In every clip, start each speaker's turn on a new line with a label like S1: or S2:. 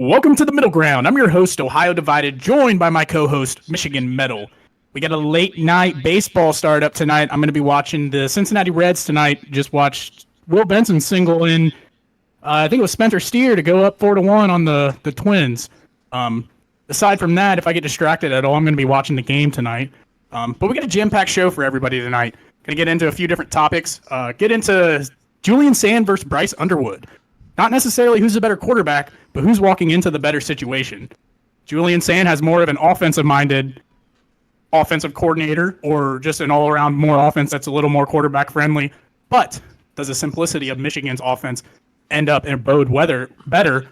S1: Welcome to the Middle Ground. I'm your host, Ohio Divided, joined by my co-host, Michigan Metal. We got a late night baseball start up tonight. I'm going to be watching the Cincinnati Reds tonight. Just watched Will Benson single in, I think it was Spencer Steer to go up 4-1 on the Twins. Aside from that, if I get distracted at all, I'm going to be watching the game tonight. But we got a jam-packed show for everybody tonight. Going to get into a few different topics. Get into Julian Sayin versus Bryce Underwood. Not necessarily who's the better quarterback, but who's walking into the better situation. Julian Sayin has more of an offensive-minded offensive coordinator, or just an all-around more offense that's a little more quarterback-friendly. But does the simplicity of Michigan's offense end up in bode better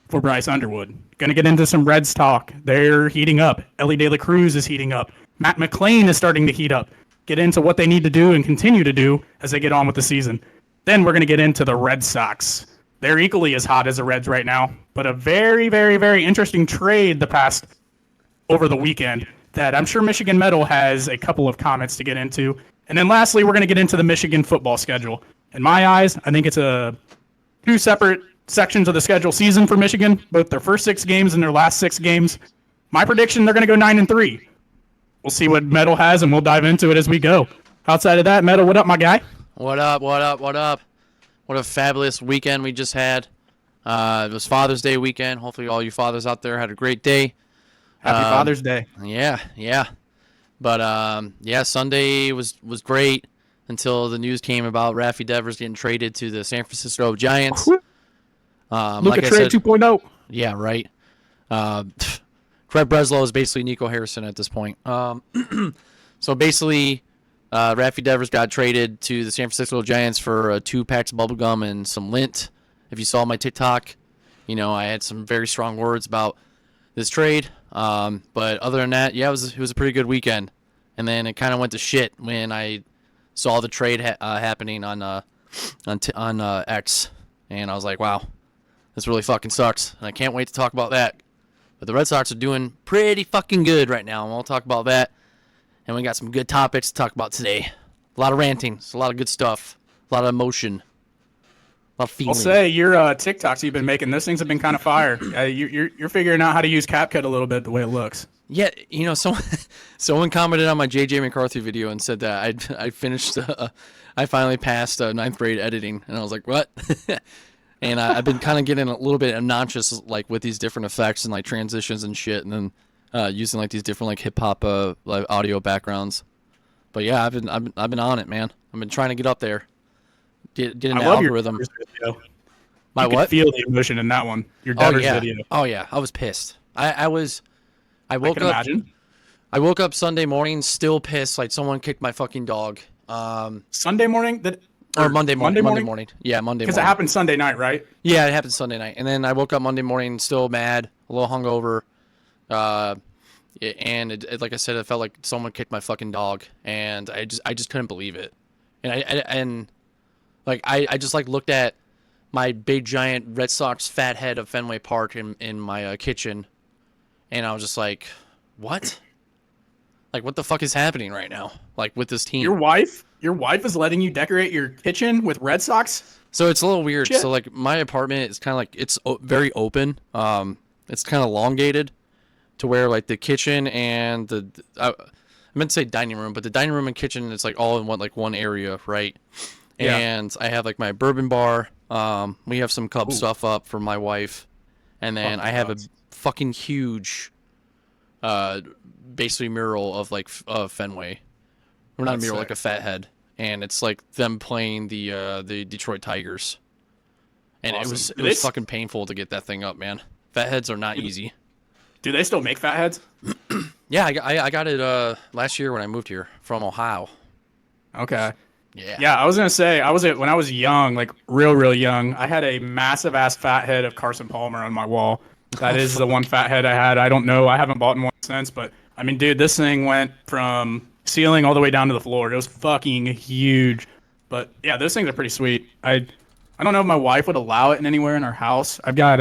S1: for Bryce Underwood? Going to get into some Reds talk. They're heating up. Ellie De La Cruz is heating up. Matt McClain is starting to heat up. Get into what they need to do and continue to do as they get on with the season. Then we're going to get into the Red Sox. They're equally as hot as the Reds right now, but a very, very, very interesting trade over the weekend that I'm sure Michigan Metal has a couple of comments to get into. And then lastly, we're going to get into the Michigan football schedule. In my eyes, I think it's two separate sections of the schedule season for Michigan, both their first 6 games and their last 6 games. My prediction, they're going to go 9-3. We'll see what Metal has, and we'll dive into it as we go. Outside of that, Metal, what up, my guy?
S2: What up? What a fabulous weekend we just had. It was Father's Day weekend. Hopefully all you fathers out there had a great day.
S1: Happy Father's Day.
S2: Yeah. But, Sunday was great until the news came about Rafael Devers getting traded to the San Francisco Giants.
S1: Look at trade 2.0.
S2: Yeah, right. Craig Breslow is basically Nico Harrison at this point. So basically, Rafael Devers got traded to the San Francisco Giants for 2 packs of bubblegum and some lint. If you saw my TikTok, I had some very strong words about this trade. But other than that, yeah, it was a pretty good weekend. And then it kind of went to shit when I saw the trade happening on X, and I was like, wow, this really fucking sucks. And I can't wait to talk about that. But the Red Sox are doing pretty fucking good right now, and we'll talk about that. And we got some good topics to talk about today. A lot of ranting, a lot of good stuff, a lot of emotion, a lot of feeling.
S1: I'll say your TikToks you've been making, those things have been kind of fire. You're figuring out how to use CapCut a little bit the way it looks.
S2: Yeah, someone commented on my JJ McCarthy video and said that I finished, I finally passed 9th grade editing, and I was like, what? And I've been kind of getting a little bit obnoxious, like with these different effects and like transitions and shit, and then using like these different like hip hop like audio backgrounds. But yeah, I've been on it, man. I've been trying to get up there, get in the algorithm.
S1: My what? Feel the emotion in that one. Your Devers video.
S2: Oh yeah, I was pissed. I woke up.
S1: Imagine.
S2: I woke up Sunday morning still pissed, like someone kicked my fucking dog.
S1: Sunday morning?
S2: Or Monday morning. Monday morning. Yeah, Monday morning.
S1: Because it happened Sunday night, right?
S2: Yeah, it happened Sunday night. And then I woke up Monday morning still mad, a little hungover. And it, like I said, it felt like someone kicked my fucking dog. And I just couldn't believe it. And I just like looked at my big giant Red Sox fat head of Fenway Park in my kitchen. And I was just like, what? Like, what the fuck is happening right now? Like, with this team.
S1: Your wife is letting you decorate your kitchen with Red Sox?
S2: So it's a little weird. Shit. So, like, my apartment is kind of like, it's very open. It's kind of elongated to where, like, the kitchen and I meant to say dining room, but the dining room and kitchen is, like, all in one area, right? Yeah. And I have, like, my bourbon bar. We have some Cub stuff up for my wife. And then I have a fucking huge basically mural of like Fenway. Or not a mural, like a fat head. And it's like them playing the Detroit Tigers. And awesome. it was fucking painful to get that thing up, man. Fat heads are not easy.
S1: Do they still make fat heads?
S2: Yeah, I got it last year when I moved here from Ohio.
S1: Okay.
S2: Yeah,
S1: I was gonna say when I was young, like real young, I had a massive ass fat head of Carson Palmer on my wall. That is the one fat head I had. I don't know. I haven't bought one since, but I mean, dude, this thing went from ceiling all the way down to the floor. It was fucking huge. But yeah, those things are pretty sweet. I don't know if my wife would allow it in anywhere in our house. I've got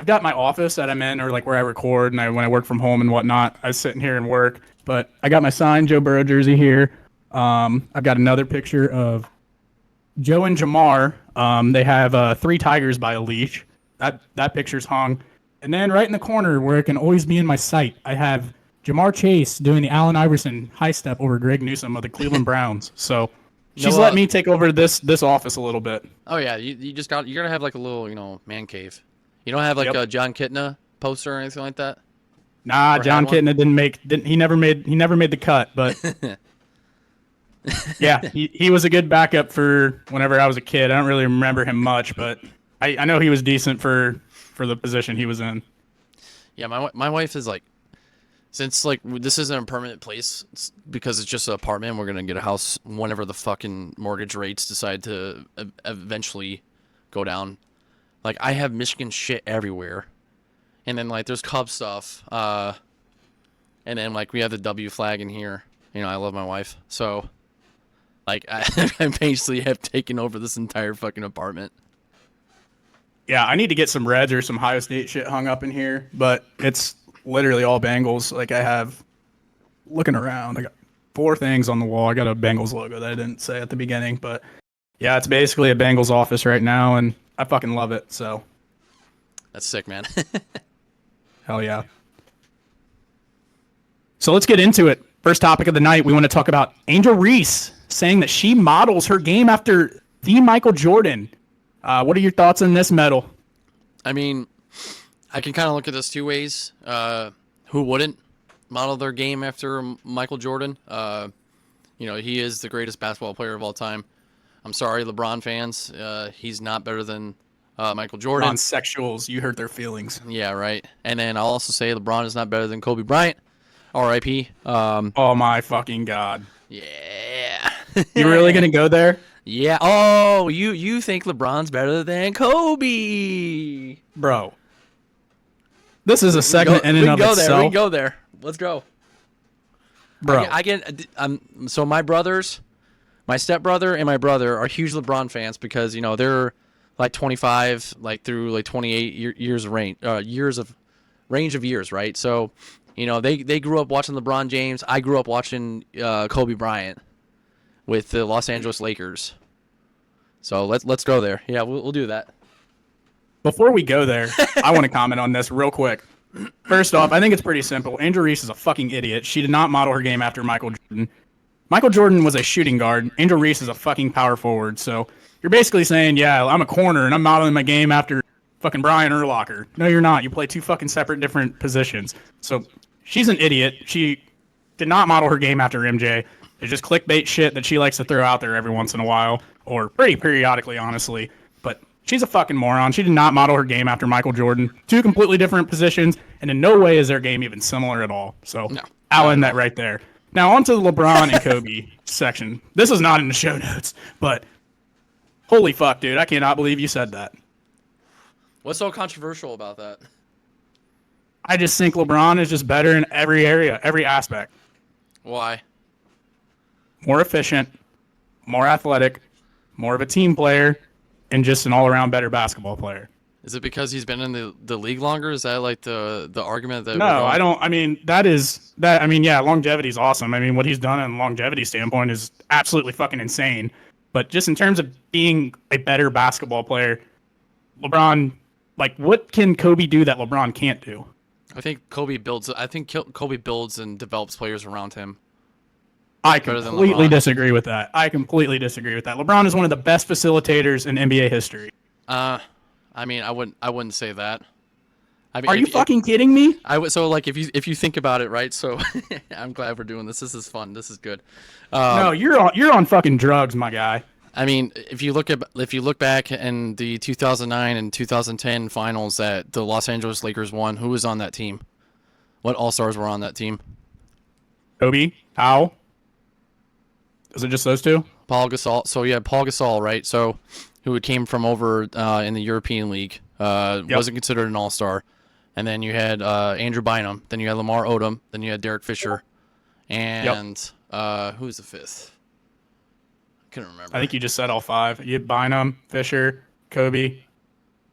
S1: my office that I'm in, or like where I record, and when I work from home and whatnot, I sit in here and work. But I got my signed Joe Burrow jersey here. I've got another picture of Joe and Jamar. They have 3 tigers by a leash. that picture's hung. And then right in the corner where it can always be in my sight, I have Jamar Chase doing the Allen Iverson high step over Greg Newsome of the Cleveland Browns. So she's let me take over this office a little bit.
S2: Oh yeah, you just got, you're gonna have like a little, man cave. You don't have like a John Kitna poster or anything like that?
S1: Nah,
S2: or
S1: John Kitna he never made the cut, but yeah, he was a good backup for whenever I was a kid. I don't really remember him much, but I know he was decent for the position he was in.
S2: Yeah, my wife is like, since like this isn't a permanent place because it's just an apartment, we're gonna get a house whenever the fucking mortgage rates decide to eventually go down. Like I have Michigan shit everywhere, and then like there's Cub stuff, and then like we have the W flag in here. I love my wife, so like I basically have taken over this entire fucking apartment.
S1: Yeah, I need to get some Reds or some Ohio State shit hung up in here, but it's literally all Bengals. Like I have, looking around, I got 4 things on the wall. I got a Bengals logo that I didn't say at the beginning, but yeah, it's basically a Bengals office right now, and I fucking love it. So
S2: that's sick, man.
S1: Hell yeah. So let's get into it. First topic of the night, we want to talk about Angel Reese saying that she models her game after the Michael Jordan. What are your thoughts on this medal?
S2: I mean, I can kind of look at this 2 ways. Who wouldn't model their game after Michael Jordan? He is the greatest basketball player of all time. I'm sorry, LeBron fans. He's not better than Michael Jordan.
S1: Non-sexuals, you hurt their feelings.
S2: Yeah, right. And then I'll also say LeBron is not better than Kobe Bryant. R.I.P.
S1: Oh my fucking God.
S2: Yeah.
S1: You really gonna go there?
S2: Yeah. Oh, you think LeBron's better than Kobe,
S1: bro? This is a segment in and of itself.
S2: We can go there. Let's go,
S1: bro.
S2: I get. So my brothers, my stepbrother and my brother are huge LeBron fans because they're like 25, like through like 28 years of range of years, right? So, they grew up watching LeBron James. I grew up watching Kobe Bryant with the Los Angeles Lakers. So let's go there. Yeah, we'll do that.
S1: Before we go there, I want to comment on this real quick. First off, I think it's pretty simple. Angel Reese is a fucking idiot. She did not model her game after Michael Jordan. Michael Jordan was a shooting guard. Angel Reese is a fucking power forward. So you're basically saying, yeah, I'm a corner and I'm modeling my game after fucking Brian Urlacher. No, you're not. You play 2 fucking separate different positions. So she's an idiot. She did not model her game after MJ. It's just clickbait shit that she likes to throw out there every once in a while, or pretty periodically, honestly. But she's a fucking moron. She did not model her game after Michael Jordan. 2 completely different positions, and in no way is their game even similar at all. So no, I'll end that right there. Now on to the LeBron and Kobe section. This is not in the show notes, but holy fuck, dude. I cannot believe you said that.
S2: What's so controversial about that?
S1: I just think LeBron is just better in every area, every aspect.
S2: Why?
S1: More efficient, more athletic, more of a team player, and just an all-around better basketball player.
S2: Is it because he's been in the league longer? Is that like the argument that?
S1: No, I don't. I mean, yeah, longevity is awesome. I mean, what he's done in a longevity standpoint is absolutely fucking insane. But just in terms of being a better basketball player, LeBron, like, what can Kobe do that LeBron can't do?
S2: I think Kobe builds and develops players around him.
S1: I completely disagree with that. LeBron is one of the best facilitators in NBA history.
S2: I mean, I wouldn't say that. I mean,
S1: are you fucking kidding me?
S2: So like if you think about it, right? So I'm glad we're doing this. This is fun. This is good.
S1: No, you're on fucking drugs, my guy.
S2: I mean, if you look back in the 2009 and 2010 finals that the Los Angeles Lakers won, who was on that team? What All-Stars were on that team?
S1: Kobe, Powell. Is it just those 2?
S2: Paul Gasol. So yeah, Paul Gasol, right? So who came from over in the European League, wasn't considered an All-Star. And then you had Andrew Bynum. Then you had Lamar Odom. Then you had Derek Fisher. And who was the 5th? I couldn't remember.
S1: I think you just said all 5. You had Bynum, Fisher, Kobe,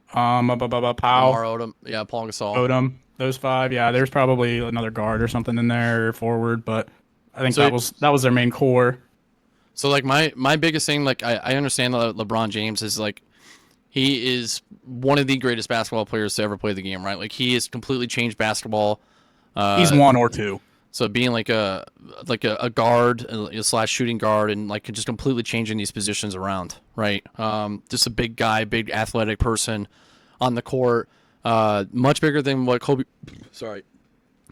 S1: Powell.
S2: Lamar Odom. Yeah, Paul Gasol.
S1: Odom. Those 5. Yeah, there's probably another guard or something in there, or forward. But I think that was their main core.
S2: So like my biggest thing, like I understand that LeBron James is like he is one of the greatest basketball players to ever play the game, right? Like, he has completely changed basketball.
S1: He's one or two.
S2: So being like a guard slash shooting guard, and like just completely changing these positions around, right? Just a big guy, big athletic person on the court, much bigger than what Kobe. Sorry,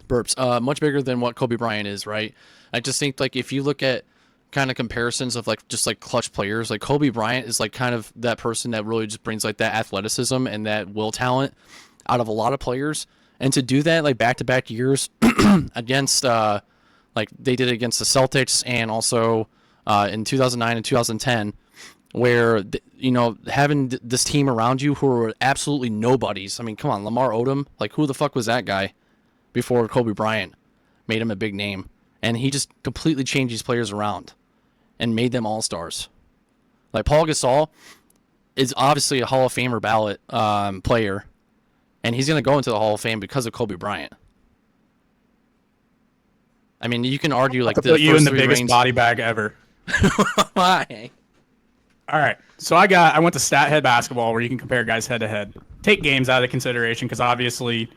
S2: burps. Much bigger than what Kobe Bryant is, right? I just think like if you look at kind of comparisons of like just like clutch players, like Kobe Bryant is like kind of that person that really just brings like that athleticism and that will talent out of a lot of players. And to do that like back-to-back years against like they did against the Celtics and also in 2009 and 2010, where having this team around you who are absolutely nobodies. I mean, come on, Lamar Odom, like who the fuck was that guy before Kobe Bryant made him a big name? And he just completely changed these players around and made them all-stars. Like Paul Gasol is obviously a Hall of Famer ballot player. And he's going to go into the Hall of Fame because of Kobe Bryant. I mean, you can argue like
S1: the put you in the biggest body bag ever.
S2: Why?
S1: All right. So I went to Stat Head Basketball where you can compare guys head to head. Take games out of consideration because obviously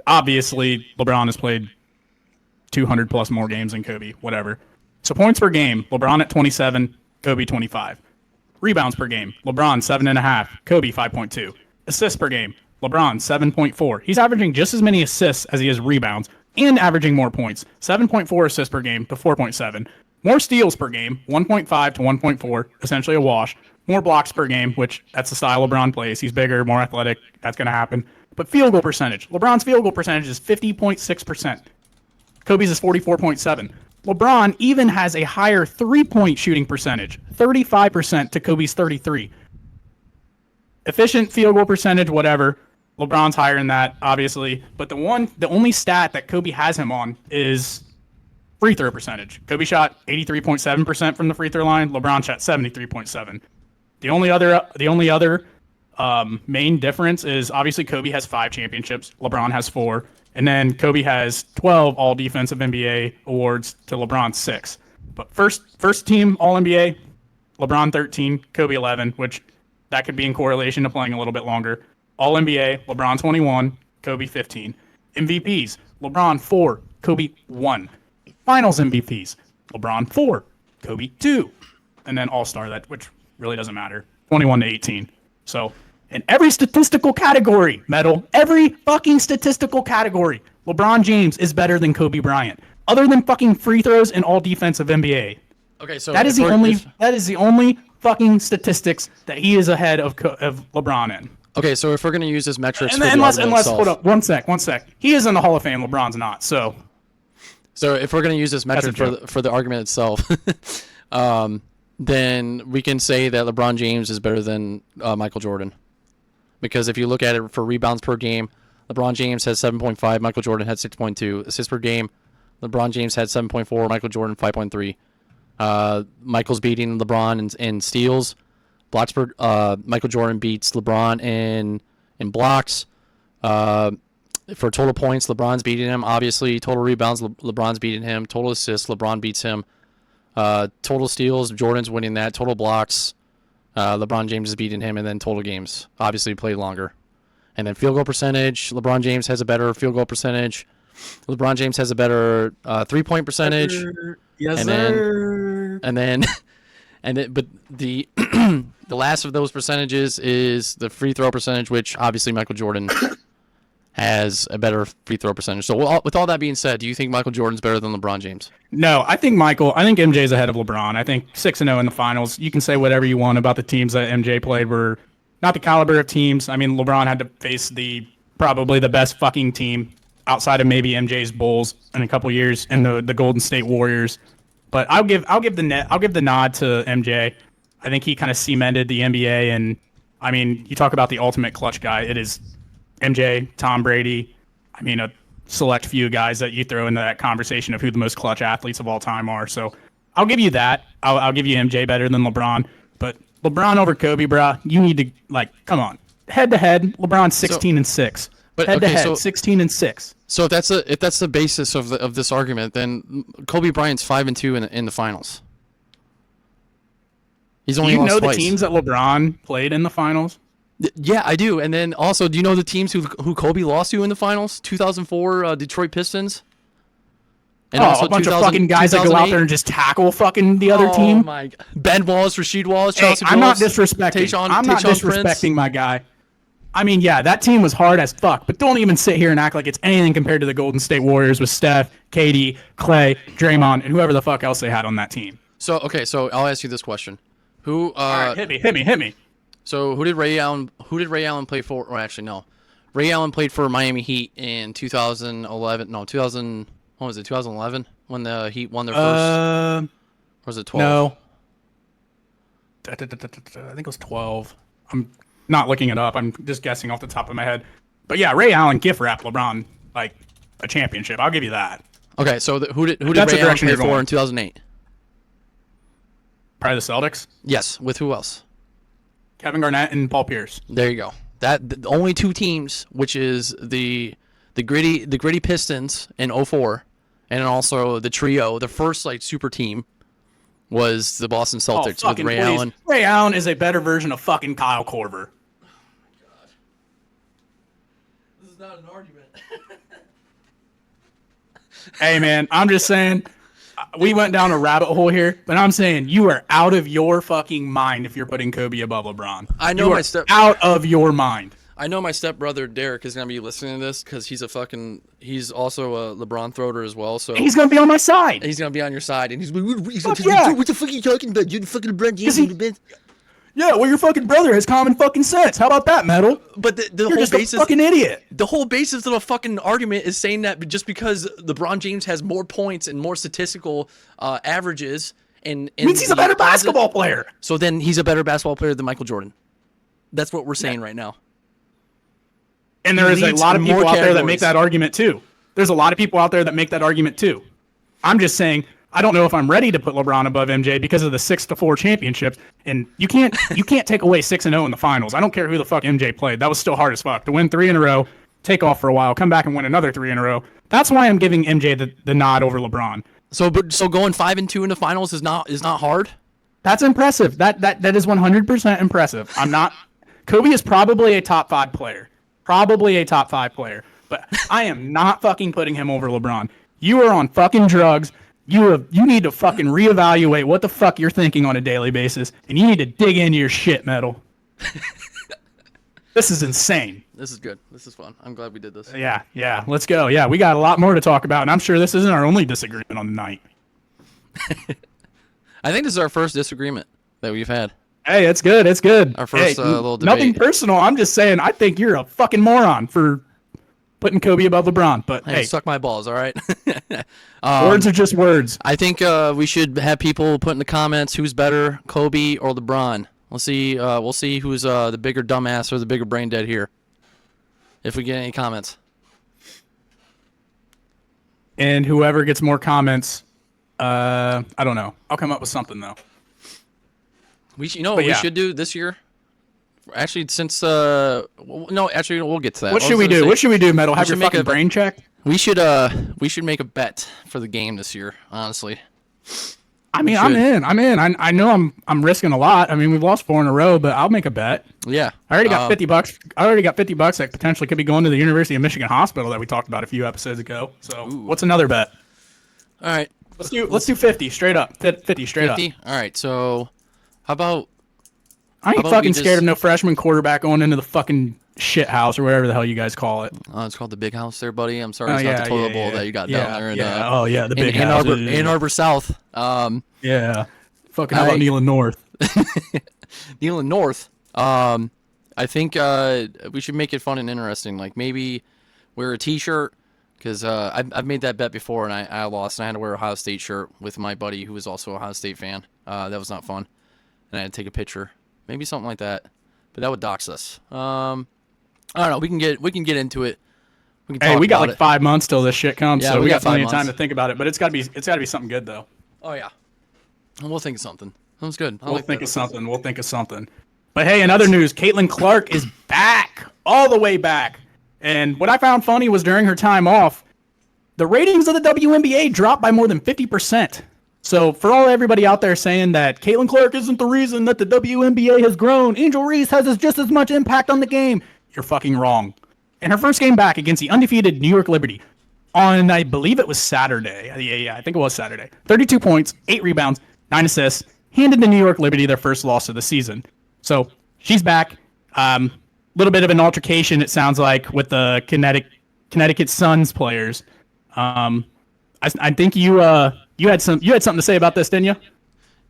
S1: LeBron has played 200 plus more games than Kobe, whatever. So points per game, LeBron at 27, Kobe 25. Rebounds per game, LeBron 7.5, Kobe 5.2. Assists per game, LeBron, 7.4. He's averaging just as many assists as he is rebounds and averaging more points. 7.4 assists per game to 4.7. More steals per game, 1.5 to 1.4, essentially a wash. More blocks per game, which that's the style LeBron plays. He's bigger, more athletic. That's going to happen. But field goal percentage. LeBron's field goal percentage is 50.6%. Kobe's is 44.7. LeBron even has a higher three-point shooting percentage, 35% to Kobe's 33. Efficient field goal percentage, whatever. LeBron's higher than that, obviously. But the only stat that Kobe has him on is free throw percentage. Kobe shot 83.7% from the free throw line. LeBron shot 73.7. The only other main difference is obviously Kobe has 5 championships. LeBron has 4. And then Kobe has 12 all defensive NBA awards to LeBron's 6. But first team all NBA, LeBron 13, Kobe 11, which that could be in correlation to playing a little bit longer. All NBA, LeBron 21, Kobe 15. MVPs, LeBron 4, Kobe 1. Finals MVPs, LeBron 4, Kobe 2. And then All-Star, which really doesn't matter, 21 to 18. So in every statistical category, every fucking statistical category, LeBron James is better than Kobe Bryant. Other than fucking free throws and all defensive NBA.
S2: Okay, so
S1: that is the only fucking statistics that he is ahead of LeBron in.
S2: Okay, so if we're going to use this metrics
S1: unless hold up, one sec. He is in the Hall of Fame, LeBron's not. So
S2: if we're going to use this metric for the argument itself, then we can say that LeBron James is better than Michael Jordan. Because if you look at it for rebounds per game, LeBron James has 7.5, Michael Jordan had 6.2. Assists per game, LeBron James had 7.4, Michael Jordan 5.3. Michael's beating LeBron in steals. Blocks per Michael Jordan beats LeBron in blocks. For total points, LeBron's beating him. Obviously, total rebounds, LeBron's beating him. Total assists, LeBron beats him. Total steals, Jordan's winning that. Total blocks, LeBron James is beating him. And then total games, obviously played longer. And then field goal percentage, LeBron James has a better field goal percentage. LeBron James has a better 3-point percentage.
S1: Yes,
S2: sir. But the the last of those percentages is the free throw percentage, which obviously Michael Jordan has a better free throw percentage. So with all that being said, do you think Michael Jordan's better than LeBron James?
S1: No, I think MJ's ahead of LeBron. I think 6-0 in the finals. You can say whatever you want about the teams that MJ played were not the caliber of teams. I mean, LeBron had to face probably the best fucking team outside of maybe MJ's Bulls in a couple years and the Golden State Warriors. But I'll give the nod to MJ. I think he kind of cemented the NBA, and I mean, you talk about the ultimate clutch guy. It is MJ, Tom Brady. I mean, a select few guys that you throw into that conversation of who the most clutch athletes of all time are. So I'll give you that. I'll give you MJ better than LeBron. But LeBron over Kobe, bruh, you need to come on. Head to head, LeBron's 16-6. But head to head, 16-6.
S2: So if that's the basis of this argument, then Kobe Bryant's 5-2 in the finals. He's
S1: Do
S2: only
S1: you
S2: lost
S1: know the
S2: twice.
S1: teams that LeBron played in the finals?
S2: Yeah, I do. And then also, do you know the teams who Kobe lost to in the finals? 2004 Detroit Pistons. And
S1: A bunch of fucking guys that go out there and just tackle fucking the other team.
S2: Oh my God. Ben Wallace, Rasheed Wallace,
S1: Hey,
S2: Chauncey
S1: I'm not
S2: Billups,
S1: disrespecting. I'm not
S2: Tayshaun
S1: disrespecting
S2: Prince.
S1: my guy. I mean, yeah, that team was hard as fuck, but don't even sit here and act like it's anything compared to the Golden State Warriors with Steph, KD, Clay, Draymond, and whoever the fuck else they had on that team.
S2: So I'll ask you this question: Who?
S1: All right, hit me.
S2: So who did Ray Allen play for? Or actually, no, Ray Allen played for Miami Heat in 2011. No, 2000. What was it? 2011 when the Heat won their first. Or was it 12?
S1: No. I think it was 12. I'm not looking it up. I'm just guessing off the top of my head. But yeah, Ray Allen gift wrapped LeBron like a championship. I'll give you that.
S2: Okay, so who did
S1: That's the
S2: Ray Allen
S1: direction
S2: play
S1: you're
S2: for
S1: going.
S2: in 2008?
S1: Probably the Celtics.
S2: Yes, with who else?
S1: Kevin Garnett and Paul Pierce.
S2: There you go. The only two teams, which is the gritty Pistons in 2004, and also the trio, the first like super team, was the Boston Celtics with Ray Allen.
S1: Ray Allen is a better version of fucking Kyle Korver.
S2: This is not an argument.
S1: Hey man, I'm just saying, we went down a rabbit hole here, but I'm saying you are out of your fucking mind if you're putting Kobe above LeBron.
S2: I know
S1: you
S2: my
S1: are
S2: step.
S1: out of your mind.
S2: I know my stepbrother Derek is gonna be listening to this because he's also a LeBron thrower as well. So
S1: He's gonna be on my side.
S2: he's gonna be on your side, and he's like,
S1: yeah.
S2: what the fuck are you talking about? You're the fucking LeBron James.
S1: Yeah, well, your fucking brother has common fucking sense. How about that, Metal?
S2: But the
S1: You're
S2: whole
S1: just
S2: basis,
S1: a fucking idiot.
S2: the whole basis of a fucking argument is saying that just because LeBron James has more points and more statistical averages, and
S1: Means he's a better basketball player.
S2: So then he's a better basketball player than Michael Jordan. That's what we're saying right now.
S1: And there is a
S2: leads
S1: lot of
S2: in more
S1: people out there that
S2: categories.
S1: make that argument too. There's a lot of people out there that make that argument too. I'm just saying, I don't know if I'm ready to put LeBron above MJ because of the 6-4 championships. And you can't take away 6-0 in the finals. I don't care who the fuck MJ played. That was still hard as fuck to win 3 in a row, take off for a while, come back and win another 3 in a row. That's why I'm giving MJ the nod over LeBron.
S2: So going 5-2 in the finals is not hard.
S1: That's impressive. That is 100% impressive. Kobe is probably a top 5 player. Probably a top 5 player. But I am not fucking putting him over LeBron. You are on fucking drugs. You need to fucking reevaluate what the fuck you're thinking on a daily basis, and you need to dig into your shit, Metal. This is insane.
S2: This is good. This is fun. I'm glad we did this.
S1: Yeah. Let's go. Yeah, we got a lot more to talk about, and I'm sure this isn't our only disagreement on the night.
S2: I think this is our first disagreement that we've had.
S1: Hey, it's good. It's good.
S2: Our first little debate.
S1: Nothing personal. I'm just saying I think you're a fucking moron for putting Kobe above LeBron. But hey,
S2: suck my balls, all right?
S1: words are just words.
S2: I think we should have people put in the comments who's better, Kobe or LeBron. We'll see. We'll see who's the bigger dumbass or the bigger brain dead here. If we get any comments.
S1: And whoever gets more comments, I don't know. I'll come up with something though.
S2: We should do this year. Actually, since we'll get to that.
S1: What should we do? What should we do, Metal? Have your fucking brain checked?
S2: We should make a bet for the game this year. Honestly.
S1: I mean, I'm in. I know I'm risking a lot. I mean, we've lost 4 in a row, but I'll make a bet.
S2: Yeah.
S1: I already got $50. I already got $50 that potentially could be going to the University of Michigan Hospital that we talked about a few episodes ago. So, What's another bet?
S2: All right.
S1: Let's do 50 straight up. 50 straight
S2: 50?
S1: up.
S2: All right. So, how about
S1: I ain't fucking scared of no freshman quarterback going into the fucking shit house or whatever the hell you guys call it.
S2: It's called the Big House there, buddy. I'm sorry, it's not the toilet bowl that you got down there.
S1: The Big House.
S2: Ann Arbor South.
S1: Yeah. Fucking how about Neyland North?
S2: Neyland North. I think we should make it fun and interesting. Like maybe wear a T-shirt because I've made that bet before and I lost and I had to wear a Ohio State shirt with my buddy who was also a Ohio State fan. That was not fun, and I had to take a picture. Maybe something like that, but that would dox us. I don't know. We can get into it. We
S1: got like 5 months till this shit comes,
S2: Yeah,
S1: so we got plenty of
S2: 5
S1: time
S2: months.
S1: to think about it. But it's gotta be something good though.
S2: Oh yeah, and we'll think of something. Sounds good.
S1: We'll think of something. But hey, in other news, Caitlin Clark is back, all the way back. And what I found funny was during her time off, the ratings of the WNBA dropped by more than 50%. So for everybody out there saying that Caitlin Clark isn't the reason that the WNBA has grown, Angel Reese has just as much impact on the game, you're fucking wrong. In her first game back against the undefeated New York Liberty on, I believe it was Saturday. Yeah, I think it was Saturday. 32 points, 8 rebounds, 9 assists, handed the New York Liberty their first loss of the season. So she's back. Little bit of an altercation, it sounds like, with the Connecticut Suns players. I think you had something to say about this, didn't you?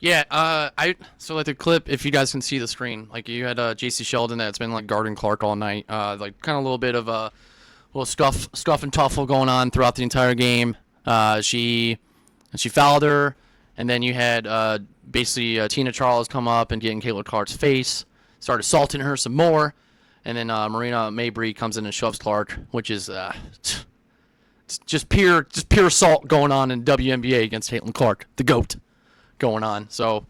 S2: Yeah, so like the clip, if you guys can see the screen, like you had JC Sheldon that's been like guarding Clark all night, like kind of a little bit of a little scuff and tuffle going on throughout the entire game. She fouled her, and then you had basically Tina Charles come up and get in Caitlin Clark's face, start assaulting her some more, and then Marina Mabry comes in and shoves Clark, which is just pure assault going on in WNBA against Caitlin Clark, the GOAT, going on. So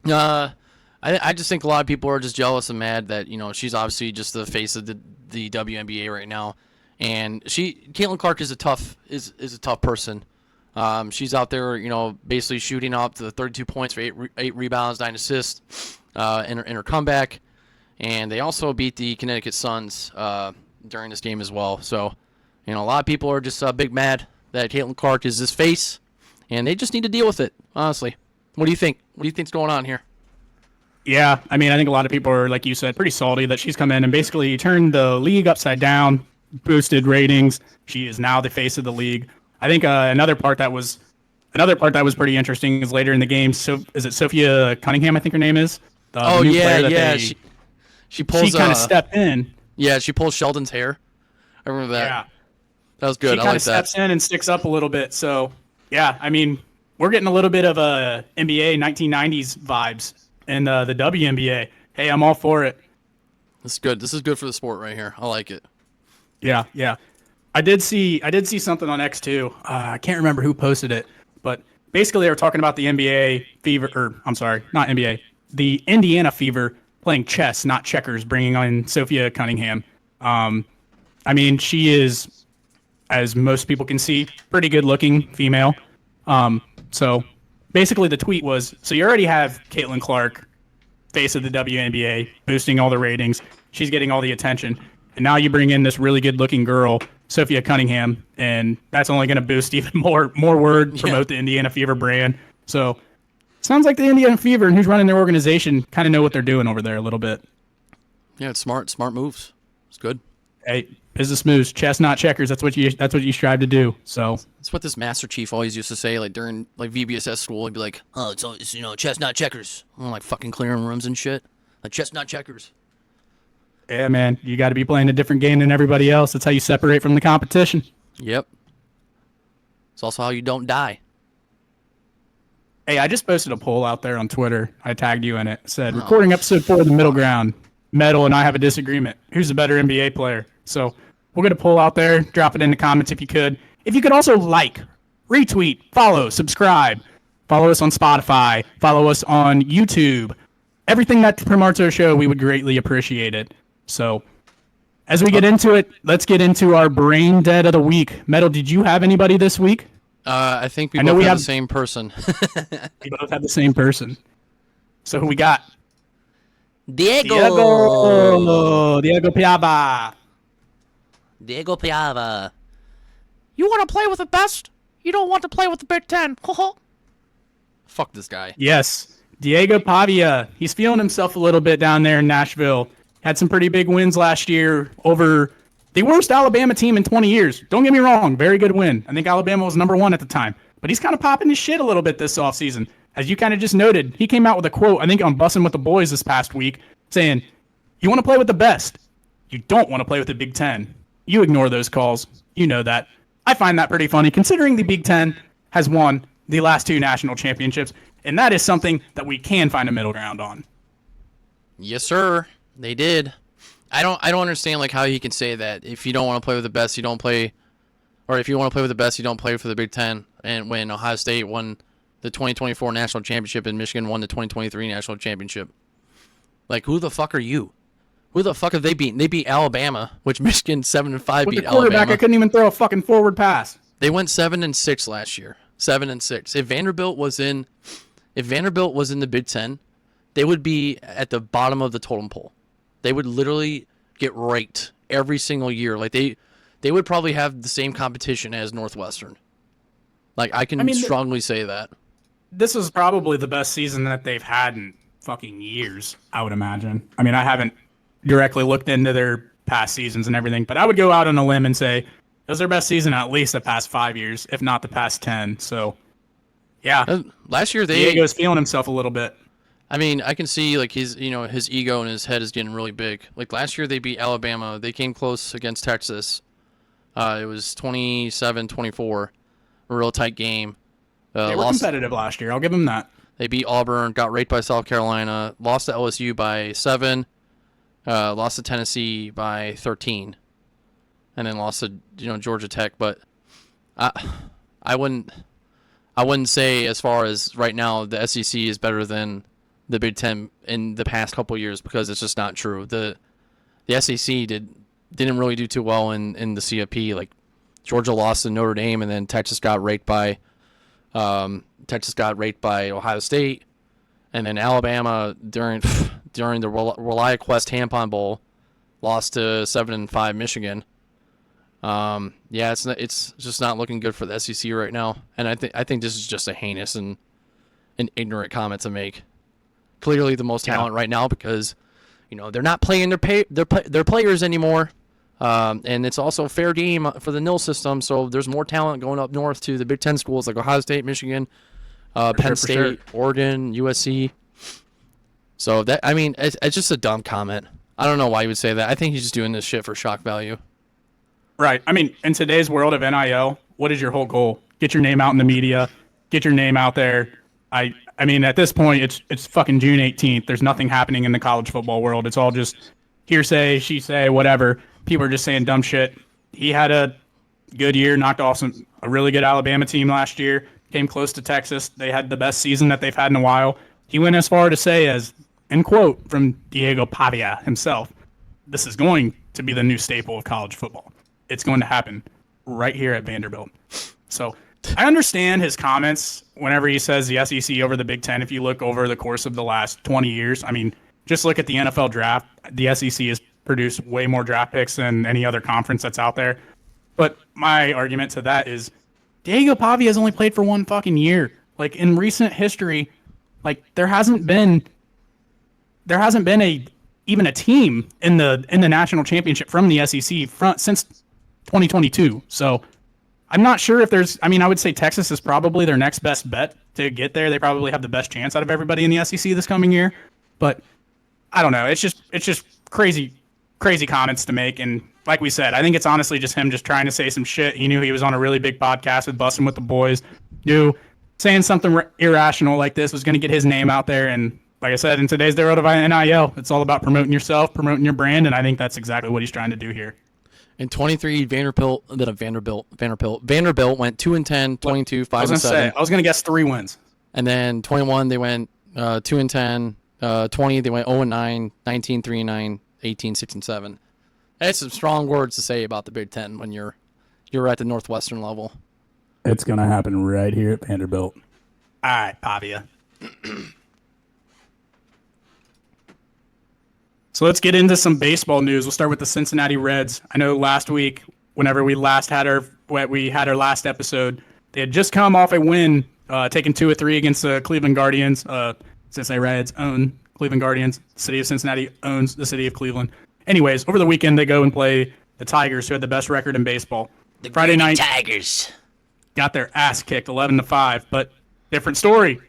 S2: I just think a lot of people are just jealous and mad that, you know, she's obviously just the face of the WNBA right now, and Caitlin Clark is a tough person. She's out there, you know, basically shooting up to 32 points for 8 rebounds, 9 assists in her comeback, and they also beat the Connecticut Suns during this game as well. So, you know, a lot of people are just big mad that Caitlin Clark is this face, and they just need to deal with it, honestly. What do you think? What do you think's going on here?
S1: Yeah, I mean, I think a lot of people are, like you said, pretty salty that she's come in and basically turned the league upside down, boosted ratings. She is now the face of the league. I think another part that was pretty interesting is later in the game. So is it Sophia Cunningham? I think her name is. She kind of stepped in.
S2: Yeah, she pulls Sheldon's hair. I remember that. Yeah, that was good.
S1: She kind of steps in and sticks up a little bit. So yeah, I mean, we're getting a little bit of a NBA 1990s vibes in the WNBA. Hey, I'm all for it.
S2: This is good. This is good for the sport right here. I like it.
S1: Yeah. I did see something on X too. I can't remember who posted it, but basically they were talking about the NBA Fever, or I'm sorry, not NBA, the Indiana Fever playing chess, not checkers, bringing on Sophia Cunningham. I mean, she is, as most people can see, pretty good-looking female. So basically the tweet was, so you already have Caitlin Clark, face of the WNBA, boosting all the ratings. She's getting all the attention. And now you bring in this really good-looking girl, Sophia Cunningham, and that's only going to boost even more word, promote the Indiana Fever brand. So sounds like the Indiana Fever and who's running their organization kind of know what they're doing over there a little bit.
S2: Yeah, it's smart moves. It's good.
S1: Hey, business moves, chess, not checkers. That's what you strive to do. So
S2: that's what this Master Chief always used to say, like during like VBSS school. He'd be like, "Oh, it's you know, chess, not checkers." I'm like fucking clearing rooms and shit. Like chess, not checkers.
S1: Yeah, man, you got to be playing a different game than everybody else. That's how you separate from the competition.
S2: Yep. It's also how you don't die.
S1: Hey, I just posted a poll out there on Twitter. I tagged you in it. It said, recording episode 4 of The Middle Ground. Metal and I have a disagreement. Who's the better NBA player? So we'll get a poll out there. Drop it in the comments if you could. If you could also like, retweet, follow, subscribe. Follow us on Spotify. Follow us on YouTube. Everything that promotes our show, we would greatly appreciate it. So as we get into it, let's get into our brain dead of the week. Metal, did you have anybody this week?
S2: I think we both have the same person.
S1: We both have the same person. So who we got?
S2: Diego
S1: Piava.
S2: Diego Piava. You want to play with the best? You don't want to play with the Big Ten. Fuck this guy.
S1: Yes. Diego Pavia. He's feeling himself a little bit down there in Nashville. Had some pretty big wins last year over the worst Alabama team in 20 years. Don't get me wrong. Very good win. I think Alabama was number 1 at the time. But he's kind of popping his shit a little bit this offseason. As you kind of just noted, he came out with a quote, I think on Bussin' with the Boys this past week, saying, you want to play with the best. You don't want to play with the Big Ten. You ignore those calls. You know that. I find that pretty funny, considering the Big Ten has won the last 2 national championships, and that is something that we can find a middle ground on.
S2: Yes, sir. They did. I don't understand like how he can say that. If you don't want to play with the best, you don't play, or if you want to play with the best, you don't play for the Big Ten. And when Ohio State won the 2024 national championship and Michigan won the 2023 national championship, like who the fuck are you? Who the fuck have they beaten? They beat Alabama, which Michigan 7-5 beat Alabama.
S1: With the quarterback, I couldn't even throw a fucking forward pass.
S2: They went 7-6 last year. 7-6. If Vanderbilt was in the Big Ten, they would be at the bottom of the totem pole. They would literally get raked every single year. Like they would probably have the same competition as Northwestern. Like I can strongly say that.
S1: This is probably the best season that they've had in fucking years, I would imagine. I mean, I haven't directly looked into their past seasons and everything, but I would go out on a limb and say it was their best season at least the past 5 years, if not the past 10. So, yeah.
S2: Last year
S1: Diego's feeling himself a little bit.
S2: I mean, I can see like his ego in his head is getting really big. Like last year they beat Alabama. They came close against Texas. It was 27-24, a real tight game.
S1: They were competitive last year. I'll give them that.
S2: They beat Auburn, got raped by South Carolina, lost to LSU by 7, lost to Tennessee by 13, and then lost to Georgia Tech. But I wouldn't say as far as right now the SEC is better than the Big Ten in the past couple of years, because it's just not true. The SEC didn't really do too well in the CFP. Like Georgia lost to Notre Dame, and then Texas got raked by Ohio State, and then Alabama during the ReliaQuest Tampon Bowl lost to 7-5 Michigan. It's just not looking good for the SEC right now, and I think this is just a heinous and an ignorant comment to make. Clearly, the most talent right now because they're not playing their players anymore. And it's also a fair game for the NIL system, so there's more talent going up north to the Big Ten schools like Ohio State, Michigan, Penn State, Oregon, USC. So it's just a dumb comment. I don't know why you would say that. I think he's just doing this shit for shock value.
S1: Right. I mean, in today's world of NIL, what is your whole goal? Get your name out in the media. Get your name out there. I mean, at this point, it's fucking June 18th. There's nothing happening in the college football world. It's all just hearsay, she say, whatever. People are just saying dumb shit. He had a good year, knocked off a really good Alabama team last year, came close to Texas. They had the best season that they've had in a while. He went as far to say as, end quote, from Diego Pavia himself, this is going to be the new staple of college football. It's going to happen right here at Vanderbilt. So I understand his comments whenever he says the SEC over the Big Ten. If you look over the course of the last 20 years, I mean, just look at the NFL draft. The SEC has produced way more draft picks than any other conference that's out there. But my argument to that is Diego Pavia has only played for one fucking year. Like in recent history, like there hasn't been even a team in the national championship from the SEC since 2022. So I'm not sure if I would say Texas is probably their next best bet to get there. They probably have the best chance out of everybody in the SEC this coming year. But I don't know. It's just crazy comments to make. And like we said, I think it's honestly just him just trying to say some shit. He knew he was on a really big podcast with Bussin' with the Boys. Saying something irrational like this was going to get his name out there. And like I said, in today's world of NIL, it's all about promoting yourself, promoting your brand. And I think that's exactly what he's trying to do here.
S2: In 23, Vanderbilt went 2-10, 22, 5-7.
S1: I was going to guess 3 wins.
S2: And then 21, they went 2-10. 20, they went 0-9, 19, 3-9, 18, 6-7. That's some strong words to say about the Big Ten when you're at the Northwestern level.
S1: It's going to happen right here at Vanderbilt. All right, Pavia. So let's get into some baseball news. We'll start with the Cincinnati Reds. I know last week, whenever we had our last episode, they had just come off a win, taking 2 of 3 against the Cleveland Guardians. Cincinnati Reds own Cleveland Guardians. The city of Cincinnati owns the city of Cleveland. Anyways, over the weekend, they go and play the Tigers, who had the best record in baseball.
S2: The
S1: Friday night,
S2: Tigers
S1: got their ass kicked 11-5, but different story.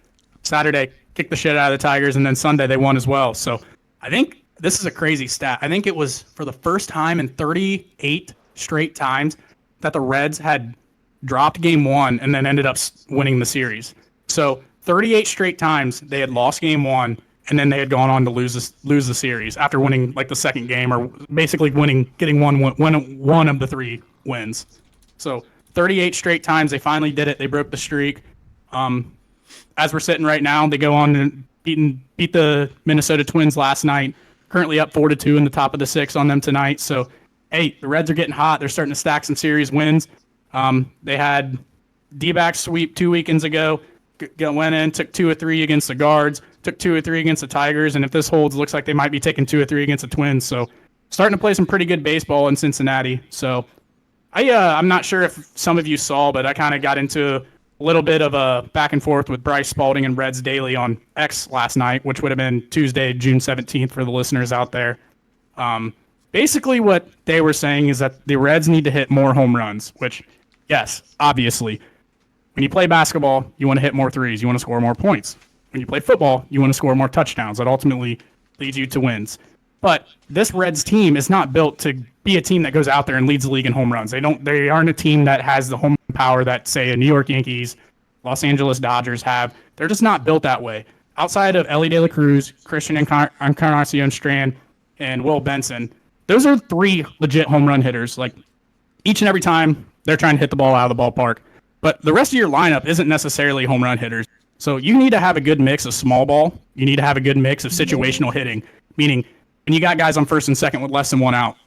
S1: Saturday, kicked the shit out of the Tigers, and then Sunday they won as well. So I think this is a crazy stat. I think it was for the first time in 38 straight times that the Reds had dropped game 1 and then ended up winning the series. So 38 straight times they had lost game 1 and then they had gone on to lose the series after winning like the second game, or basically getting one of the 3 wins. So 38 straight times they finally did it. They broke the streak. As we're sitting right now, they go on and beat the Minnesota Twins last night. Currently up 4-2 in the top of the 6 on them tonight. So, hey, the Reds are getting hot. They're starting to stack some series wins. They had D-back sweep 2 weekends ago. Went in, took 2 or 3 against the Guards, took 2 or 3 against the Tigers, and if this holds, looks like they might be taking 2 or 3 against the Twins. So starting to play some pretty good baseball in Cincinnati. So I'm not sure if some of you saw, but I kind of got into a little bit of a back and forth with Bryce Spalding and Reds Daily on X last night, which would have been Tuesday, June 17th for the listeners out there. Basically what they were saying is that the Reds need to hit more home runs, which, yes, obviously. When you play basketball, you want to hit more threes. You want to score more points. When you play football, you want to score more touchdowns. That ultimately leads you to wins. But this Reds team is not built to be a team that goes out there and leads the league in home runs. They aren't a team that has the home run power that, say, a New York Yankees, Los Angeles Dodgers have. They're just not built that way. Outside of Elly De La Cruz, Christian Encarnacion Strand, and Will Benson, those are 3 legit home run hitters. Like, each and every time they're trying to hit the ball out of the ballpark. But the rest of your lineup isn't necessarily home run hitters. So you need to have a good mix of small ball. You need to have a good mix of situational hitting, meaning when you got guys on first and second with less than 1 out,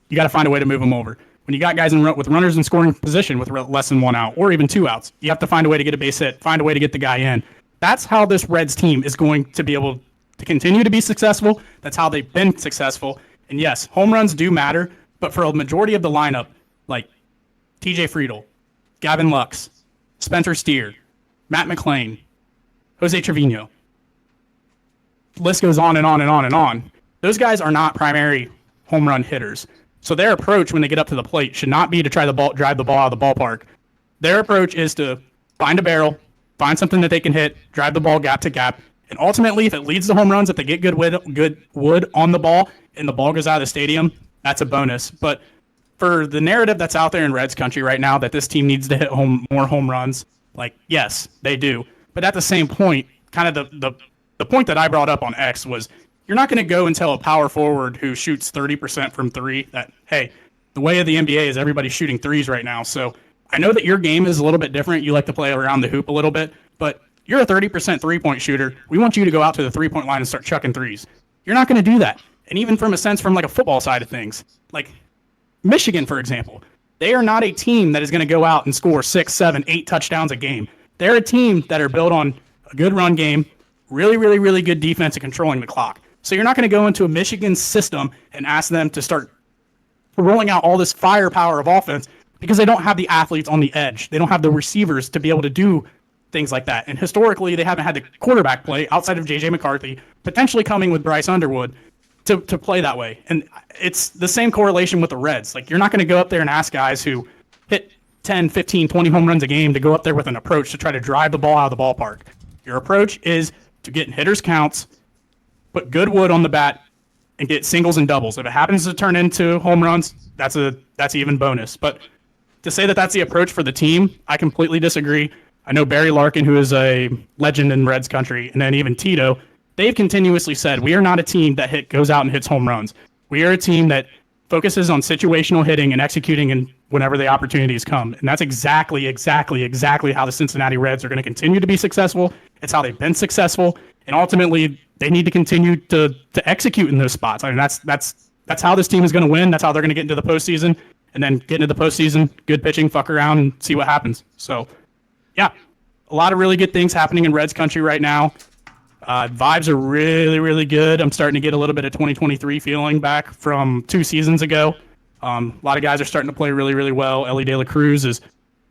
S1: you got to find a way to move them over. When you got guys with runners in scoring position with less than 1 out or even 2 outs, you have to find a way to get a base hit, find a way to get the guy in. That's how this Reds team is going to be able to continue to be successful. That's how they've been successful. And yes, home runs do matter, but for a majority of the lineup, like TJ Friedel, Gavin Lux, Spencer Steer, Matt McClain, Jose Trevino. The list goes on and on and on and on. Those guys are not primary home run hitters. So their approach when they get up to the plate should not be to try to drive the ball out of the ballpark. Their approach is to find a barrel, find something that they can hit, drive the ball gap to gap, and ultimately, if it leads to home runs, if they get good wood on the ball and the ball goes out of the stadium, that's a bonus. But for the narrative that's out there in Reds country right now that this team needs to hit more home runs, like, yes, they do. But at the same point, kind of the point that I brought up on X was you're not going to go and tell a power forward who shoots 30% from 3 that, hey, the way of the NBA is everybody's shooting threes right now. So I know that your game is a little bit different. You like to play around the hoop a little bit, but you're a 30% three-point shooter. We want you to go out to the three-point line and start chucking threes. You're not going to do that. And even from like a football side of things, like Michigan, for example, they are not a team that is going to go out and score 6, 7, 8 touchdowns a game. They're a team that are built on a good run game, really, really, really good defense and controlling the clock. So you're not going to go into a Michigan system and ask them to start rolling out all this firepower of offense because they don't have the athletes on the edge. They don't have the receivers to be able to do things like that. And historically, they haven't had the quarterback play outside of J.J. McCarthy, potentially coming with Bryce Underwood, to play that way. And it's the same correlation with the Reds. Like, you're not going to go up there and ask guys who hit 10, 15, 20 home runs a game to go up there with an approach to try to drive the ball out of the ballpark. Your approach is to get hitters counts, put good wood on the bat, and get singles and doubles. If it happens to turn into home runs, that's even bonus. But to say that that's the approach for the team, I completely disagree. I know Barry Larkin, who is a legend in Reds country, and then even Tito, they've continuously said, we are not a team that goes out and hits home runs. We are a team that focuses on situational hitting and executing and whenever the opportunities come. And that's exactly how the Cincinnati Reds are going to continue to be successful. It's how they've been successful. And ultimately, they need to continue to execute in those spots. I mean, that's how this team is going to win. That's how they're going to get into the postseason. And then get into the postseason, good pitching, fuck around, and see what happens. So, yeah, a lot of really good things happening in Reds country right now. Vibes are really, really good. I'm starting to get a little bit of 2023 feeling back from 2 seasons ago. A lot of guys are starting to play really, really well. Elly De La Cruz is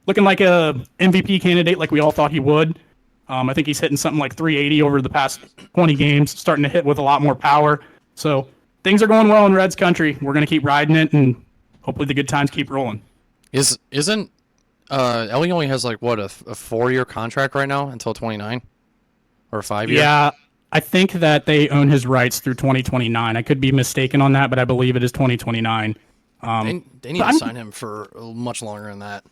S1: looking like a MVP candidate like we all thought he would. I think he's hitting something like 380 over the past 20 games, starting to hit with a lot more power. So things are going well in Reds country. We're going to keep riding it, and hopefully the good times keep rolling.
S2: Isn't Elly only has like what a 4-year contract right now until 29 or 5-year?
S1: Yeah, I think that they own his rights through 2029. I could be mistaken on that, but I believe it is 2029.
S2: They need to sign him for much longer than that.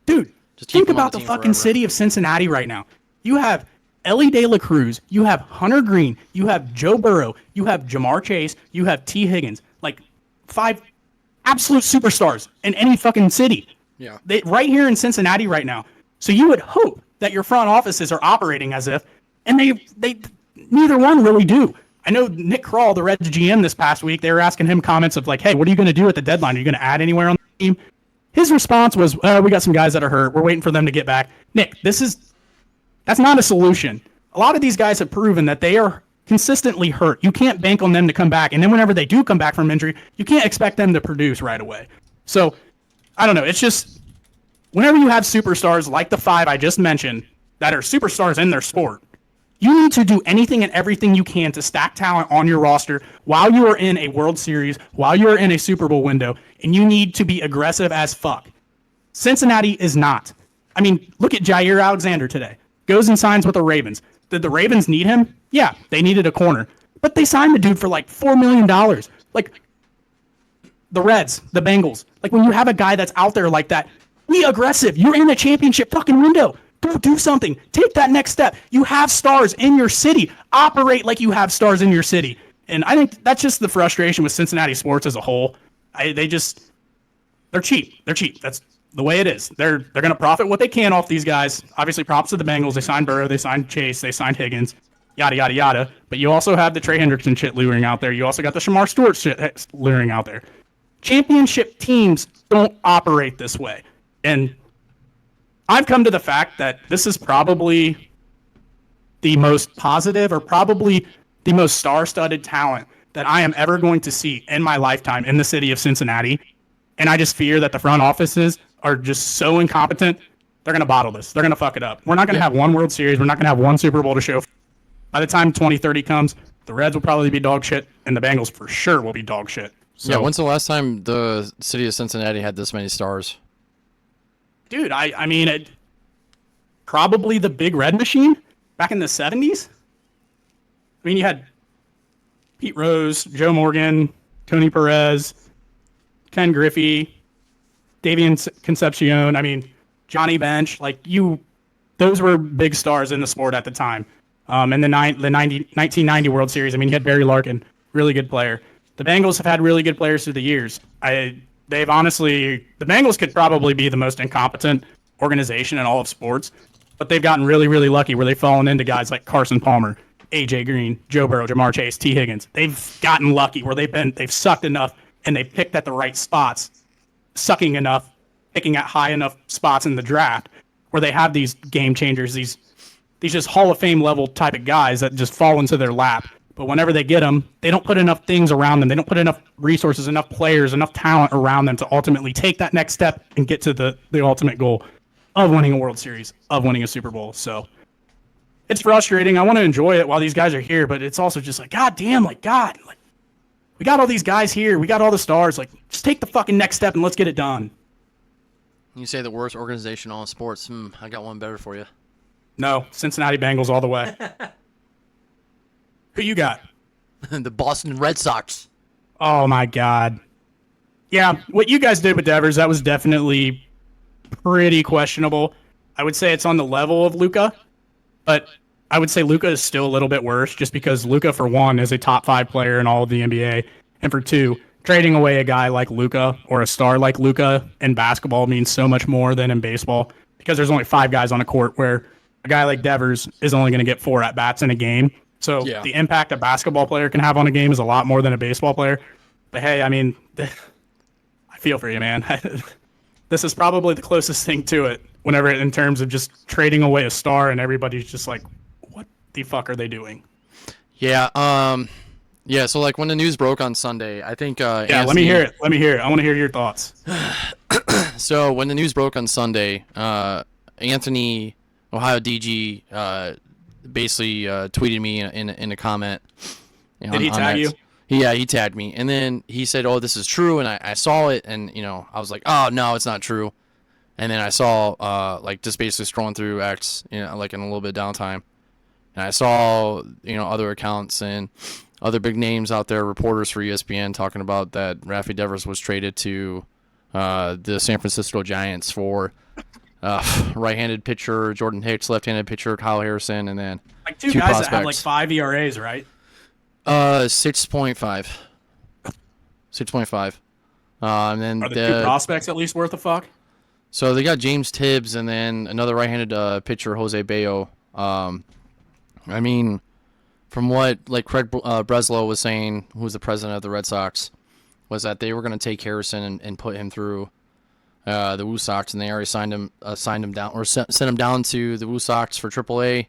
S1: Dude, just think about the fucking city of Cincinnati right now. You have Elly De La Cruz, you have Hunter Green, you have Joe Burrow, you have Jamar Chase, you have T. Higgins. Like 5 absolute superstars in any fucking city.
S2: Yeah.
S1: Right here in Cincinnati right now. So you would hope that your front offices are operating as if, and they neither one really do. I know Nick Kroll, the Reds GM this past week, they were asking him comments of like, hey, what are you going to do at the deadline? Are you going to add anywhere on the team? His response was, we got some guys that are hurt. We're waiting for them to get back. Nick, that's not a solution. A lot of these guys have proven that they are consistently hurt. You can't bank on them to come back. And then whenever they do come back from injury, you can't expect them to produce right away. So, I don't know. It's just, whenever you have superstars like the 5 I just mentioned that are superstars in their sport, you need to do anything and everything you can to stack talent on your roster while you are in a World Series, while you are in a Super Bowl window, and you need to be aggressive as fuck. Cincinnati is not. I mean, look at Jair Alexander today. Goes and signs with the Ravens. Did the Ravens need him? Yeah, they needed a corner. But they signed the dude for like $4 million. Like, the Reds, the Bengals. Like, when you have a guy that's out there like that, be aggressive. You're in a championship fucking window. Go do something. Take that next step. You have stars in your city. Operate like you have stars in your city. And I think that's just the frustration with Cincinnati sports as a whole. They're cheap. They're cheap. That's the way it is. They're going to profit what they can off these guys. Obviously, props to the Bengals. They signed Burrow. They signed Chase. They signed Higgins. Yada, yada, yada. But you also have the Trey Hendrickson shit luring out there. You also got the Shamar Stewart shit luring out there. Championship teams don't operate this way. And I've come to the fact that this is probably the most positive or probably the most star-studded talent that I am ever going to see in my lifetime in the city of Cincinnati. And I just fear that the front offices are just so incompetent, they're going to bottle this. They're going to fuck it up. We're not going to have one World Series. We're not going to have one Super Bowl to show. By the time 2030 comes, the Reds will probably be dog shit, and the Bengals for sure will be dog shit. So,
S2: yeah, when's the last time the city of Cincinnati had this many stars?
S1: Dude, I mean, probably the Big Red Machine back in the 70s. I mean, you had Pete Rose, Joe Morgan, Tony Perez, Ken Griffey, Davian Concepcion. I mean, Johnny Bench. Those were big stars in the sport at the time. In the 1990 World Series, I mean, you had Barry Larkin, really good player. The Bengals have had really good players through the years. The Bengals could probably be the most incompetent organization in all of sports, but they've gotten really, really lucky where they've fallen into guys like Carson Palmer, AJ Green, Joe Burrow, Jamar Chase, T. Higgins. They've gotten lucky where they've sucked enough and they picked at the right spots, sucking enough, picking at high enough spots in the draft where they have these game changers, these just Hall of Fame level type of guys that just fall into their lap. But whenever they get them, they don't put enough things around them. They don't put enough resources, enough players, enough talent around them to ultimately take that next step and get to the ultimate goal of winning a World Series, of winning a Super Bowl. So it's frustrating. I want to enjoy it while these guys are here, but it's also just like, God damn, we got all these guys here. We got all the stars. Just take the fucking next step and let's get it done.
S2: You say the worst organization in all sports. I got one better for you.
S1: No, Cincinnati Bengals all the way. Who you got?
S2: The Boston Red Sox.
S1: Oh, my God. Yeah, what you guys did with Devers, that was definitely pretty questionable. I would say it's on the level of Luka, but I would say Luka is still a little bit worse just because Luka, for one, is a top 5 player in all of the NBA. And for two, trading away a guy like Luka or a star like Luka in basketball means so much more than in baseball because there's only 5 guys on a court where a guy like Devers is only going to get 4 at-bats in a game. So The impact a basketball player can have on a game is a lot more than a baseball player. But hey, I mean, I feel for you, man. This is probably the closest thing to it whenever in terms of just trading away a star and everybody's just like, what the fuck are they doing?
S2: Yeah. Yeah. So when the news broke on Sunday, I think.
S1: Let me hear it. I want to hear your thoughts.
S2: So when the news broke on Sunday, Anthony, Ohio DG, basically tweeted me in a comment.
S1: Did he tag you?
S2: Yeah, he tagged me, and then he said, "Oh, this is true," and I saw it, and I was like, "Oh no, it's not true," and then I saw just basically scrolling through X, in a little bit of downtime, and I saw other accounts and other big names out there, reporters for ESPN talking about that Rafael Devers was traded to the San Francisco Giants for right-handed pitcher Jordan Hicks, left-handed pitcher Kyle Harrison, and then
S1: two guys prospects that have 5 ERAs, right?
S2: 6.5. 6.5. And then
S1: are the 2 prospects at least worth a fuck?
S2: So they got James Tibbs and then another right-handed pitcher, Jose Bayo. I mean, from what Craig Breslow was saying, who's the president of the Red Sox, was that they were going to take Harrison and put him through the Woo Sox, and they already signed him down or sent him down to the Woo Sox for AAA.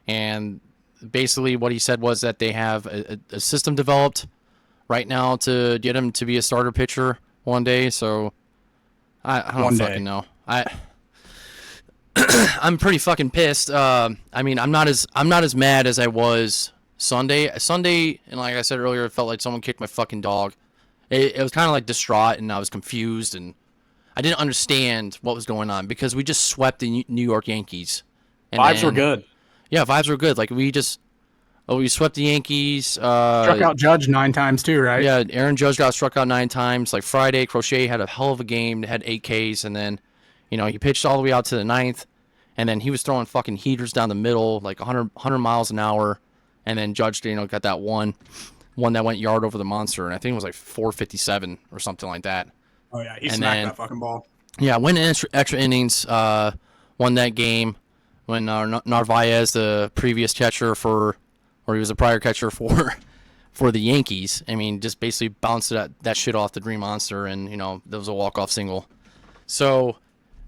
S2: And basically, what he said was that they have a system developed right now to get him to be a starter pitcher one day. So I don't fucking know. I'm pretty fucking pissed. I mean, I'm not as mad as I was Sunday. Sunday, and like I said earlier, it felt like someone kicked my fucking dog. It was kind of like distraught, and I was confused, and I didn't understand what was going on because we just swept the New York Yankees. And
S1: Vibes were good.
S2: Yeah, vibes were good. Like we swept the Yankees.
S1: Struck out Judge 9 times too, right?
S2: Yeah, Aaron Judge got struck out 9 times. Like Friday, Crochet had a hell of a game. Had 8 Ks, and then, he pitched all the way out to the 9th, and then he was throwing fucking heaters down the middle, like 100 miles an hour, and then Judge, got that one that went yard over the monster, and I think it was like 457 or something like that.
S1: Oh yeah, he smacked that fucking ball.
S2: Yeah, went in extra innings, won that game when Narvaez, the previous catcher or he was a prior catcher for the Yankees. I mean, just basically bounced that shit off the Green Monster, and there was a walk-off single. So,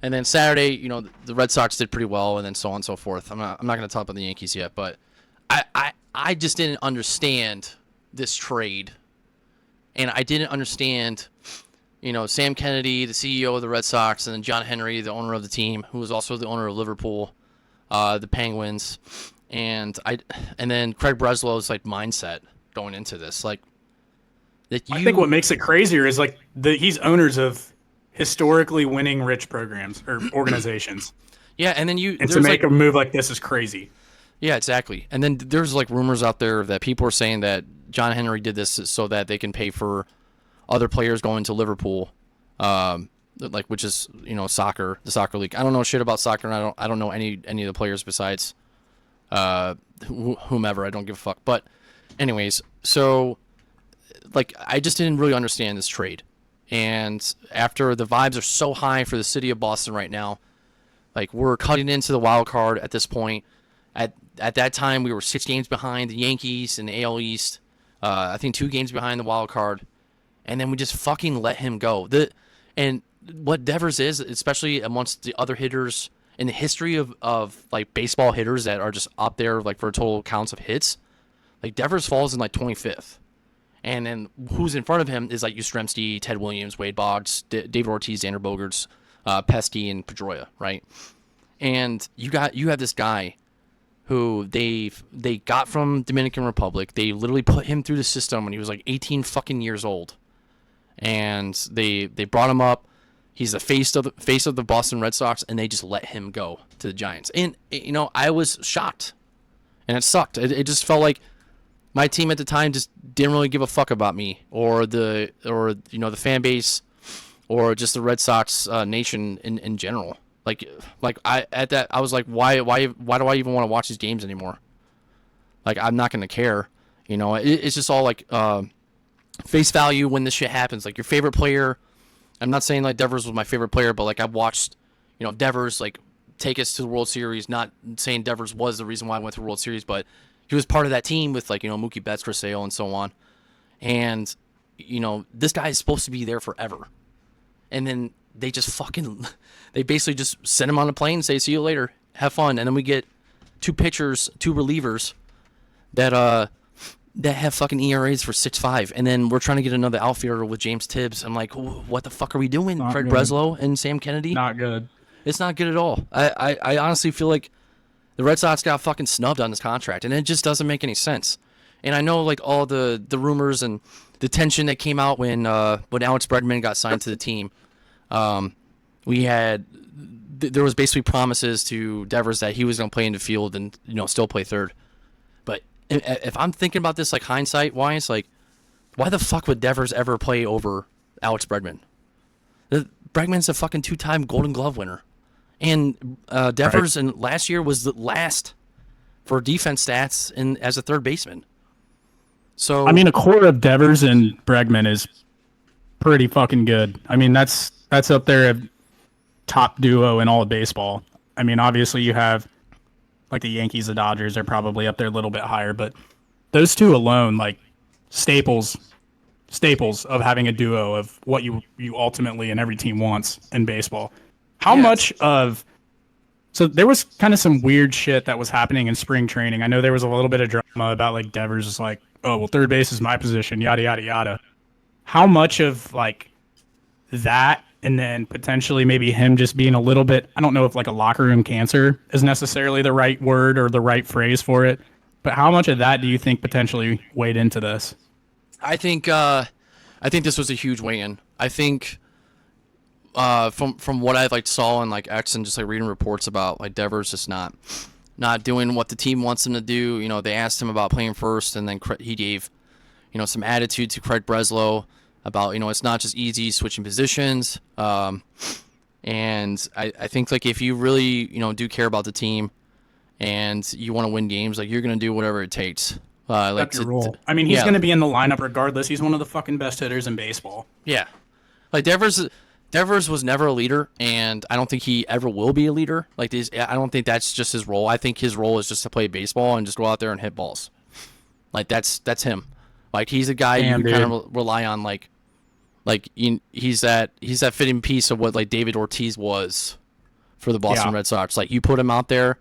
S2: and then Saturday, the Red Sox did pretty well, and then so on and so forth. I'm not going to talk about the Yankees yet, but I just didn't understand this trade, and I didn't understand, Sam Kennedy, the CEO of the Red Sox, and then John Henry, the owner of the team, who was also the owner of Liverpool, the Penguins. And then Craig Breslow's mindset going into this, I
S1: think what makes it crazier is he's owners of historically winning rich programs or organizations.
S2: Yeah, and then
S1: to make a move like this is crazy.
S2: Yeah, exactly. And then there's rumors out there that people are saying that John Henry did this so that they can pay for other players going to Liverpool, which is soccer, the soccer league. I don't know shit about soccer, and I don't know any of the players besides whomever. I don't give a fuck. But anyways, so I just didn't really understand this trade. And after the vibes are so high for the city of Boston right now, we're cutting into the wild card at this point. At that time, we were 6 games behind the Yankees in the AL East. I think 2 games behind the wild card, and then we just fucking let him go. And what Devers is, especially amongst the other hitters in the history of baseball hitters that are just up there for total counts of hits, Devers falls in 25th, and then who's in front of him is Yastrzemski, Ted Williams, Wade Boggs, David Ortiz, Xander Bogaerts, Pesky, and Pedroia, right? And you have this guy who they got from Dominican Republic. They literally put him through the system when he was 18 fucking years old, and they brought him up. He's the face of the Boston Red Sox, and they just let him go to the Giants. And I was shocked, and it sucked. It just felt like my team at the time just didn't really give a fuck about me or the fan base or just the Red Sox nation in general. I was like, why do I even want to watch these games anymore? I'm not gonna care. It's just all face value when this shit happens. Your favorite player. I'm not saying Devers was my favorite player, but I've watched, Devers take us to the World Series. Not saying Devers was the reason why I went to the World Series, but he was part of that team with Mookie Betts, Chris Sale, and so on. And this guy is supposed to be there forever, and then they basically just send him on a plane and say, "See you later, have fun." And then we get 2 pitchers, 2 relievers that have fucking ERAs for 6.5, and then we're trying to get another outfielder with James Tibbs. I'm like, what the fuck are we doing?
S1: Not
S2: Craig
S1: good.
S2: Breslow and Sam Kennedy?
S1: Not good.
S2: It's not good at all. I honestly feel like the Red Sox got fucking snubbed on this contract, and it just doesn't make any sense. And I know all the rumors and the tension that came out when Alex Bregman got signed to the team. There was basically promises to Devers that he was going to play in the field and still play third. But if I'm thinking about this hindsight wise, why the fuck would Devers ever play over Alex Bregman? Bregman's a fucking 2-time Golden Glove winner, and Devers in last year was the last for defense stats as a third baseman. So
S1: I mean, a core of Devers and Bregman is pretty fucking good. I mean, that's up there at top duo in all of baseball. I mean, obviously you have the Yankees, the Dodgers are probably up there a little bit higher, but those 2 alone, staples staples of having a duo of what you ultimately and every team wants in baseball. How
S2: Yes.
S1: much of so there was kind of some weird shit that was happening in spring training. I know there was a little bit of drama about like Devers is like, oh well, third base is my position, yada yada yada. How much of like that and then potentially maybe him just being a little bit, I don't know if like a locker room cancer is necessarily the right word or the right phrase for it, but how much of that do you think potentially weighed into this?
S2: I think this was a huge weigh-in. I think from what I like saw in like X and just like reading reports about like Devers just not doing what the team wants him to do. You know, they asked him about playing first, and then he gave some attitude to Craig Breslow about it's not just easy switching positions. And I think like if you really do care about the team and you want to win games, like you're gonna do whatever it takes.
S1: That's your role. I mean, he's going to be in the lineup regardless. He's one of the fucking best hitters in baseball.
S2: Yeah, like Devers was never a leader, and I don't think he ever will be a leader. Like I don't think that's just his role. I think his role is just to play baseball and just go out there and hit balls. Like that's him. Like he's a guy you can kind of rely on. He's that fitting piece of what like David Ortiz was for the Boston Red Sox. Like you put him out there,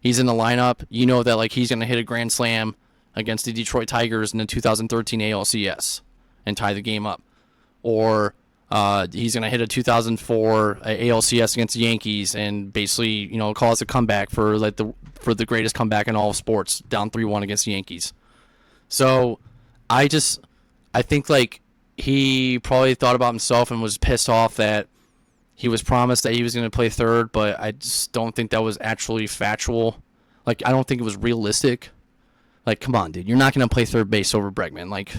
S2: he's in the lineup. You know that like he's gonna hit a grand slam against the Detroit Tigers in the 2013 ALCS and tie the game up, or he's gonna hit a 2004 ALCS against the Yankees and basically call us a comeback for the greatest comeback in all of sports, down 3-1 against the Yankees. So I think like he probably thought about himself and was pissed off that he was promised that he was going to play third, but I just don't think that was actually factual. Like I don't think it was realistic. Like come on, dude, you're not going to play third base over Bregman. Like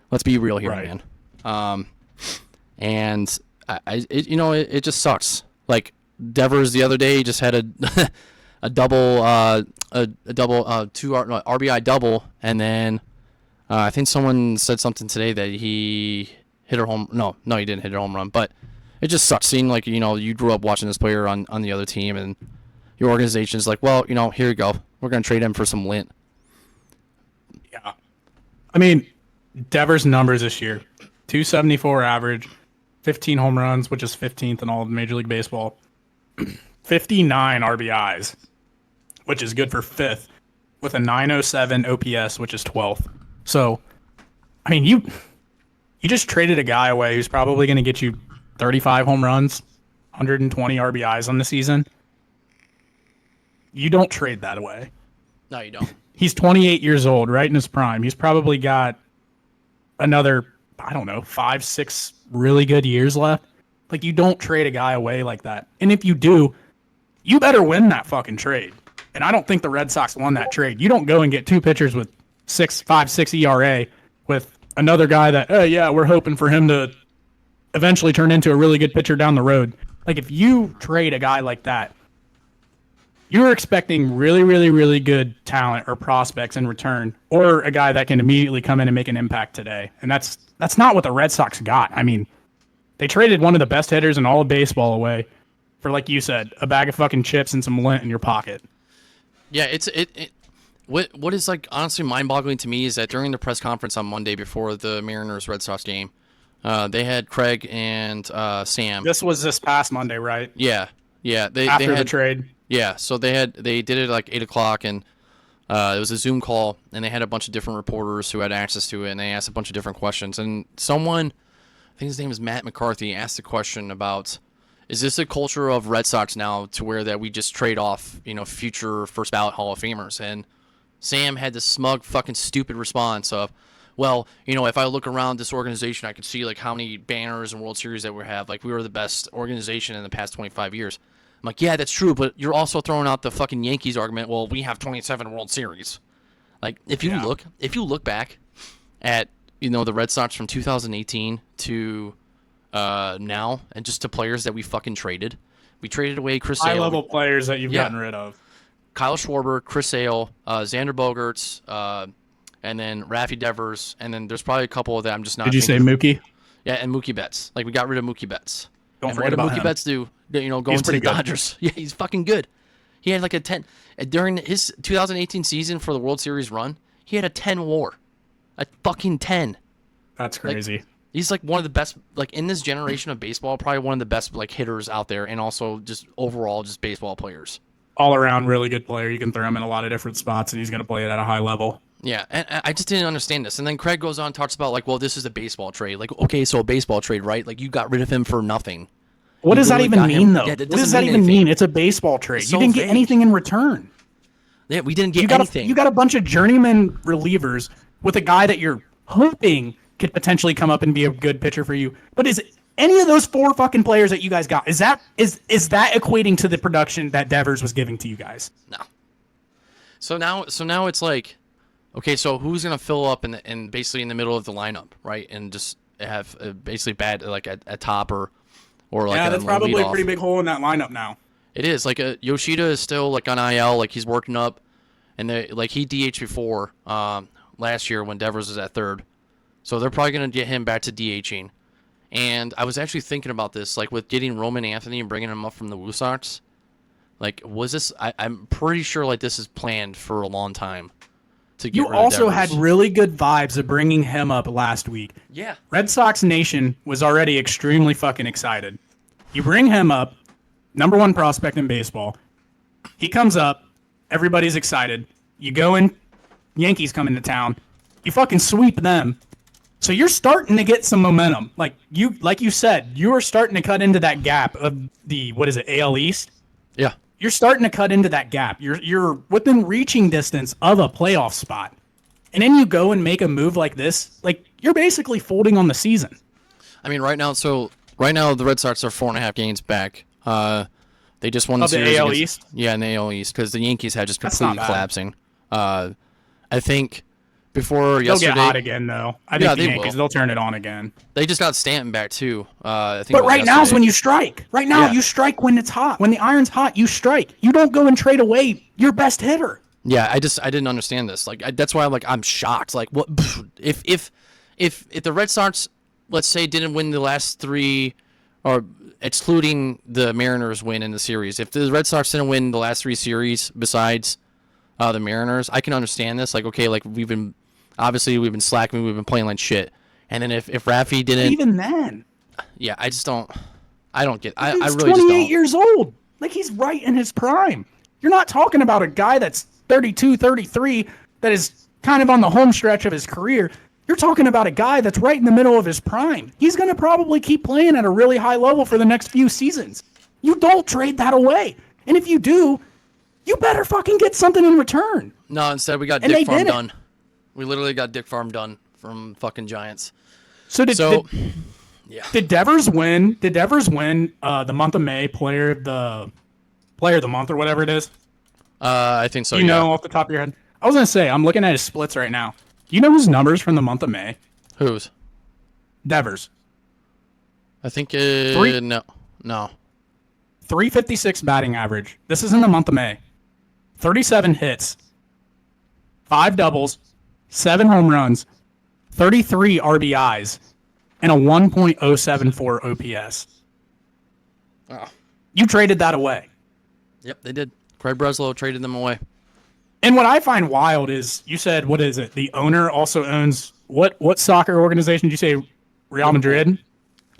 S2: let's be real here, man. And it just sucks. Like Devers the other day just had a double RBI double, and then I think someone said something today that he hit a home. No, he didn't hit a home run. But it just sucks seeing like you grew up watching this player on the other team, and your organization's like, well, here you go, we're gonna trade him for some lint.
S1: Yeah, I mean, Devers' numbers this year: 274 average, 15 home runs, which is 15th in all of Major League Baseball, 59 RBIs, which is good for 5th, with a 907 OPS, which is 12th. So, I mean, you just traded a guy away who's probably going to get you 35 home runs, 120 RBIs on the season. You don't trade that away.
S2: No, you don't.
S1: He's 28 years old, right in his prime. He's probably got another, 5-6 really good years left. Like, you don't trade a guy away like that. And if you do, you better win that fucking trade. And I don't think the Red Sox won that trade. You don't go and get two pitchers with 6.56 ERA with another guy that, we're hoping for him to eventually turn into a really good pitcher down the road. Like, if you trade a guy like that, you're expecting really, really, really good talent or prospects in return, or a guy that can immediately come in and make an impact today. And that's not what the Red Sox got. I mean, they traded one of the best hitters in all of baseball away for, like you said, a bag of fucking chips and some lint in your pocket.
S2: Yeah, what is like honestly mind-boggling to me is that during the press conference on Monday before the Mariners Red Sox game, they had Craig and Sam.
S1: This was this past Monday, right?
S2: Yeah. They
S1: After
S2: had
S1: the trade.
S2: Yeah, so they did it at like 8:00, and it was a Zoom call, and they had a bunch of different reporters who had access to it, and they asked a bunch of different questions. And someone, I think his name is Matt McCarthy, asked a question about, is this a culture of Red Sox now to where that we just trade off, future first ballot Hall of Famers? And Sam had this smug, fucking stupid response of, well, if I look around this organization, I can see like how many banners and World Series that we have. Like we were the best organization in the past 25 years. I'm like, yeah, that's true, but you're also throwing out the fucking Yankees argument. Well, we have 27 World Series. Like if you look back at the Red Sox from 2018 to now, and just to players that we fucking traded. We traded away Chris Sale.
S1: High-level players that you've gotten rid of.
S2: Kyle Schwarber, Chris Sale, Xander Bogaerts, and then Rafi Devers, and then there's probably a couple that I'm just not.
S1: Did you say Mookie?
S2: Yeah, and Mookie Betts. Like we got rid of Mookie Betts.
S1: Don't forget about
S2: Mookie
S1: him.
S2: Betts do. Going to the Dodgers. Yeah, he's fucking good. He had like a 10 during his 2018 season for the World Series run. He had a 10 WAR, a fucking 10.
S1: That's crazy.
S2: He's like one of the best, like in this generation of baseball, probably one of the best like hitters out there, and also just overall just baseball players.
S1: All around really good player. You can throw him in a lot of different spots, and he's going to play it at a high level.
S2: Yeah, and I just didn't understand this. And then Craig goes on and talks about like, well, this is a baseball trade. Like, okay, so a baseball trade, right? Like you got rid of him for nothing.
S1: What does that even mean, though?
S2: Yeah,
S1: what does that even mean? It's a baseball trade. You didn't get anything in return.
S2: Yeah, we didn't get anything.
S1: You got a bunch of journeyman relievers with a guy that you're hoping could potentially come up and be a good pitcher for you. But is any of those 4 fucking players that you guys got, is that equating to the production that Devers was giving to you guys?
S2: No. So now it's like, okay, so who's gonna fill up in basically in the middle of the lineup, right? And just have basically bad like a top or like
S1: that's probably a pretty big hole in that lineup now.
S2: It is like Yoshida is still like on IL, like he's working up, and like he DH'd before last year when Devers was at third, so they're probably gonna get him back to DHing. And I was actually thinking about this, like with getting Roman Anthony and bringing him up from the Red Sox. Like, was this? I'm pretty sure like this is planned for a long time. To get
S1: you
S2: rid of
S1: also
S2: Devers.
S1: had really good vibes of bringing him up last week.
S2: Yeah.
S1: Red Sox Nation was already extremely fucking excited. You bring him up, number 1 prospect in baseball. He comes up, everybody's excited. You go in, Yankees come into town. You fucking sweep them. So you're starting to get some momentum. Like you said, you are starting to cut into that gap of the, what is it, AL East?
S2: Yeah.
S1: You're starting to cut into that gap. You're within reaching distance of a playoff spot. And then you go and make a move like this, like you're basically folding on the season.
S2: I mean, right now the Red Sox are 4.5 games back. They just won the series
S1: AL
S2: against,
S1: East?
S2: Yeah, in the AL East, because the Yankees had just completely collapsing. I think before yesterday...
S1: They'll get hot again, though. I think the Yankees, they'll turn it on again.
S2: They just got Stanton back, too. I think
S1: but right now is when you strike. Right now, you strike when it's hot. When the iron's hot, you strike. You don't go and trade away your best hitter.
S2: Yeah, I didn't understand this. Like that's why I'm shocked. Like what if the Red Sox, let's say, didn't win the last 3, or excluding the Mariners win in the series, if the Red Sox didn't win the last 3 series besides the Mariners, I can understand this. Like, okay, like we've been slacking, we've been playing like shit. And then if Rafi didn't,
S1: even then,
S2: yeah, I don't get. I really
S1: he's
S2: just don't.
S1: 28 years old. Like he's right in his prime. You're not talking about a guy that's 32, 33 that is kind of on the home stretch of his career. You're talking about a guy that's right in the middle of his prime. He's going to probably keep playing at a really high level for the next few seasons. You don't trade that away. And if you do, you better fucking get something in return.
S2: No, instead we got Dick Farm done. We literally got Dick Farm done from fucking Giants.
S1: Did Devers win? Did Devers win the month of May player of the month or whatever it is?
S2: I think so.
S1: You know off the top of your head? I was gonna say I'm looking at his splits right now. Do you know his numbers from the month of May?
S2: Whose?
S1: Devers.
S2: I think no.
S1: 356 batting average. This is in the month of May. 37 hits, 5 doubles, 7 home runs, 33 RBIs, and a 1.074 OPS.
S2: Oh.
S1: You traded that away.
S2: Yep, they did. Craig Breslow traded them away.
S1: And what I find wild is, you said, what is it? The owner also owns what soccer organization did you say? Real Madrid?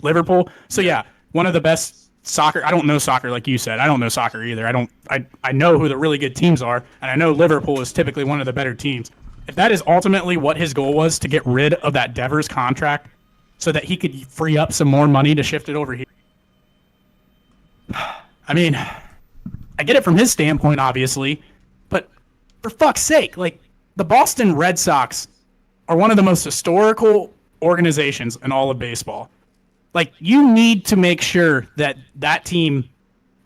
S1: Liverpool? So yeah, one of the best soccer. I don't know soccer like you said. I don't know soccer either. I know who the really good teams are, and I know Liverpool is typically one of the better teams. If that is ultimately what his goal was, to get rid of that Devers contract so that he could free up some more money to shift it over here. I mean, I get it from his standpoint, obviously, but for fuck's sake, like, the Boston Red Sox are one of the most historical organizations in all of baseball. Like, you need to make sure that that team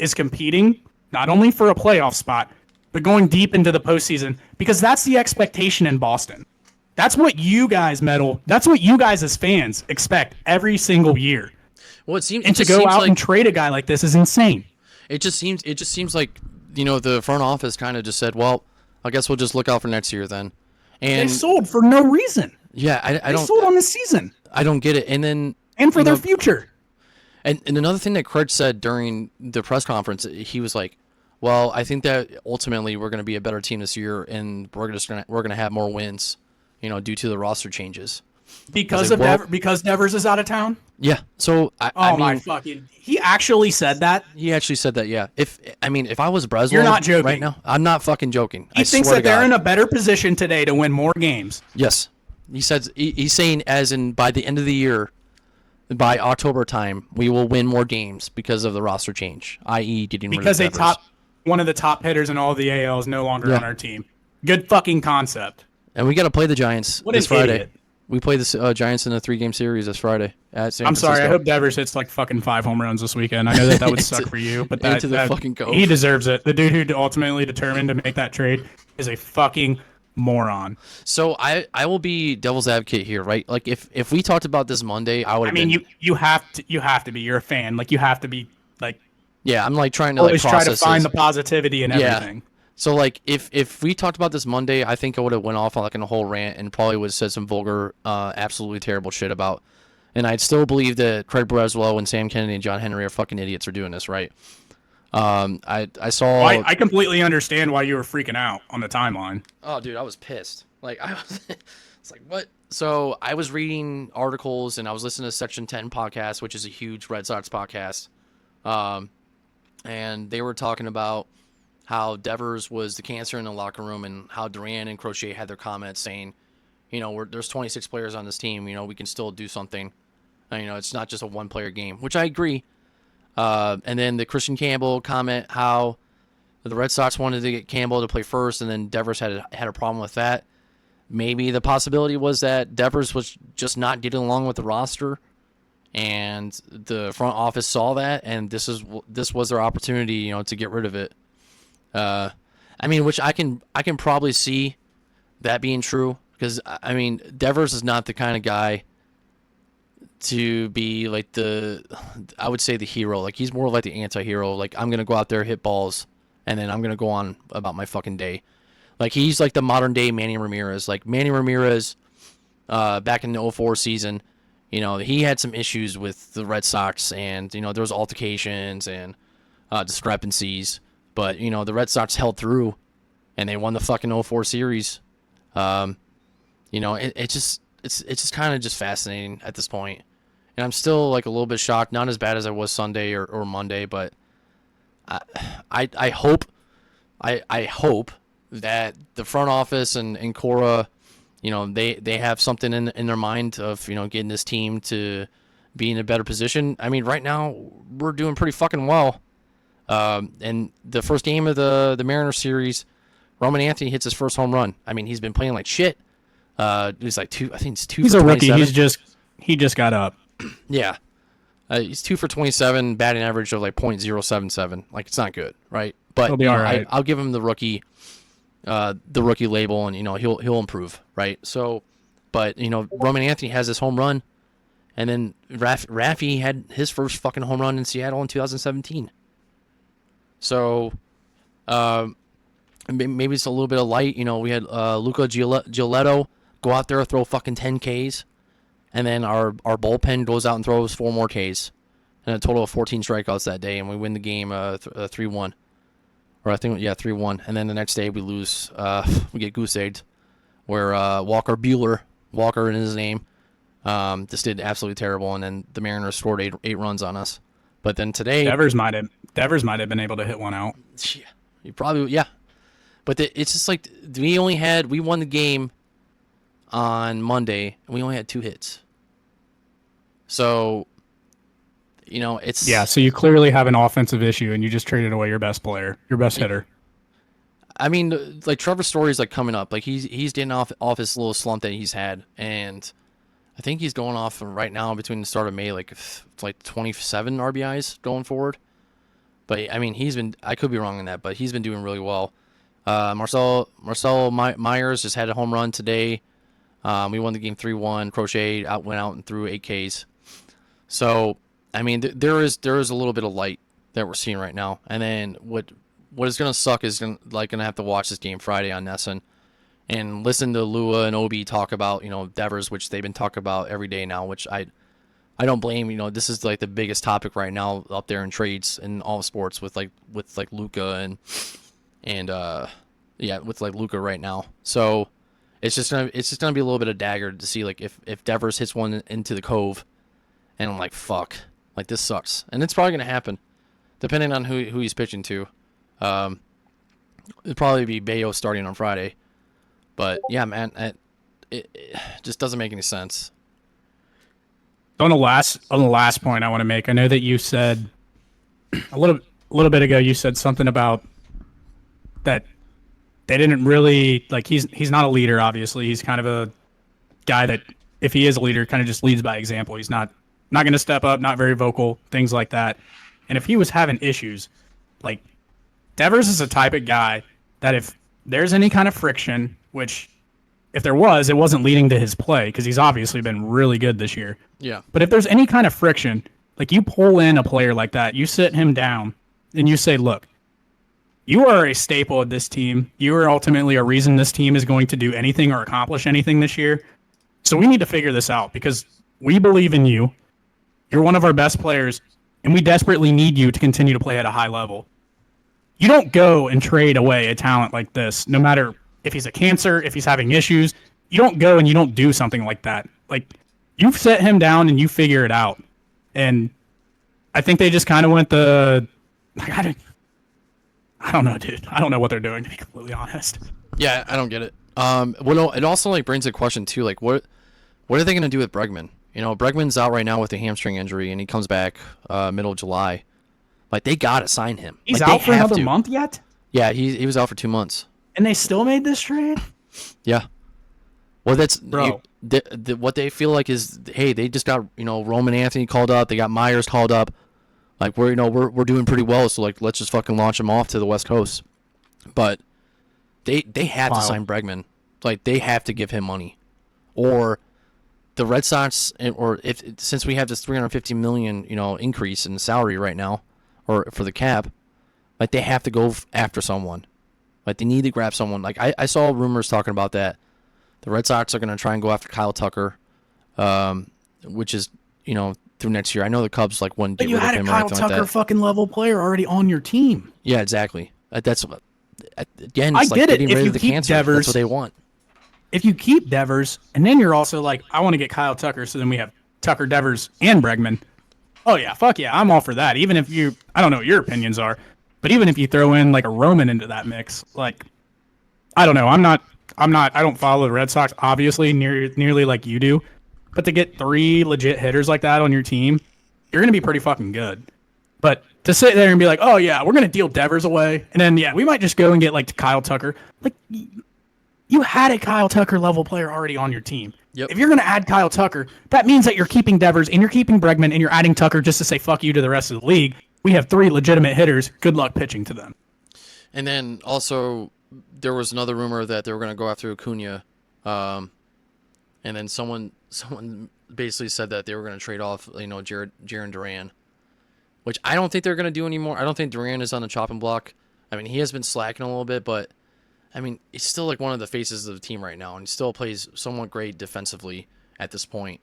S1: is competing not only for a playoff spot, but going deep into the postseason, because that's the expectation in Boston. That's what you guys, that's what you guys as fans expect every single year.
S2: Well, it seems,
S1: and to go out and trade a guy like this is insane.
S2: It just seems like, you know, the front office kind of just said, well, I guess we'll just look out for next year then. And
S1: they sold for no reason.
S2: Yeah, I don't.
S1: They sold on the season.
S2: I don't get it. And
S1: for their future.
S2: And another thing that Craig said during the press conference, he was like, well, I think that ultimately we're going to be a better team this year, and we're going to have more wins, you know, due to the roster changes.
S1: Because because Devers is out of town.
S2: Yeah. So I mean,
S1: my fucking! He actually said that.
S2: He actually said that. Yeah. If I was Breslow,
S1: You're not joking
S2: right now. I'm not fucking joking.
S1: He
S2: I
S1: thinks
S2: swear
S1: that
S2: to God.
S1: they're in a better position today to win more games.
S2: Yes. He says he's saying as in by the end of the year, by October time, we will win more games because of the roster change, i.e., getting rid of Devers.
S1: One of the top hitters in all the AL is no longer on our team. Good fucking concept.
S2: And we got to play the Giants this Friday.
S1: Idiot.
S2: We play the Giants in a 3-game series this Friday at San Francisco.
S1: I'm sorry. I hope Devers hits like fucking 5 home runs this weekend. I know that would suck for you, but he deserves it. The dude who ultimately determined to make that trade is a fucking moron.
S2: So I will be devil's advocate here, right? Like if we talked about this Monday, I would.
S1: I mean, you have to be. You're a fan. Like you have to be like.
S2: Yeah, I'm like trying to
S1: always
S2: like process
S1: try to find the positivity in everything.
S2: So like if we talked about this Monday, I think I would have went off on like a whole rant and probably would have said some vulgar, absolutely terrible shit about. And I'd still believe that Craig Breslow and Sam Kennedy and John Henry are fucking idiots for doing this, right? I saw.
S1: I completely understand why you were freaking out on the timeline.
S2: Oh, dude, I was pissed. Like it's like what? So I was reading articles and I was listening to Section 10 podcast, which is a huge Red Sox podcast. And they were talking about how Devers was the cancer in the locker room and how Duran and Crochet had their comments saying, there's 26 players on this team. We can still do something. It's not just a one-player game, which I agree. And then the Christian Campbell comment how the Red Sox wanted to get Campbell to play first, and then Devers had a problem with that. Maybe the possibility was that Devers was just not getting along with the roster, and the front office saw that, and this was their opportunity, to get rid of it. Which I can probably see that being true, because Devers is not the kind of guy to be like I would say the hero. Like he's more like the anti-hero. Like I'm gonna go out there, hit balls, and then I'm gonna go on about my fucking day. Like he's like the modern day Manny Ramirez. Like Manny Ramirez, back in the 2004 season, he had some issues with the Red Sox, and there was altercations and discrepancies. But the Red Sox held through, and they won the fucking 2004 series. It's just kind of just fascinating at this point. And I'm still like a little bit shocked, not as bad as I was Sunday or Monday, but I hope that the front office and Cora, they have something in their mind of getting this team to be in a better position. I mean, right now we're doing pretty fucking well. And the first game of the Mariners series, Roman Anthony hits his first home run. I mean, he's been playing like shit. He's like two. I think it's 2
S1: He's
S2: for 27.
S1: a rookie. He just got up.
S2: Yeah. He's 2 for 27, batting average of like .077. Like it's not good, right? But
S1: he'll be all right.
S2: I'll give him the rookie label, and he'll improve, right? So, but Roman Anthony has this home run, and then Rafi had his first fucking home run in Seattle in 2017. So, maybe it's a little bit of light. We had Luca Giolito go out there, throw fucking 10 Ks. And then our bullpen goes out and throws 4 more Ks. And a total of 14 strikeouts that day. And we win the game 3-1. Or I think, 3-1. And then the next day we lose. We get goose-egged. Where Walker in his name, just did absolutely terrible. And then the Mariners scored 8 runs on us. But then today...
S1: Devers might have been able to hit one out.
S2: Yeah, you probably... Yeah. But it's just like we won the game on Monday, and we only had 2 hits. So, it's...
S1: Yeah, so you clearly have an offensive issue, and you just traded away your best player, your best hitter.
S2: I mean, like, Trevor Story's, like, coming up. Like, he's getting off his little slump that he's had, and I think he's going off right now between the start of May, like 27 RBIs going forward. But, I mean, I could be wrong on that, but he's been doing really well. Marcelo Myers just had a home run today. We won the game 3-1. Crochet went out and threw 8 Ks. So, I mean, there is a little bit of light that we're seeing right now. And then what is going to suck is gonna have to watch this game Friday on Nesson and listen to Lua and Obi talk about Devers, which they've been talking about every day now. Which I don't blame. This is like the biggest topic right now up there in trades in all sports with Luka and with like Luka right now. So. It's just gonna be a little bit of dagger to see like if Devers hits one into the cove, and I'm like, fuck, like this sucks, and it's probably gonna happen, depending on who he's pitching to. It'd probably be Bayo starting on Friday, but yeah, man, it just doesn't make any sense.
S1: On the last point I want to make, I know that you said a little bit ago, you said something about that they didn't really like. He's not a leader, obviously. He's kind of a guy that, if he is a leader, kind of just leads by example. He's not going to step up, not very vocal, things like that. And if he was having issues, like Devers is the type of guy that if there's any kind of friction, which if there was, it wasn't leading to his play because he's obviously been really good this year.
S2: Yeah.
S1: But if there's any kind of friction, like you pull in a player like that, you sit him down and you say, look, you are a staple of this team. You are ultimately a reason this team is going to do anything or accomplish anything this year. So we need to figure this out because we believe in you. You're one of our best players, and we desperately need you to continue to play at a high level. You don't go and trade away a talent like this, no matter if he's a cancer, if he's having issues. You don't go and you don't do something like that. Like, you've set him down and you figure it out. And I think they just kind of went I don't know, dude. I don't know what they're doing, to be completely honest.
S2: Yeah, I don't get it. Well, it also like brings a question too. Like, what are they going to do with Bregman? You know, Bregman's out right now with a hamstring injury, and he comes back middle of July. Like, they gotta sign him.
S1: He's
S2: like,
S1: out for another month yet?
S2: Yeah, he was out for 2 months.
S1: And they still made this trade?
S2: Yeah. Well, that's
S1: bro.
S2: What they feel like is, hey, they just got Roman Anthony called up. They got Myers called up. Like, we're doing pretty well, so like let's just fucking launch them off to the West Coast. But they have to sign Bregman. Like, they have to give him money, or the Red Sox, or since we have this $350 million increase in salary right now, or for the cap, like they have to go after someone. Like, they need to grab someone. Like, I saw rumors talking about that the Red Sox are going to try and go after Kyle Tucker, which is through next year. I know the Cubs wouldn't get rid of him or anything like that. But you had a Kyle Tucker
S1: fucking level player already on your team.
S2: Yeah, exactly. That's again.
S1: I get it.
S2: If you keep Devers, that's what they want.
S1: If you keep Devers, and then you're also like, I want to get Kyle Tucker, so then we have Tucker, Devers, and Bregman. Oh yeah, fuck yeah, I'm all for that. Even if I don't know what your opinions are, but even if you throw in like a Roman into that mix, like, I don't know. I don't follow the Red Sox obviously nearly like you do. But to get 3 legit hitters like that on your team, you're going to be pretty fucking good. But to sit there and be like, oh, yeah, we're going to deal Devers away, and then, yeah, we might just go and get, like, Kyle Tucker. Like, you had a Kyle Tucker level player already on your team.
S2: Yep.
S1: If you're going to add Kyle Tucker, that means that you're keeping Devers and you're keeping Bregman and you're adding Tucker just to say fuck you to the rest of the league. We have 3 legitimate hitters. Good luck pitching to them.
S2: And then also there was another rumor that they were going to go after Acuna, and then someone basically said that they were going to trade off, Jarren Duran, which I don't think they're going to do anymore. I don't think Duran is on the chopping block. I mean, he has been slacking a little bit, but I mean, he's still like one of the faces of the team right now, and he still plays somewhat great defensively at this point.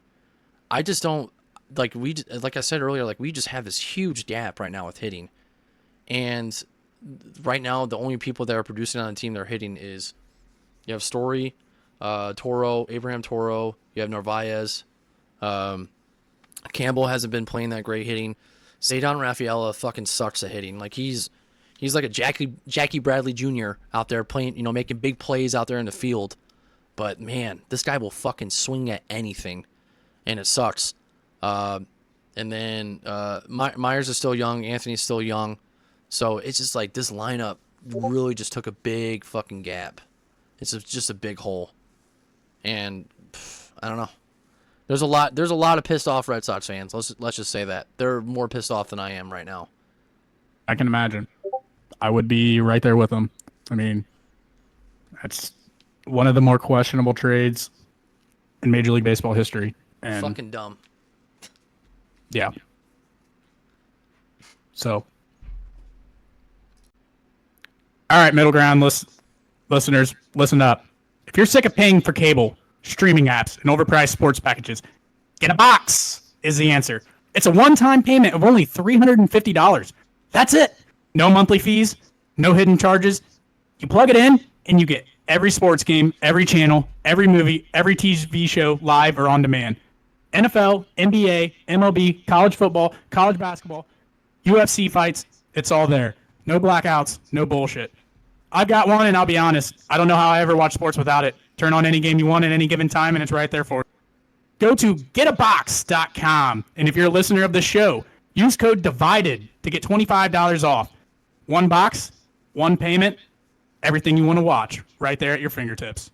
S2: I just don't like I said earlier, like we just have this huge gap right now with hitting, and right now the only people that are producing on the team that are hitting is you have Story, Abraham Toro, you have Narvaez, Campbell hasn't been playing that great hitting. Cedar Rafaela fucking sucks at hitting. Like he's like a Jackie Bradley Jr. out there playing, making big plays out there in the field. But man, this guy will fucking swing at anything, and it sucks. And then Myers is still young, Anthony's still young, so it's just like this lineup really just took a big fucking gap. It's just a big hole, and I don't know. There's a lot of pissed off Red Sox fans. Let's just say that they're more pissed off than I am right now.
S1: I can imagine. I would be right there with them. I mean, that's one of the more questionable trades in Major League Baseball history. And
S2: fucking dumb.
S1: Yeah. So, all right, middle ground listeners, listen up. If you're sick of paying for cable, streaming apps, and overpriced sports packages, get a box is the answer. It's a one-time payment of only $350. That's it. No monthly fees, no hidden charges. You plug it in, and you get every sports game, every channel, every movie, every TV show, live or on demand. NFL, NBA, MLB, college football, college basketball, UFC fights, it's all there. No blackouts, no bullshit. I've got one, and I'll be honest, I don't know how I ever watch sports without it. Turn on any game you want at any given time, and it's right there for you. Go to getabox.com, and if you're a listener of the show, use code DIVIDED to get $25 off. One box, one payment, everything you want to watch right there at your fingertips.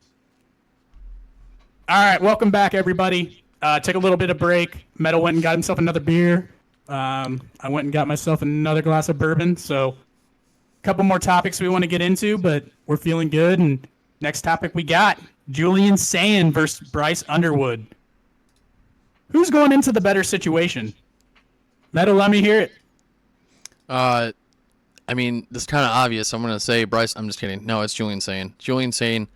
S1: All right, welcome back, everybody. Took a little bit of break. Metal went and got himself another beer. I went and got myself another glass of bourbon. So a couple more topics we want to get into, but we're feeling good. And next topic we got, Julian Sayin versus Bryce Underwood. Who's going into the better situation? Metal, let me hear it.
S2: I mean, this is kind of obvious. I'm going to say Bryce. I'm just kidding. No, it's Julian Sayin. Julian Sayin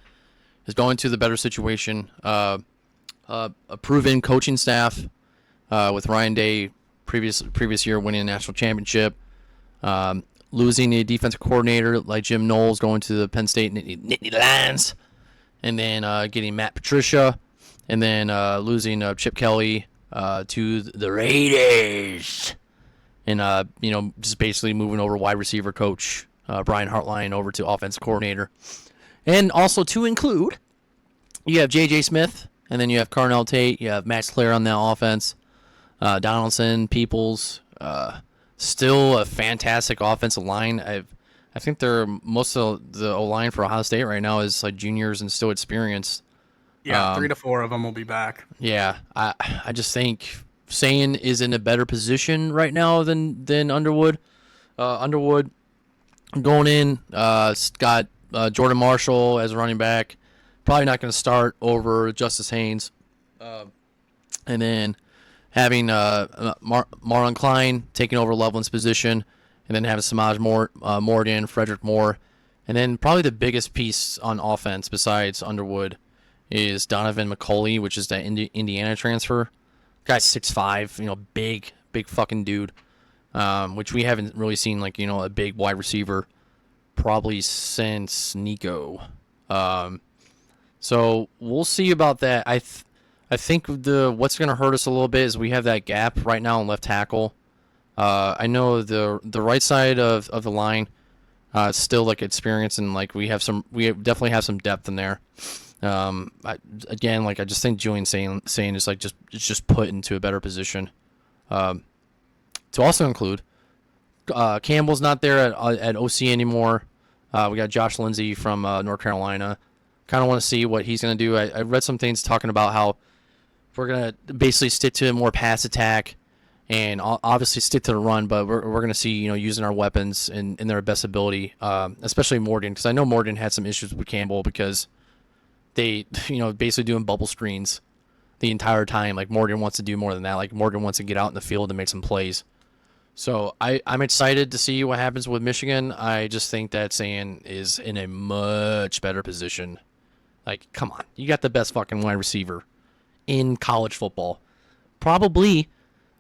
S2: is going to the better situation. A proven coaching staff with Ryan Day previous year winning a national championship. Losing a defensive coordinator like Jim Knowles going to the Penn State Nittany Lions. And then getting Matt Patricia. And then losing Chip Kelly to the Raiders. And, just basically moving over wide receiver coach Brian Hartline over to offensive coordinator. And also to include, you have J.J. Smith, and then you have Carnell Tate, you have Max Clare on that offense, Donaldson, Peoples, still a fantastic offensive line. I think most of the O-line for Ohio State right now is like juniors and still experienced.
S1: Yeah, 3 to 4 of them will be back.
S2: Yeah, I just think Sayin is in a better position right now than Underwood. Underwood going in, got Jordan Marshall as running back. Probably not going to start over Justice Haynes. And then having Marlon Klein taking over Loveland's position. And then having Samaj Morgan, Frederick Moore. And then probably the biggest piece on offense besides Underwood is Donovan McCulley, which is that Indiana transfer. Guy's 6'5", big fucking dude. Which we haven't really seen, a big wide receiver probably since Nico. So we'll see about that. I think what's going to hurt us a little bit is we have that gap right now in left tackle. I know the right side of the line is still experience, and we definitely have some depth in there. I just think Julian Sayin is just put into a better position. To also include, Campbell's not there at OC anymore. We got Josh Lindsey from North Carolina. Kind of want to see what he's going to do. I read some things talking about how we're going to basically stick to a more pass attack and obviously stick to the run, but we're going to see, using our weapons in their best ability, especially Morgan, because I know Morgan had some issues with Campbell because they, basically doing bubble screens the entire time. Morgan wants to do more than that. Morgan wants to get out in the field and make some plays. So I'm excited to see what happens with Michigan. I just think that Sayin is in a much better position. Come on. You got the best fucking wide receiver in college football. Probably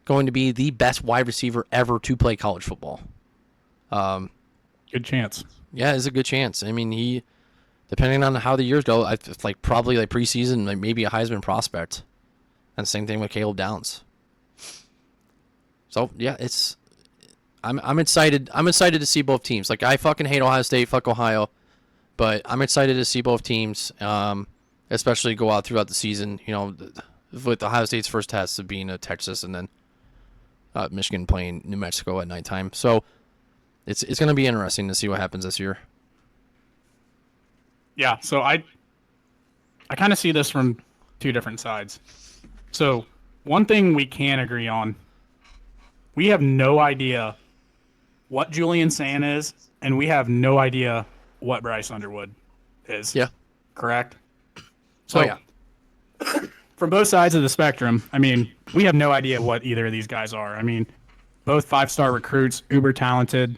S2: going to be the best wide receiver ever to play college football.
S1: Good chance.
S2: Yeah, it's a good chance. I mean, he, depending on how the years go, probably preseason, maybe a Heisman prospect. And same thing with Caleb Downs. So yeah, I'm excited. I'm excited to see both teams. I fucking hate Ohio State. Fuck Ohio. But I'm excited to see both teams, especially go out throughout the season. With Ohio State's first test of being at Texas and then Michigan playing New Mexico at nighttime. So it's going to be interesting to see what happens this year.
S1: Yeah. So I kind of see this from two different sides. So one thing we can agree on, we have no idea what Julian Sayin is, and we have no idea what Bryce Underwood is.
S2: Yeah.
S1: Correct? So, yeah. From both sides of the spectrum, we have no idea what either of these guys are. Both 5-star recruits, uber talented.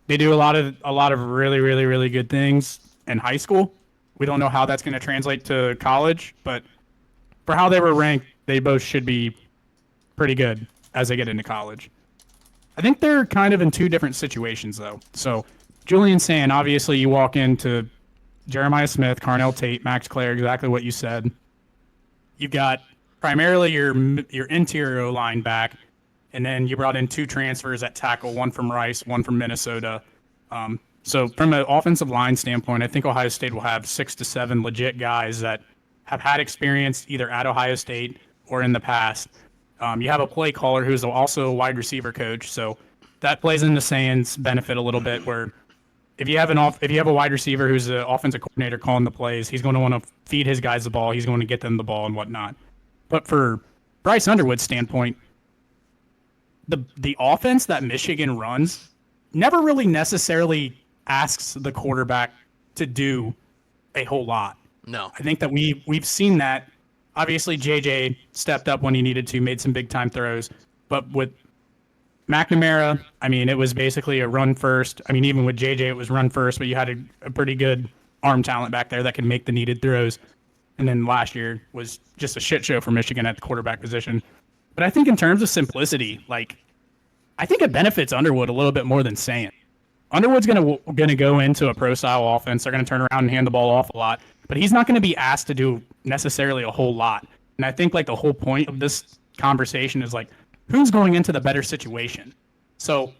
S1: They do a lot of really, really, really good things in high school. We don't know how that's going to translate to college, but for how they were ranked, they both should be pretty good as they get into college. I think they're kind of in two different situations, though. So Julian Sayin, obviously you walk into Jeremiah Smith, Carnell Tate, Max Clare, exactly what you said. You've got primarily your interior line back, and then you brought in 2 transfers at tackle, one from Rice, one from Minnesota. So from an offensive line standpoint, I think Ohio State will have 6 to 7 legit guys that have had experience either at Ohio State or in the past. You have a play caller who's also a wide receiver coach, so that plays into Sayin's benefit a little bit. Where if you have a wide receiver who's an offensive coordinator calling the plays, he's going to want to feed his guys the ball. He's going to get them the ball and whatnot. But for Bryce Underwood's standpoint, the offense that Michigan runs never really necessarily asks the quarterback to do a whole lot.
S2: No.
S1: I think that we've seen that. Obviously, JJ stepped up when he needed to, made some big time throws. But with McNamara, I mean, it was basically a run first. I mean, even with JJ, it was run first, but you had a pretty good arm talent back there that could make the needed throws. And then last year was just a shit show for Michigan at the quarterback position. But I think in terms of simplicity, like, I think it benefits Underwood a little bit more than Sayin. Underwood's gonna go into a pro style offense. They're gonna turn around and hand the ball off a lot, but he's not gonna be asked to do necessarily a whole lot. And I think like the whole point of this conversation is like, who's going into the better situation? So,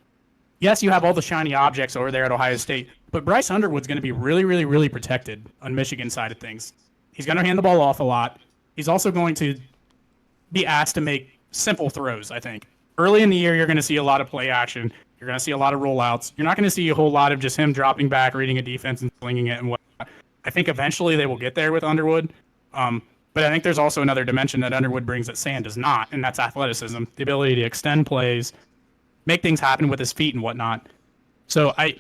S1: yes, you have all the shiny objects over there at Ohio State, but Bryce Underwood's going to be really, really, really protected on Michigan's side of things. He's going to hand the ball off a lot. He's also going to be asked to make simple throws, I think. Early in the year, you're going to see a lot of play action. You're going to see a lot of rollouts. You're not going to see a whole lot of just him dropping back, reading a defense, and slinging it and whatnot. I think eventually they will get there with Underwood. But I think there's also another dimension that Underwood brings that Sayin does not, and that's athleticism, the ability to extend plays, make things happen with his feet and whatnot. So I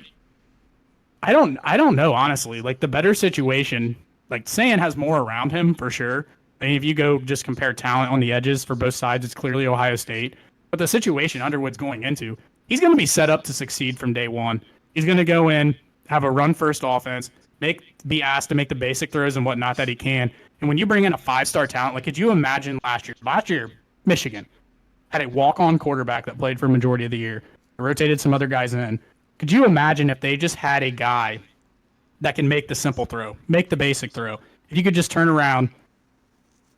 S1: don't know, honestly. Like, the better situation, like, Sayin has more around him for sure. I mean, if you go just compare talent on the edges for both sides, it's clearly Ohio State. But the situation Underwood's going into, he's going to be set up to succeed from day one. He's going to go in, have a run-first offense, be asked to make the basic throws and whatnot that he can. And when you bring in a 5-star talent, like, could you imagine last year, Michigan had a walk-on quarterback that played for a majority of the year, rotated some other guys in. Could you imagine if they just had a guy that can make the simple throw, make the basic throw? If you could just turn around,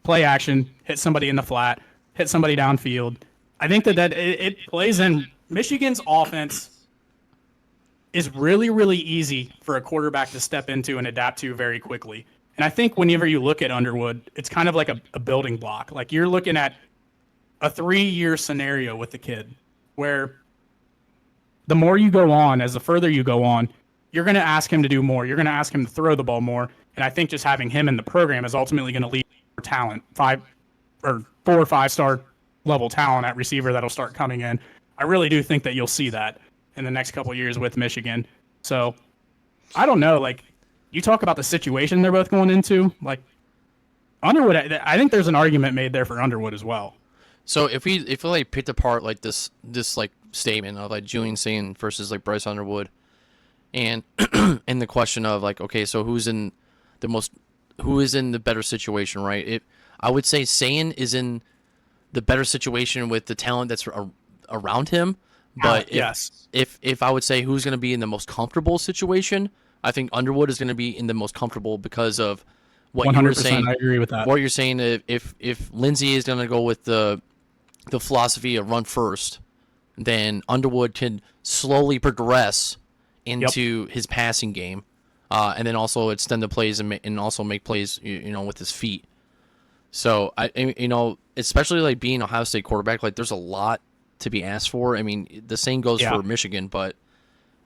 S1: play action, hit somebody in the flat, hit somebody downfield. I think that it plays in. Michigan's offense is really, really easy for a quarterback to step into and adapt to very quickly. And I think whenever you look at Underwood, it's kind of like a building block. Like, you're looking at a 3-year scenario with the kid where the more you go on, as the further you go on, you're going to ask him to do more. You're going to ask him to throw the ball more. And I think just having him in the program is ultimately going to lead to talent, 4 or 5-star level talent at receiver that'll start coming in. I really do think that you'll see that in the next couple of years with Michigan. So I don't know. Like, you talk about the situation they're both going into. Like, Underwood, I think there's an argument made there for Underwood as well.
S2: So if we like picked apart like this like statement of like Julian Sayin versus like Bryce Underwood, and and the question of like, okay, so who is in the better situation, right? I would say Sayin is in the better situation with the talent that's around him. But if I would say who's going to be in the most comfortable situation, I think Underwood is going to be in the most comfortable because of what 100%, you were saying.
S1: I agree with that.
S2: What you're saying, if Lindsey is going to go with the philosophy of run first, then Underwood can slowly progress into his passing game, and then also extend the plays and also make plays, with his feet. So especially like being Ohio State quarterback, like there's a lot to be asked for. I mean, the same goes for Michigan, but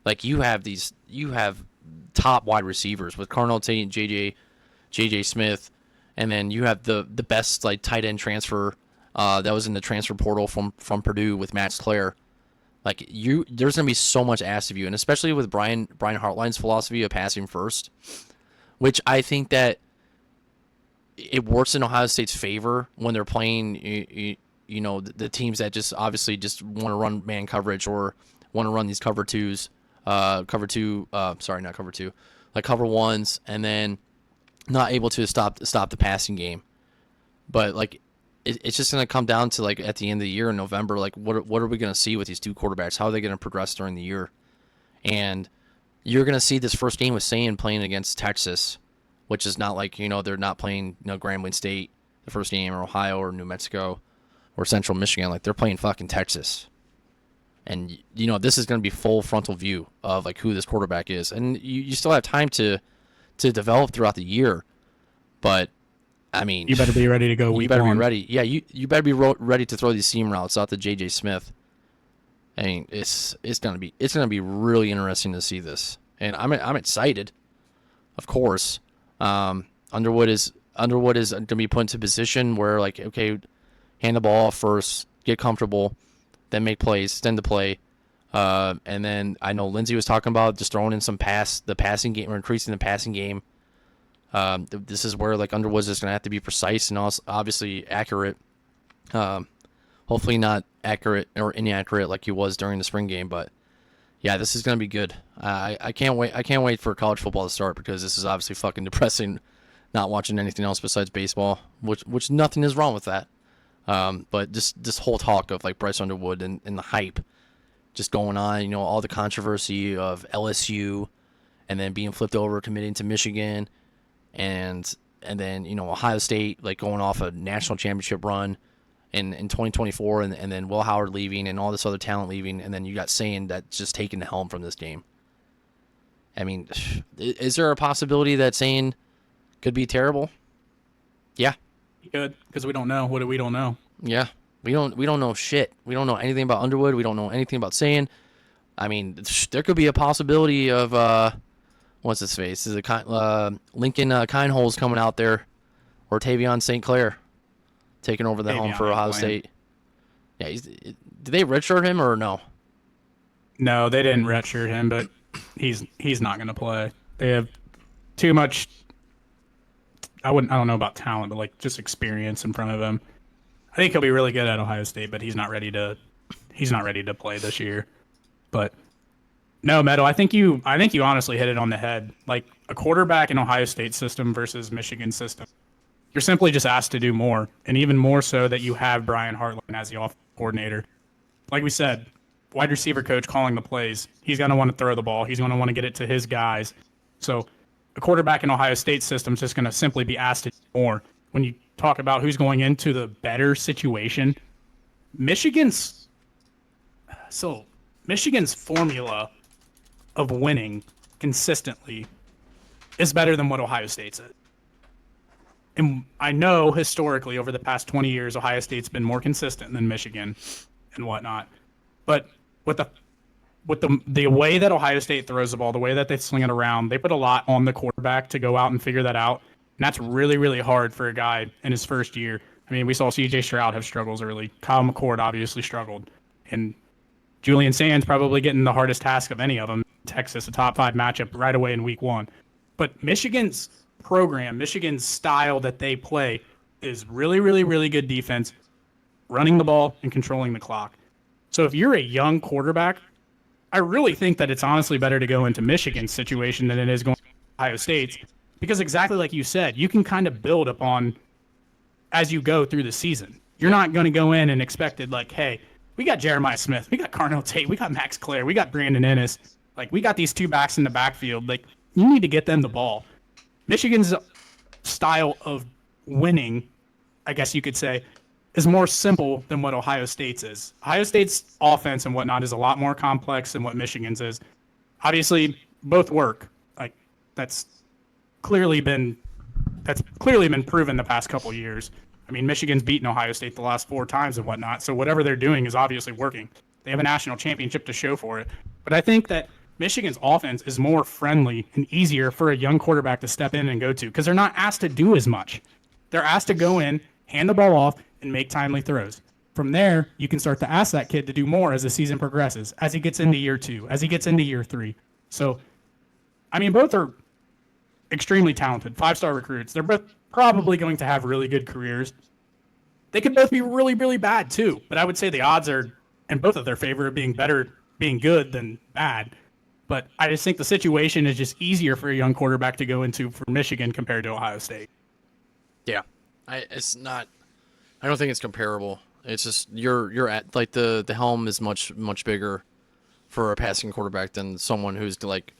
S2: like you have top wide receivers with Carnell Tate and JJ Smith, and then you have the best like tight end transfer that was in the transfer portal from Purdue with Max Clare. Like there's gonna be so much asked of you, and especially with Brian Hartline's philosophy of passing first, which I think that it works in Ohio State's favor when they're playing the teams that just obviously just want to run man coverage or want to run these cover ones, and then not able to stop the passing game. But like it's just going to come down to like at the end of the year in November, like what are we going to see with these two quarterbacks? How are they going to progress during the year? And you're going to see this first game with Sayin playing against Texas, which is not like, they're not playing, Grambling State the first game, or Ohio, or New Mexico, or Central Michigan. Like, they're playing fucking Texas. And, this is going to be full frontal view of, like, who this quarterback is. And you still have time to develop throughout the year. But, I mean...
S1: You better be ready to go week one.
S2: You better be ready. Yeah, you better be ready to throw these seam routes out to J.J. Smith. I mean, it's gonna be really interesting to see this, and I'm excited, of course. Underwood is gonna be put into a position where, like, okay, hand the ball off first, get comfortable, then make plays, extend the play, and then I know Lindsey was talking about just throwing in the passing game, or increasing the passing game. This is where, like, Underwood's just gonna have to be precise and also obviously accurate. Hopefully not accurate or inaccurate like he was during the spring game, but yeah, this is gonna be good. I can't wait. I can't wait for college football to start, because this is obviously fucking depressing, not watching anything else besides baseball, which nothing is wrong with that. But just this whole talk of, like, Bryce Underwood and the hype just going on, all the controversy of LSU, and then being flipped over, committing to Michigan, and then Ohio State, like, going off a national championship run in 2024, and then Will Howard leaving, and all this other talent leaving, and then you got Sayin that's just taking the helm from this game. I mean, is there a possibility that Sayin could be terrible? Yeah.
S1: He could, because we don't know. What do we don't know?
S2: Yeah. We don't know shit. We don't know anything about Underwood. We don't know anything about Sayin. I mean, there could be a possibility of what's his face? Is it Lincoln Kindholes coming out there, or Tavion St. Clair taking over the helm for Ohio State? Yeah, did they redshirt him or no?
S1: No, they didn't redshirt him, but he's not going to play. They have too much. I don't know about talent, but, like, just experience in front of him. I think he'll be really good at Ohio State, but he's not ready to play this year. But no, Meadow, I think you honestly hit it on the head. Like, a quarterback in Ohio State system versus Michigan system, you're simply just asked to do more, and even more so that you have Brian Hartline as the offensive coordinator. Like we said, wide receiver coach calling the plays. He's going to want to throw the ball. He's going to want to get it to his guys. So a quarterback in Ohio State system is just going to simply be asked to do more. When you talk about who's going into the better situation, Michigan's formula of winning consistently is better than what Ohio State's is. And I know historically over the past 20 years, Ohio State's been more consistent than Michigan and whatnot. But with the way that Ohio State throws the ball, the way that they sling it around, they put a lot on the quarterback to go out and figure that out. And that's really, really hard for a guy in his first year. I mean, we saw C.J. Stroud have struggles early. Kyle McCord obviously struggled. And Julian Sayin's probably getting the hardest task of any of them. Texas, a top 5 matchup right away in week 1. But Michigan's program, Michigan's style that they play is really, really, really good defense, running the ball and controlling the clock. So if you're a young quarterback, I really think that it's honestly better to go into Michigan's situation than it is going to Ohio State's, because exactly like you said, you can kind of build upon as you go through the season. You're not going to go in and expect it like, hey, we got Jeremiah Smith, we got Carnell Tate, we got Max Clare, we got Brandon Ennis. Like, we got these 2 backs in the backfield. Like, you need to get them the ball. Michigan's style of winning, I guess you could say, is more simple than what Ohio State's is. Ohio State's offense and whatnot is a lot more complex than what Michigan's is. Obviously, both work. Like, that's clearly been proven the past couple years. I mean, Michigan's beaten Ohio State the last 4 times and whatnot, so whatever they're doing is obviously working. They have a national championship to show for it. But I think that Michigan's offense is more friendly and easier for a young quarterback to step in and go to, because they're not asked to do as much. They're asked to go in, hand the ball off, and make timely throws. From there, you can start to ask that kid to do more as the season progresses, as he gets into year 2, as he gets into year 3. So, I mean, both are extremely talented, 5-star recruits. They're both probably going to have really good careers. They could both be really, really bad too, but I would say the odds are in both of their favor of being good than bad. But I just think the situation is just easier for a young quarterback to go into for Michigan compared to Ohio State.
S2: Yeah, I don't think it's comparable. It's just you're at, like, the helm is much bigger for a passing quarterback than someone who's, like,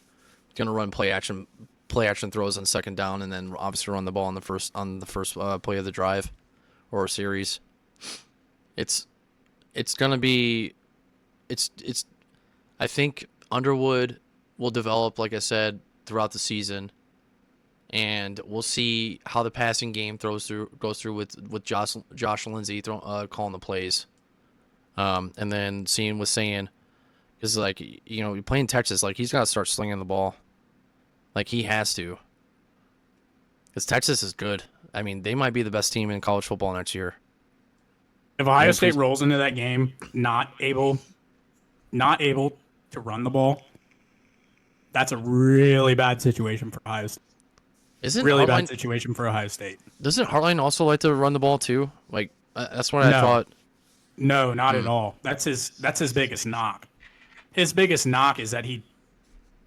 S2: gonna run play action throws on second down, and then obviously run the ball on the first play of the drive or series. It's gonna be it's I think Underwood will develop, like I said, throughout the season, and we'll see how the passing game goes through with Josh Lindsey calling the plays, and then seeing with Sayin, because like you're playing Texas, like he's got to start slinging the ball, like he has to, because Texas is good. I mean, they might be the best team in college football next year.
S1: If Ohio State rolls into that game not able to run the ball, that's a really bad situation for Ohio State. Bad situation for Ohio State.
S2: Doesn't Hartline also like to run the ball too? Like that's what I thought.
S1: No, not at all. That's his biggest knock. His biggest knock is that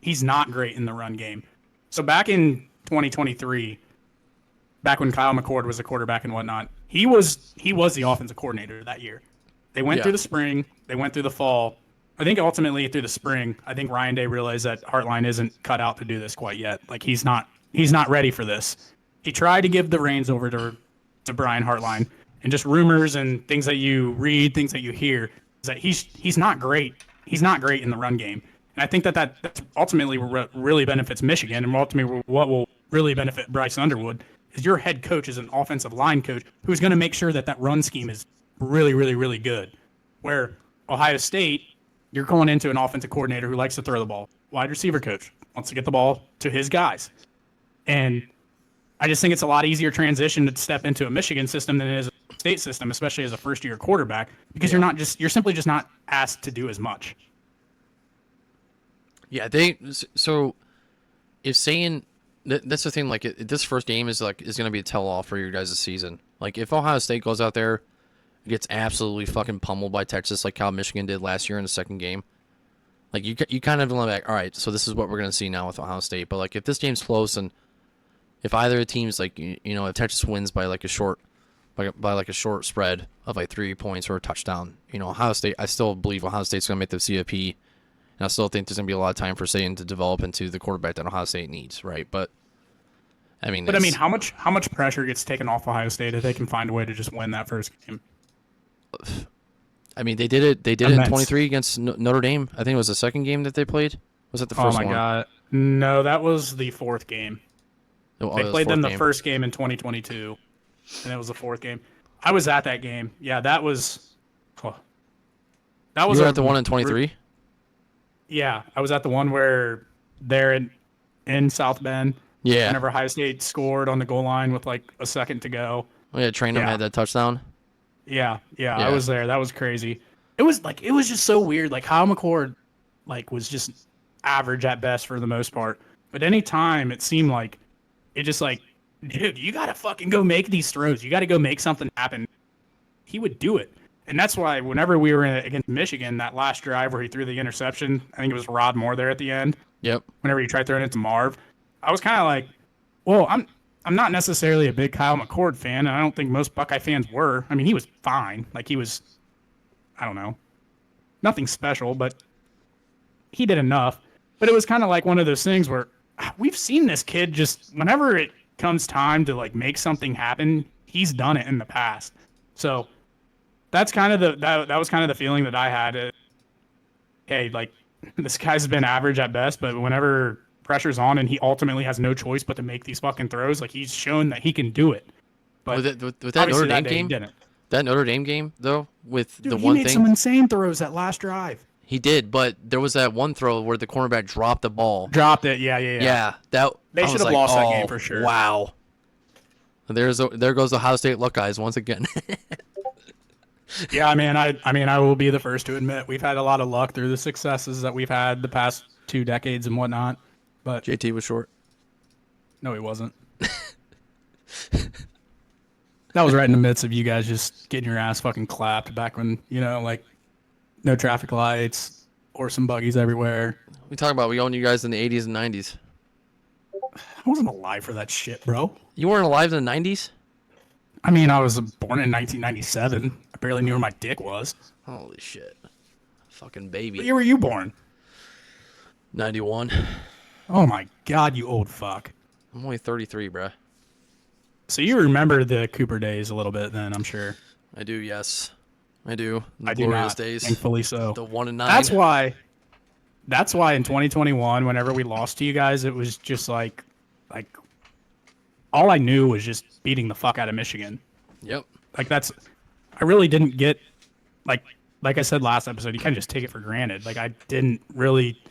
S1: he's not great in the run game. So back in 2023, back when Kyle McCord was a quarterback and whatnot, he was the offensive coordinator that year. They went through the spring, they went through the fall. I think ultimately through the spring, I think Ryan Day realized that Hartline isn't cut out to do this quite yet. Like he's not ready for this. He tried to give the reins over to Brian Hartline, and just rumors and things that you read, things that you hear, is that he's not great. He's not great in the run game. And I think that ultimately really benefits Michigan, and ultimately what will really benefit Bryce Underwood is your head coach is an offensive line coach who's going to make sure that run scheme is really, really, really good. Where Ohio State, you're going into an offensive coordinator who likes to throw the ball. Wide receiver coach wants to get the ball to his guys. And I just think it's a lot easier transition to step into a Michigan system than it is a state system, especially as a first-year quarterback, because you're simply just not asked to do as much.
S2: Yeah, so if Sayin, that's the thing. Like this first game is going to be a tell-all for your guys' season. Like if Ohio State goes out there, gets absolutely fucking pummeled by Texas, like how Michigan did last year in the second game. Like you kind of look back, all right, so this is what we're going to see now with Ohio State. But like if this game's close and if either of the teams if Texas wins by like a short spread of like 3 points or a touchdown, Ohio State, I still believe Ohio State's going to make the CFP, and I still think there's going to be a lot of time for Sayin to develop into the quarterback that Ohio State needs, right? But I mean,
S1: how much pressure gets taken off Ohio State if they can find a way to just win that first game?
S2: I mean, they did it. They did it in 23 against Notre Dame. I think it was the second game that they played. Was it the first one?
S1: Oh my god, no, that was the fourth game. They played them the first game in 2022, and it was the fourth game. I was at that game. Yeah, that was. You
S2: were at the one in 23.
S1: Yeah, I was at the one where they're in South Bend.
S2: Yeah.
S1: Whenever Ohio State scored on the goal line with like a second to go.
S2: Oh yeah, Trainum had that touchdown.
S1: Yeah, I was there. That was crazy. It was just so weird. Like Kyle McCord, was just average at best for the most part. But any time it seemed like it just dude, you gotta fucking go make these throws. You gotta go make something happen. He would do it, and that's why whenever we were against Michigan, that last drive where he threw the interception, I think it was Rod Moore there at the end.
S2: Yep.
S1: Whenever he tried throwing it to Marv, I was kind of like, well, I'm not necessarily a big Kyle McCord fan, and I don't think most Buckeye fans were. I mean, he was fine. Like, he was, I don't know, nothing special, but he did enough. But it was kind of like one of those things where we've seen this kid just, whenever it comes time to, make something happen, he's done it in the past. So that's kind of that was kind of the feeling that I had. Hey, this guy's been average at best, but whenever pressure's on and he ultimately has no choice but to make these fucking throws, he's shown that he can do it. But
S2: with that Notre Dame game, that Notre Dame game though, with
S1: dude,
S2: the one thing,
S1: he made some insane throws that last drive.
S2: He did, but there was that one throw where the cornerback dropped the ball.
S1: Dropped it, yeah. They should have lost that game for sure.
S2: Wow. There goes the Ohio State luck guys once again.
S1: Yeah, I will be the first to admit we've had a lot of luck through the successes that we've had the past 2 decades and whatnot. But
S2: JT was short.
S1: No, he wasn't. That was right in the midst of you guys just getting your ass fucking clapped back when, no traffic lights, horse and buggies everywhere.
S2: We owned you guys in the 80s and 90s.
S1: I wasn't alive for that shit, bro.
S2: You weren't alive in the 90s?
S1: I mean, I was born in 1997. I barely knew where my dick was.
S2: Holy shit. Fucking baby.
S1: What year were you born?
S2: 91.
S1: Oh my God, you old fuck.
S2: I'm only 33, bruh.
S1: So you remember the Cooper days a little bit then, I'm sure.
S2: I do, yes. I do. The
S1: I do
S2: glorious
S1: not,
S2: days.
S1: thankfully so.
S2: The 1 and 9.
S1: That's why in 2021, whenever we lost to you guys, it was just like all I knew was just beating the fuck out of Michigan.
S2: Yep.
S1: Like I really didn't get like I said last episode, you kind of just take it for granted. Like I didn't really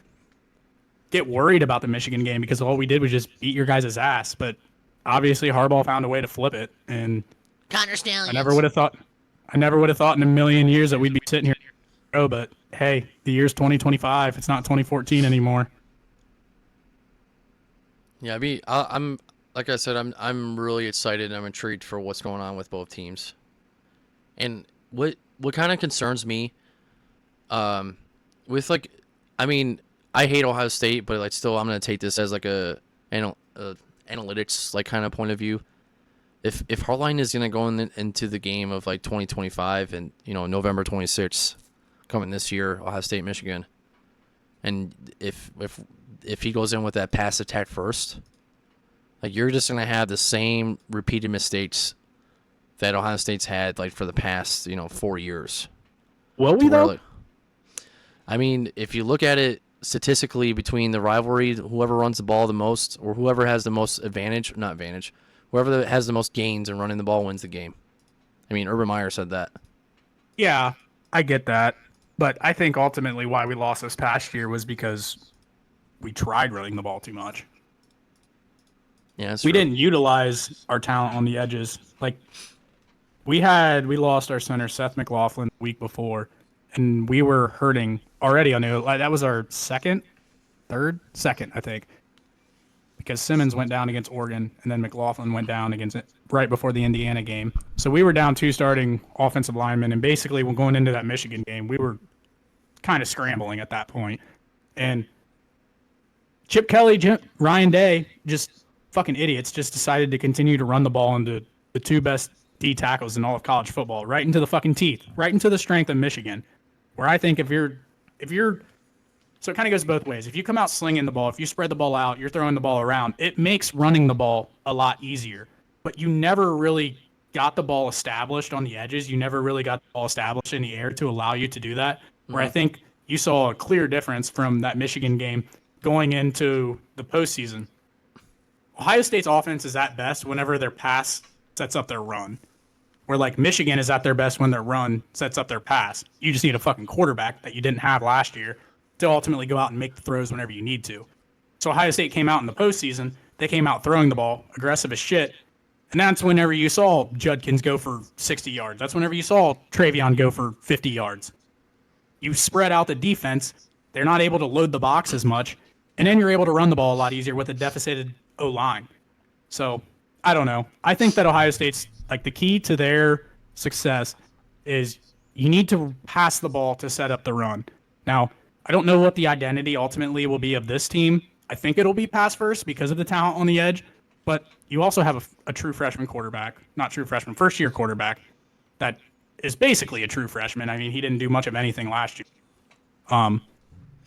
S1: get worried about the Michigan game because all we did was just beat your guys' ass. But obviously Harbaugh found a way to flip it, and
S3: Connor Stallions.
S1: I never would have thought in a million years that we'd be sitting here. Oh, but hey, the year's 2025. It's not 2014 anymore.
S2: Yeah, I'm like I said, I'm really excited and I'm intrigued for what's going on with both teams. And what kind of concerns me, with like, I mean, I hate Ohio State, but like still, I'm gonna take this as like a analytics like kind of point of view. If Hartline is gonna go into the game of like 2025 and November 26th coming this year, Ohio State, Michigan, and if he goes in with that pass attack first, like you're just gonna have the same repeated mistakes that Ohio State's had like for the past 4 years.
S1: Will we though?
S2: Like, I mean, if you look at it statistically between the rivalry, whoever runs the ball the most or whoever has the most whoever has the most gains in running the ball wins the game. I mean, Urban Meyer said that.
S1: Yeah, I get that. But I think ultimately why we lost this past year was because we tried running the ball too much.
S2: Yeah,
S1: we didn't utilize our talent on the edges. Like we lost our center Seth McLaughlin the week before, and we were hurting already on that was our second, I think, because Simmons went down against Oregon, and then McLaughlin went down against it right before the Indiana game. So we were down 2 starting offensive linemen, and basically when going into that Michigan game, we were kind of scrambling at that point. And Chip Kelly, Ryan Day, just fucking idiots, just decided to continue to run the ball into the 2 best D tackles in all of college football, right into the fucking teeth, right into the strength of Michigan. Where I think if you're so it kind of goes both ways. If you come out slinging the ball, if you spread the ball out, you're throwing the ball around, it makes running the ball a lot easier. But you never really got the ball established on the edges. You never really got the ball established in the air to allow you to do that. Where I think you saw a clear difference from that Michigan game going into the postseason. Ohio State's offense is at best whenever their pass sets up their run. Where like Michigan is at their best when their run sets up their pass. You just need a fucking quarterback that you didn't have last year to ultimately go out and make the throws whenever you need to. So Ohio State came out in the postseason. They came out throwing the ball, aggressive as shit. And that's whenever you saw Judkins go for 60 yards. That's whenever you saw Travion go for 50 yards. You spread out the defense. They're not able to load the box as much. And then you're able to run the ball a lot easier with a deficit O-line. So, I don't know. I think that Ohio State's, like, the key to their success is you need to pass the ball to set up the run. Now, I don't know what the identity ultimately will be of this team. I think it'll be pass first because of the talent on the edge. But you also have a true freshman quarterback, not true freshman, first-year quarterback that is basically a true freshman. I mean, he didn't do much of anything last year.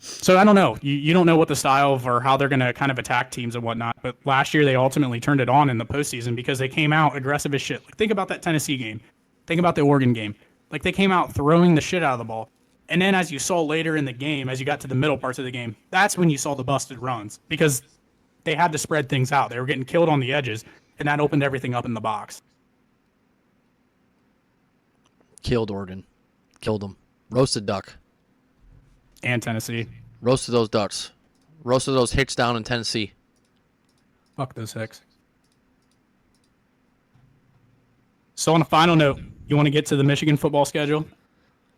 S1: So I don't know. You don't know what the style of or how they're going to kind of attack teams and whatnot. But last year they ultimately turned it on in the postseason because they came out aggressive as shit. Like, think about that Tennessee game. Think about the Oregon game. Like, they came out throwing the shit out of the ball. And then as you saw later in the game, as you got to the middle parts of the game, that's when you saw the busted runs because they had to spread things out. They were getting killed on the edges, and that opened everything up in the box.
S2: Killed Oregon. Killed them. Roasted duck.
S1: And Tennessee.
S2: Roasted those ducks. Roasted those hicks down in Tennessee.
S1: Fuck those hicks. So on a final note, you want to get to the Michigan football schedule?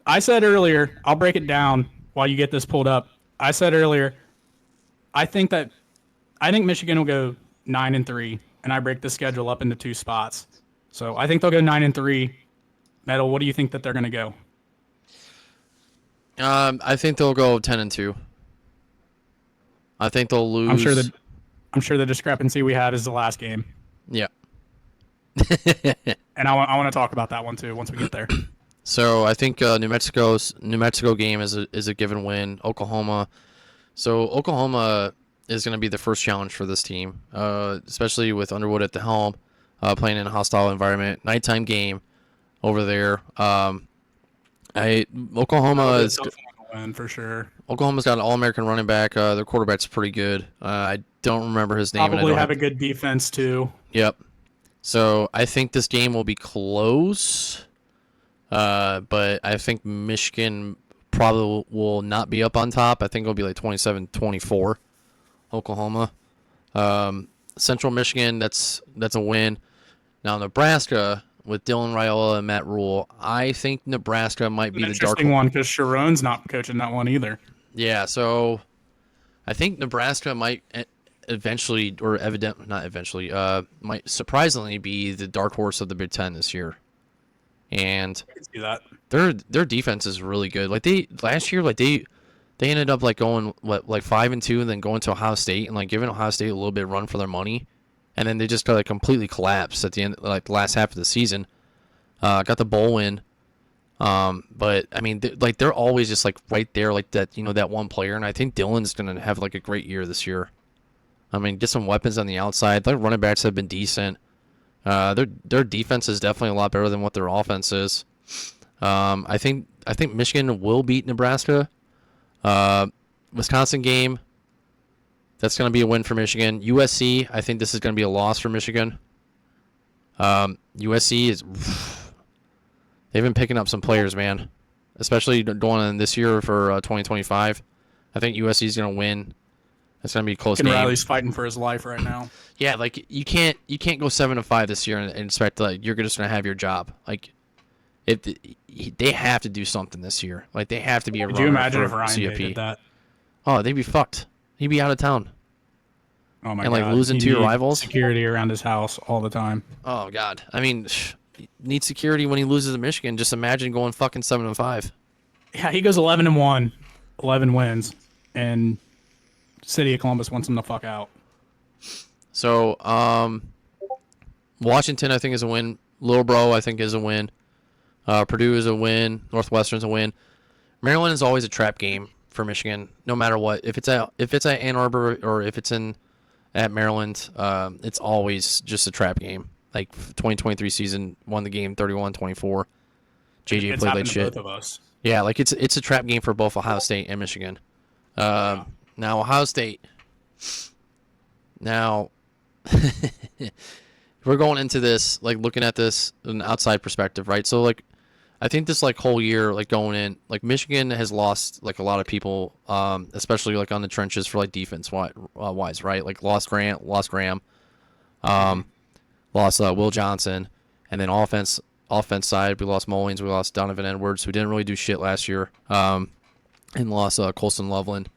S1: I said earlier, I'll break it down while you get this pulled up. I said earlier, I think Michigan will go 9-3, and I break the schedule up into 2 spots. So I think they'll go 9-3. Metal, what do you think that they're going to go?
S2: I think they'll go 10-2. I think they'll lose.
S1: I'm sure the discrepancy we had is the last game.
S2: Yeah.
S1: And I want to talk about that one too once we get there.
S2: So I think New Mexico game is a given win. Oklahoma. So Oklahoma is going to be the first challenge for this team, especially with Underwood at the helm, playing in a hostile environment, nighttime game over there. Oklahoma is
S1: tough one to win for sure.
S2: Oklahoma's got an All-American running back. Their quarterback's pretty good. I don't remember his name.
S1: Probably have a good defense too.
S2: Yep. So I think this game will be close, but I think Michigan probably will not be up on top. I think it'll be like 27-24, Oklahoma. Central Michigan, that's a win. Now Nebraska with Dylan Raiola and Matt Rule, I think Nebraska might be the dark
S1: interesting one because Sharon's not coaching that one either.
S2: Yeah, so I think Nebraska might eventually, or not eventually, might surprisingly be the dark horse of the Big Ten this year. And
S1: I can see that.
S2: Their defense is really good. Like last year, they ended up like going 5-2, and then going to Ohio State and like giving Ohio State a little bit of run for their money, and then they just like completely collapsed at the end, like the last half of the season. Got the bowl win. But I mean, they're always just like right there, like that, that one player. And I think Dylan's gonna have like a great year this year. I mean, get some weapons on the outside. Their running backs have been decent. Their defense is definitely a lot better than what their offense is. I think Michigan will beat Nebraska. Wisconsin game, that's gonna be a win for Michigan. USC, I think this is gonna be a loss for Michigan. USC is. They've been picking up some players, man, especially going in this year for 2025. I think USC is going to win. It's going to be a close game.
S1: Riley's fighting for his life right now.
S2: Yeah, like you can't go 7-5 this year and expect like you're just going to have your job. Like they have to do something this year. Like they have to be a runner.
S1: Could you imagine
S2: for
S1: if Ryan
S2: CFP.
S1: did that?
S2: Oh, they'd be fucked. He'd be out of town.
S1: Oh my
S2: god! And like
S1: God.
S2: losing to your rivals.
S1: Security around his house all the time.
S2: Oh God! I mean. Need security when he loses to Michigan. Just imagine going fucking 7-5.
S1: Yeah, he goes 11-1, 11 wins, and City of Columbus wants him the fuck out.
S2: So, Washington I think is a win. Little Bro I think is a win. Purdue is a win. Northwestern's a win. Maryland is always a trap game for Michigan, no matter what. If it's at Ann Arbor or if it's at Maryland, it's always just a trap game. Like 2023 season, won the game 31-24. JJ played like shit.
S1: Both of us.
S2: Yeah, like it's a trap game for both Ohio State and Michigan. Now Ohio State. Now we're going into this like looking at this in an outside perspective, right? So like I think this like whole year like going in, like Michigan has lost like a lot of people, especially like on the trenches for like defense wise, right? Like lost Graham. Lost Will Johnson, and then offense side, we lost Mullings, we lost Donovan Edwards, who didn't really do shit last year, and lost Colson Loveland,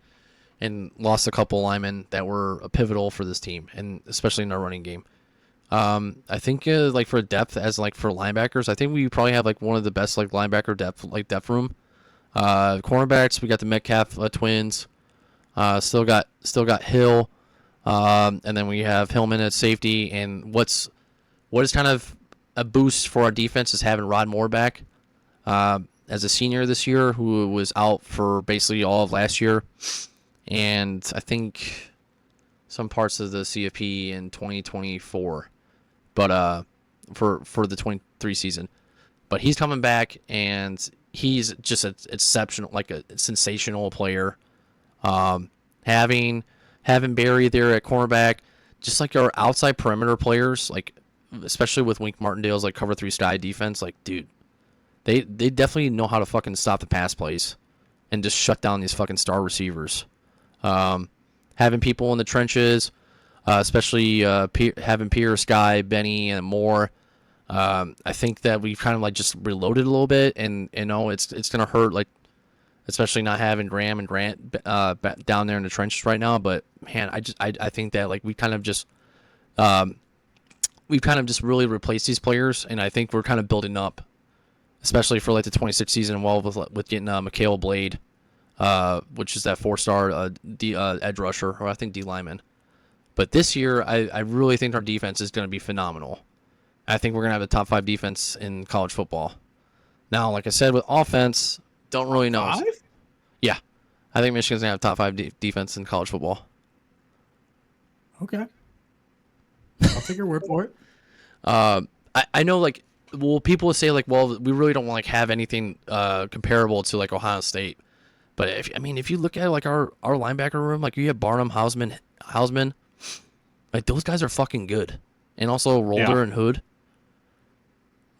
S2: and lost a couple linemen that were pivotal for this team, and especially in our running game. I think like for depth as like for linebackers, I think we probably have like one of the best like linebacker depth room. Cornerbacks, we got the Metcalf twins, still got Hill, and then we have Hillman at safety, and what is kind of a boost for our defense is having Rod Moore back as a senior this year, who was out for basically all of last year, and I think some parts of the CFP in 2024, but for the 23 season. But he's coming back, and he's just an exceptional, like a sensational player. Having Barry there at cornerback, just like our outside perimeter players, like especially with Wink Martindale's like cover 3 sky defense, like dude, they definitely know how to fucking stop the pass plays and just shut down these fucking star receivers. Having people in the trenches, especially having Pierce, Guy, Benny, and Moore. I think that we've kind of like just reloaded a little bit, and it's gonna hurt, like especially not having Graham and Grant down there in the trenches right now. But man, I think that like we kind of just we've kind of just really replaced these players, and I think we're kind of building up, especially for like the 26th season, well with getting Mikhail Blade, which is that 4-star edge rusher, or I think D lineman. But this year, I really think our defense is going to be phenomenal. I think we're going to have a top 5 defense in college football. Now, like I said, with offense, don't really know.
S1: 5?
S2: Yeah. I think Michigan's going to have top 5 defense in college football.
S1: Okay. I'll take your word for it.
S2: I know, like, well, people will say, like, well, we really don't like have anything comparable to like Ohio State, but if you look at like our linebacker room, like you have Barnum, Hausman, like those guys are fucking good, and also Rolder and Hood.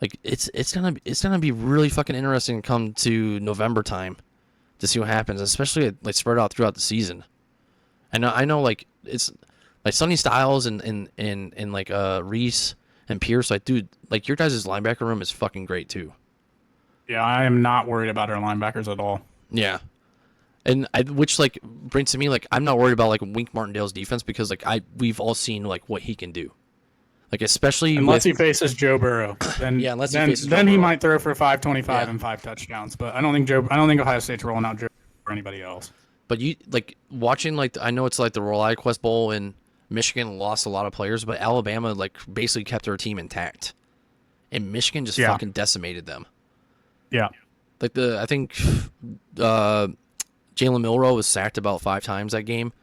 S2: Like it's gonna be really fucking interesting to come to November time to see what happens, especially like spread out throughout the season. I know like it's like Sonny Styles and like Reese and Pierce, like dude, like your guys' linebacker room is fucking great too.
S1: Yeah, I am not worried about our linebackers at all.
S2: Yeah. Which like brings to me like I'm not worried about like Wink Martindale's defense because like we've all seen like what he can do. Like especially
S1: unless he faces Joe Burrow, then
S2: yeah, unless
S1: then,
S2: he faces
S1: then
S2: Joe
S1: he
S2: Burrow.
S1: might throw for 525 and 5 touchdowns. But I don't think Ohio State's rolling out Joe or anybody else.
S2: But you like watching like I know it's like the Royal Quest Bowl and Michigan lost a lot of players, but Alabama like basically kept their team intact, and Michigan just fucking decimated them.
S1: Yeah,
S2: like I think Jalen Milroe was sacked about 5 times that game,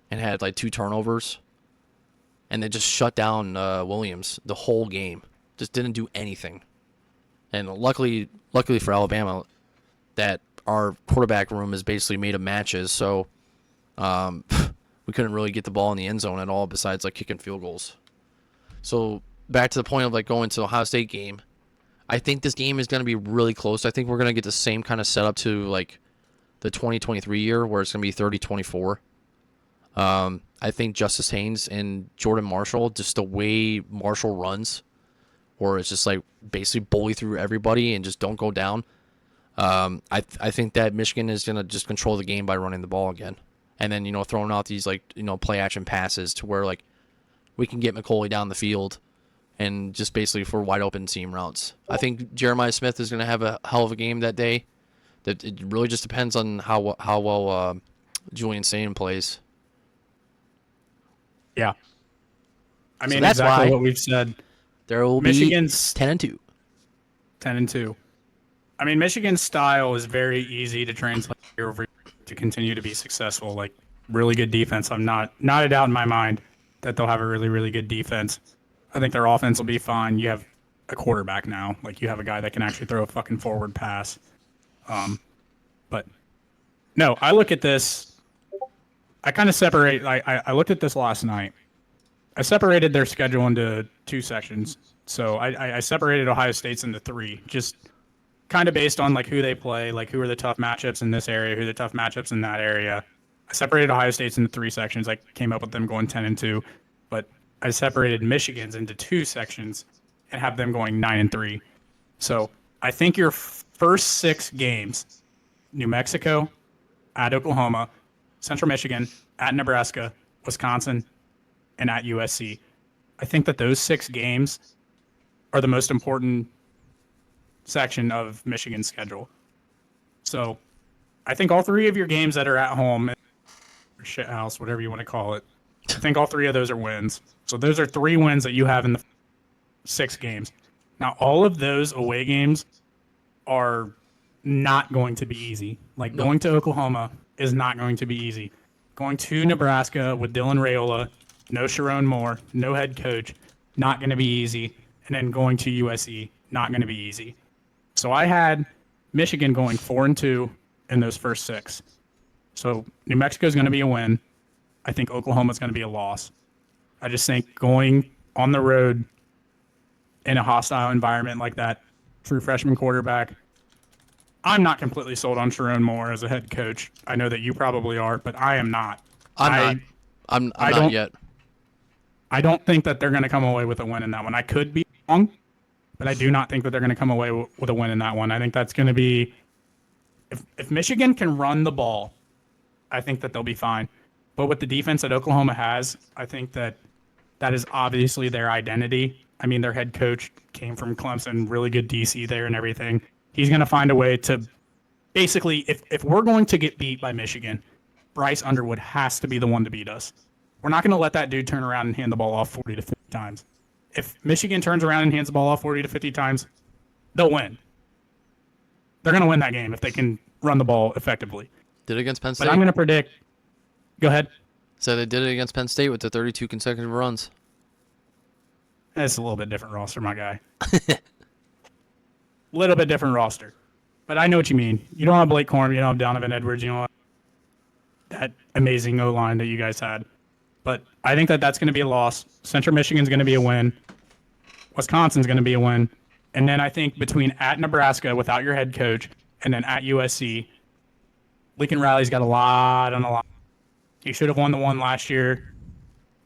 S2: and had like 2 turnovers. And they just shut down Williams the whole game. Just didn't do anything. And luckily for Alabama, that our quarterback room is basically made of matches. So we couldn't really get the ball in the end zone at all besides like kicking field goals. So back to the point of like going to the Ohio State game. I think this game is going to be really close. I think we're going to get the same kind of setup to like the 2023 year where it's going to be 30-24. I think Justice Haynes and Jordan Marshall, just the way Marshall runs, or it's just like basically bully through everybody and just don't go down. I think that Michigan is going to just control the game by running the ball again. And then, throwing out these like, play action passes to where like we can get McCauley down the field and just basically for wide open seam routes. I think Jeremiah Smith is going to have a hell of a game that day. That it really just depends on how well Julian Sayin plays.
S1: Yeah. I mean,
S2: so that's
S1: exactly
S2: why
S1: what we've said.
S2: There will
S1: Michigan's
S2: be 10-2.
S1: 10-2. I mean, Michigan's style is very easy to translate year over year to continue to be successful. Like, really good defense. I'm not a doubt in my mind that they'll have a really, really good defense. I think their offense will be fine. You have a quarterback now. Like, you have a guy that can actually throw a fucking forward pass. But, no, I look at this. I kind of separate. I looked at this last night. I separated their schedule into 2 sections. So I separated Ohio State's into 3, just kind of based on like who they play, like who are the tough matchups in this area, who are the tough matchups in that area. I separated Ohio State's into 3 sections. I came up with them going 10-2, but I separated Michigan's into 2 sections and have them going 9-3. So I think your first 6 games, New Mexico, at Oklahoma, Central Michigan, at Nebraska, Wisconsin, and at USC. I think that those 6 games are the most important section of Michigan's schedule. So I think all 3 of your games that are at home, or shithouse, whatever you want to call it, I think all 3 of those are wins. So those are 3 wins that you have in the 6 games. Now, all of those away games are not going to be easy. Like going to Oklahoma is not going to be easy. Going to Nebraska with Dylan Raiola, no Sharon Moore, no head coach, not going to be easy. And then going to USC, not going to be easy. So I had Michigan going 4-2 in those first 6. So New Mexico is going to be a win. I think Oklahoma is going to be a loss. I just think going on the road in a hostile environment like that, true freshman quarterback, I'm not completely sold on Sharon Moore as a head coach. I know that you probably are, but I am not.
S2: I'm not yet.
S1: I don't think that they're going to come away with a win in that one. I could be wrong, but I do not think that they're going to come away with a win in that one. I think that's going to be if Michigan can run the ball, I think that they'll be fine. But with the defense that Oklahoma has, I think that is obviously their identity. I mean, their head coach came from Clemson, really good DC there and everything. He's going to find a way to basically, if we're going to get beat by Michigan, Bryce Underwood has to be the one to beat us. We're not going to let that dude turn around and hand the ball off 40 to 50 times. If Michigan turns around and hands the ball off 40 to 50 times, they'll win. They're going to win that game if they can run the ball effectively.
S2: Did it against Penn State?
S1: But I'm going to predict. Go ahead.
S2: So they did it against Penn State with the 32 consecutive runs.
S1: It's a little bit different roster, my guy. Little bit different roster. But I know what you mean. You don't have Blake Corum. You don't have Donovan Edwards. You don't have that amazing O-line that you guys had. But I think that that's going to be a loss. Central Michigan's going to be a win. Wisconsin's going to be a win. And then I think between at Nebraska without your head coach and then at USC, Lincoln Riley's got a lot on the line. He should have won the one last year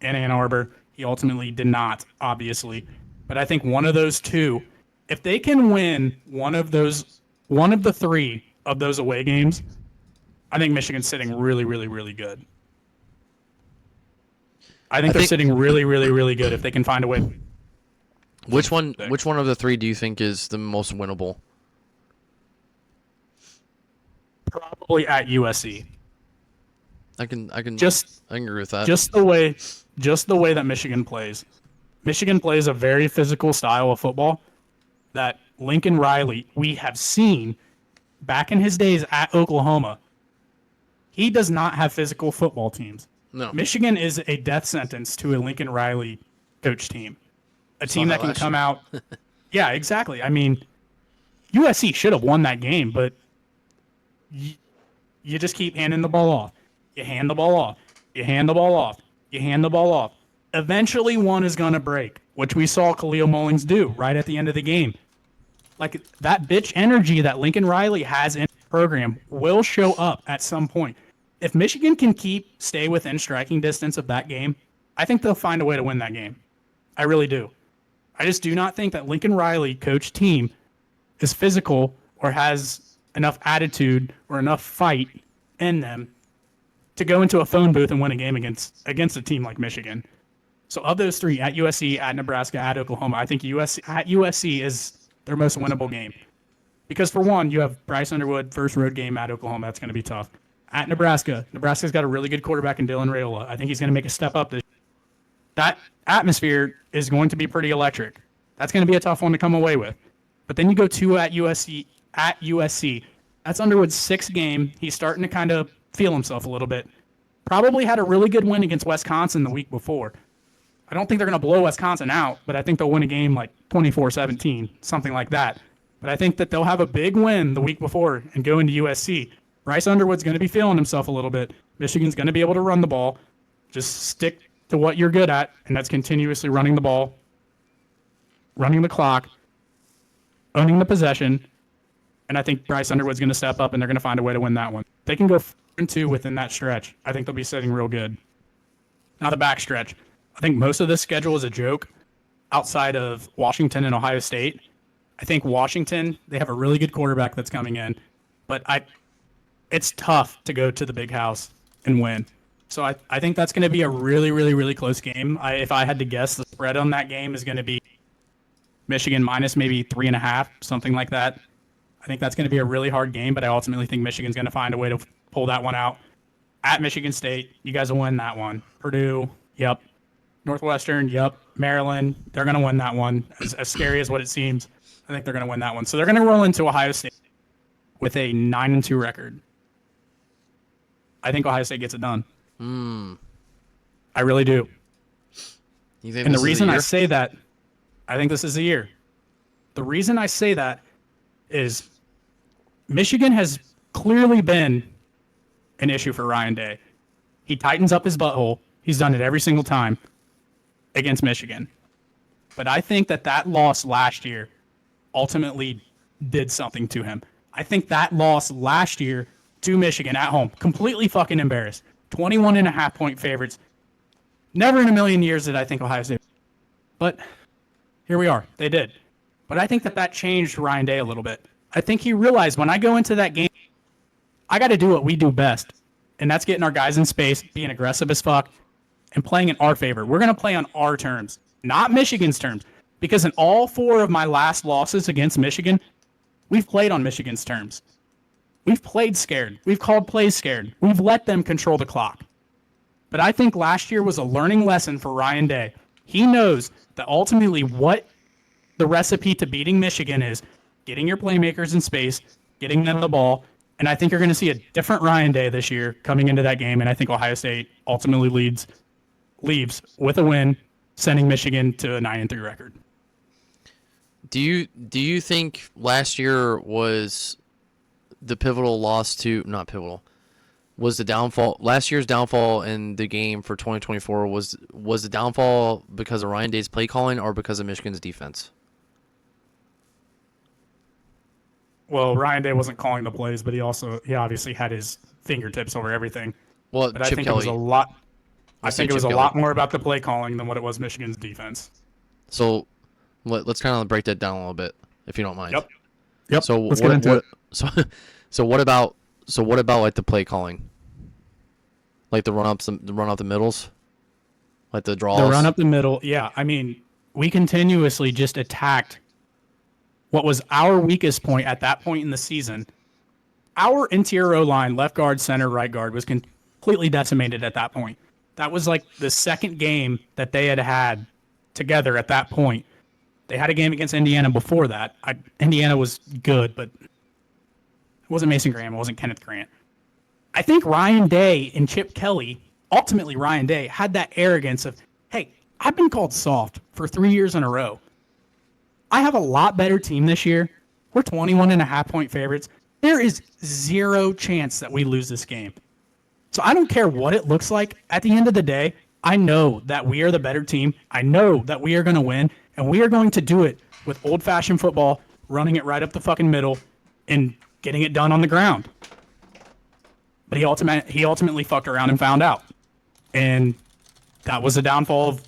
S1: in Ann Arbor. He ultimately did not, obviously. But I think one of those two, if they can win one of the three of those away games, I think Michigan's sitting really, really, really good. I think they're sitting really, really, really good if they can find a way.
S2: Which one of the three do you think is the most winnable?
S1: Probably at USC.
S2: I can agree with that.
S1: Just the way that Michigan plays. Michigan plays a very physical style of football that Lincoln Riley, we have seen back in his days at Oklahoma. He does not have physical football teams.
S2: No.
S1: Michigan is a death sentence to a Lincoln Riley coach team. A team that can come out. Yeah, exactly. I mean, USC should have won that game, but you just keep handing the ball off. You hand the ball off. You hand the ball off. You hand the ball off. Eventually one is going to break, which we saw Khalil Mullings do right at the end of the game. Like, that bitch energy that Lincoln Riley has in the program will show up at some point. If Michigan can stay within striking distance of that game, I think they'll find a way to win that game. I really do. I just do not think that Lincoln Riley coach team is physical or has enough attitude or enough fight in them to go into a phone booth and win a game against a team like Michigan. So of those three, at USC, at Nebraska, at Oklahoma, I think USC is their most winnable game. Because for one, you have Bryce Underwood, first road game at Oklahoma. That's going to be tough. At Nebraska's got a really good quarterback in Dylan Raiola. I think he's going to make a step up this year. That atmosphere is going to be pretty electric. That's going to be a tough one to come away with. But then you go to at USC. That's Underwood's sixth game. He's starting to kind of feel himself a little bit. Probably had a really good win against Wisconsin the week before. I don't think they're going to blow Wisconsin out, but I think they'll win a game like 24-17, something like that. But I think that they'll have a big win the week before and go into USC. Bryce Underwood's going to be feeling himself a little bit. Michigan's going to be able to run the ball. Just stick to what you're good at, and that's continuously running the ball, running the clock, owning the possession. And I think Bryce Underwood's going to step up, and they're going to find a way to win that one. They can go 4-2 within that stretch. I think they'll be sitting real good. Now the back stretch. I think most of this schedule is a joke outside of Washington and Ohio State. I think Washington, they have a really good quarterback that's coming in, but it's tough to go to the big house and win. So I think that's going to be a really, really, really close game. If I had to guess, the spread on that game is going to be Michigan minus maybe 3.5, something like that. I think that's going to be a really hard game, but I ultimately think Michigan's going to find a way to pull that one out. At Michigan State, you guys will win that one. Purdue, yep. Northwestern, yep. Maryland, they're going to win that one. As scary as what it seems, I think they're going to win that one. So they're going to roll into Ohio State with a 9-2 record. I think Ohio State gets it done. I really do. And the reason I say that, I think this is the year. The reason I say that is Michigan has clearly been an issue for Ryan Day. He tightens up his butthole. He's done it every single time against Michigan. But I think that loss last year ultimately did something to him. I think that loss last year to Michigan at home, completely fucking embarrassed. 21.5-point favorites. Never in a million years did I think Ohio State. But here we are. They did. But I think that changed Ryan Day a little bit. I think he realized when I go into that game, I got to do what we do best. And that's getting our guys in space, being aggressive as fuck, and playing in our favor. We're going to play on our terms, not Michigan's terms. Because in all 4 of my last losses against Michigan, we've played on Michigan's terms. We've played scared. We've called plays scared. We've let them control the clock. But I think last year was a learning lesson for Ryan Day. He knows that ultimately what the recipe to beating Michigan is getting your playmakers in space, getting them the ball, And I think you're going to see a different Ryan Day this year coming into that game. And I think Ohio State ultimately leaves with a win, sending Michigan to a 9-3 record.
S2: Do you think last year was the pivotal loss to not pivotal? Was the downfall last year's downfall in the game for 2024 was the downfall because of Ryan Day's play calling or because of Michigan's defense?
S1: Well, Ryan Day wasn't calling the plays, but he obviously had his fingertips over everything.
S2: Well,
S1: But I
S2: Chip
S1: think
S2: Kelly.
S1: it was a lot. I
S2: Let's say
S1: think it was
S2: Chip
S1: a
S2: Kelly.
S1: lot more about the play calling than what it was Michigan's defense.
S2: So let's kind of break that down a little bit, if you don't mind.
S1: Yep.
S2: So
S1: Let's get into it.
S2: So what about like the play calling, like the run up the middles, like the draws.
S1: The run up the middle. Yeah, I mean, we continuously just attacked what was our weakest point at that point in the season. Our interior O-line, left guard, center, right guard, was completely decimated at that point. That was like the second game that they had together at that point. They had a game against Indiana before that. Indiana was good, but it wasn't Mason Graham. It wasn't Kenneth Grant. I think Ryan Day and Chip Kelly, ultimately Ryan Day, had that arrogance of, hey, I've been called soft for 3 years in a row. I have a lot better team this year. We're 21.5-point favorites. There is zero chance that we lose this game. So I don't care what it looks like. At the end of the day, I know that we are the better team. I know that we are going to win, and we are going to do it with old-fashioned football, running it right up the fucking middle, and getting it done on the ground. But he ultimately fucked around and found out. And that was the downfall of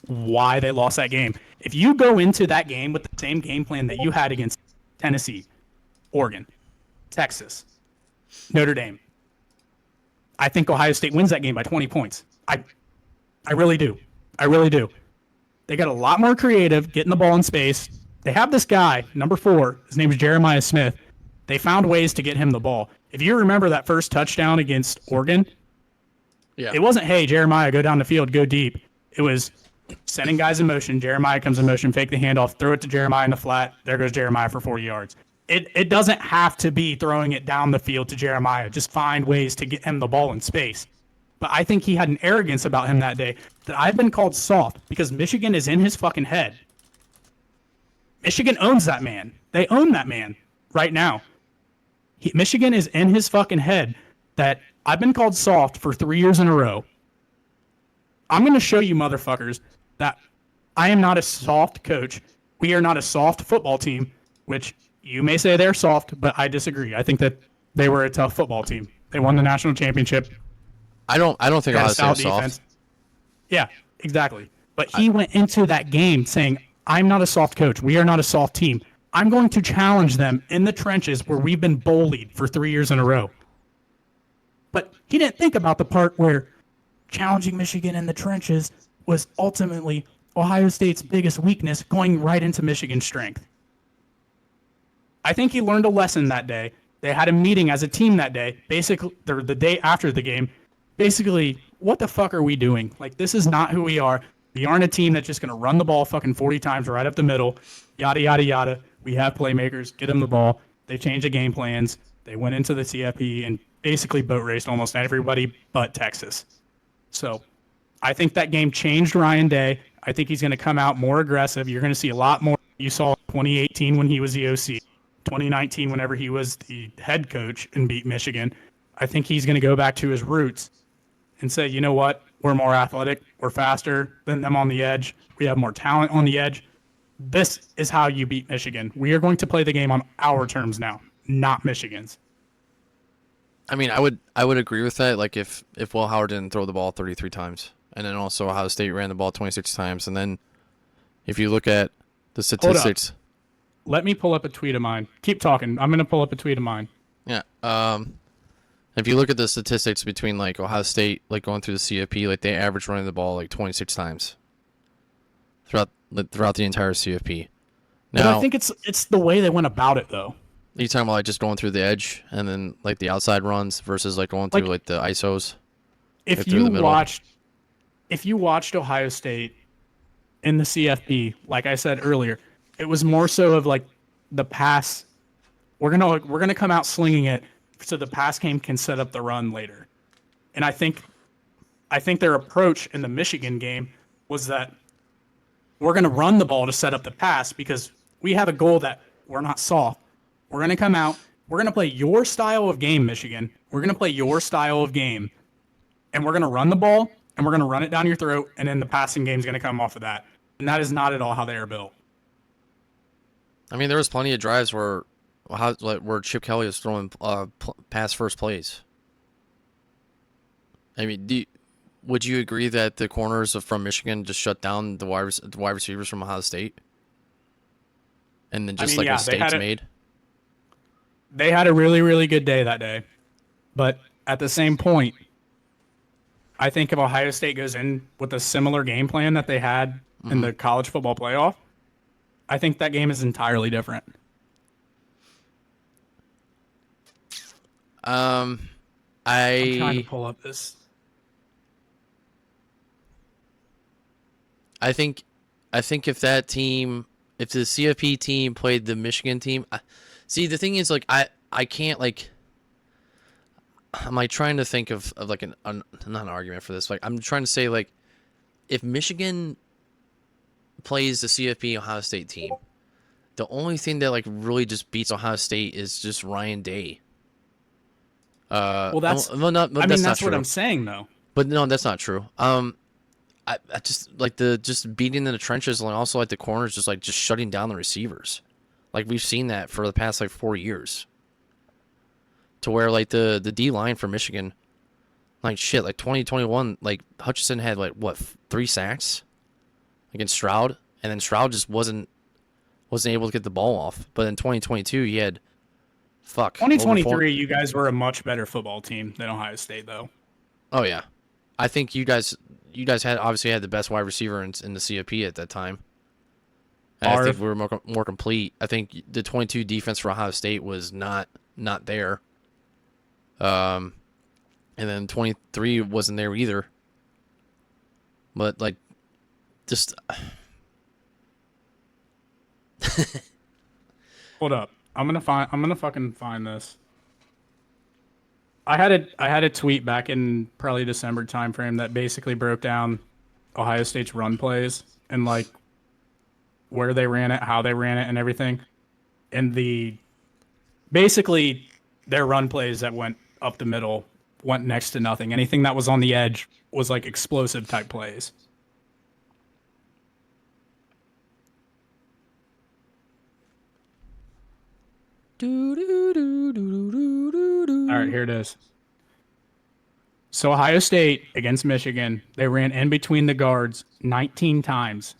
S1: why they lost that game. If you go into that game with the same game plan that you had against Tennessee, Oregon, Texas, Notre Dame, I think Ohio State wins that game by 20 points. I really do. I really do. They got a lot more creative, getting the ball in space. They have this guy, number 4. His name is Jeremiah Smith. They found ways to get him the ball. If you remember that first touchdown against Oregon, it wasn't, hey, Jeremiah, go down the field, go deep. It was sending guys in motion. Jeremiah comes in motion, fake the handoff, throw it to Jeremiah in the flat. There goes Jeremiah for 40 yards. It doesn't have to be throwing it down the field to Jeremiah. Just find ways to get him the ball in space. But I think he had an arrogance about him that day that I've been called soft because Michigan is in his fucking head. Michigan owns that man. They own that man right now. Michigan is in his fucking head that I've been called soft for 3 years in a row. I'm going to show you motherfuckers that I am not a soft coach. We are not a soft football team, which you may say they're soft, but I disagree. I think that they were a tough football team. They won the national championship.
S2: I don't think Ohio State was soft.
S1: Yeah, exactly. But he went into that game saying, I'm not a soft coach. We are not a soft team. I'm going to challenge them in the trenches where we've been bullied for 3 years in a row. But he didn't think about the part where challenging Michigan in the trenches was ultimately Ohio State's biggest weakness, going right into Michigan's strength. I think he learned a lesson that day. They had a meeting as a team that day, basically the day after the game. Basically, what the fuck are we doing? Like, this is not who we are. We aren't a team that's just going to run the ball fucking 40 times right up the middle, yada, yada, yada. We have playmakers, get them the ball. They changed the game plans. They went into the CFP and basically boat raced almost everybody but Texas. So I think that game changed Ryan Day. I think he's going to come out more aggressive. You're going to see a lot more. You saw 2018 when he was the OC, 2019 whenever he was the head coach and beat Michigan. I think he's going to go back to his roots and say, you know what? We're more athletic. We're faster than them on the edge. We have more talent on the edge. This is how you beat Michigan. We are going to play the game on our terms now, not Michigan's.
S2: I mean, I would agree with that. Like if Will Howard didn't throw the ball 33 times, and then also Ohio State ran the ball 26 times, and then if you look at the statistics,
S1: let me pull up a tweet of mine. Keep talking. I'm going to pull up a tweet of mine.
S2: Yeah. If you look at the statistics between like Ohio State, like going through the CFP, like they average running the ball like 26 times throughout the entire CFP. Now,
S1: but I think it's the way they went about it though.
S2: Are you talking about like just going through the edge and then like the outside runs versus like going through like the ISOs?
S1: If you watched Ohio State in the CFP, like I said earlier, it was more so of like the pass. We're gonna come out slinging it. so the pass game can set up the run later. And I think their approach in the Michigan game was that we're going to run the ball to set up the pass because we have a goal that we're not soft. We're going to come out. We're going to play your style of game, Michigan. We're going to play your style of game. And we're going to run the ball, and we're going to run it down your throat, and then the passing game is going to come off of that. And that is not at all how they are built.
S2: I mean, there was plenty of drives where Chip Kelly was throwing pass first plays. I mean, would you agree that the corners from Michigan just shut down the wide receivers from Ohio State? And then just mistakes made?
S1: They had a really, really good day that day. But at the same point, I think if Ohio State goes in with a similar game plan that they had in the college football playoff, I think that game is entirely different. I'm trying to pull up this.
S2: I think if the CFP team played the Michigan team, see, the thing is, like, I can't, like, I'm like trying to think of like not an argument for this. Like, I'm trying to say, like, if Michigan plays the CFP Ohio State team, the only thing that like really just beats Ohio State is just Ryan Day.
S1: That's what I'm saying though.
S2: But no, that's not true. I just like just beating in the trenches, and also like the corners just shutting down the receivers. Like, we've seen that for the past like 4 years. To where like the D line for Michigan, like 2021, like Hutchinson had like 3 sacks against Stroud, and then Stroud just wasn't able to get the ball off. But in 2022, he had
S1: 2023, you guys were a much better football team than Ohio State, though.
S2: Oh yeah, I think you guys obviously had the best wide receiver in the CFP at that time. And I think we were more complete. I think the 22 defense for Ohio State was not there. And then 23 wasn't there either. But like, just
S1: hold up. I'm gonna fucking find this. I had a tweet back in probably December timeframe that basically broke down Ohio State's run plays and like where they ran it, how they ran it, and everything. And basically their run plays that went up the middle went next to nothing. Anything that was on the edge was like explosive type plays. All right, here it is. So Ohio State against Michigan, they ran in between the guards 19 times.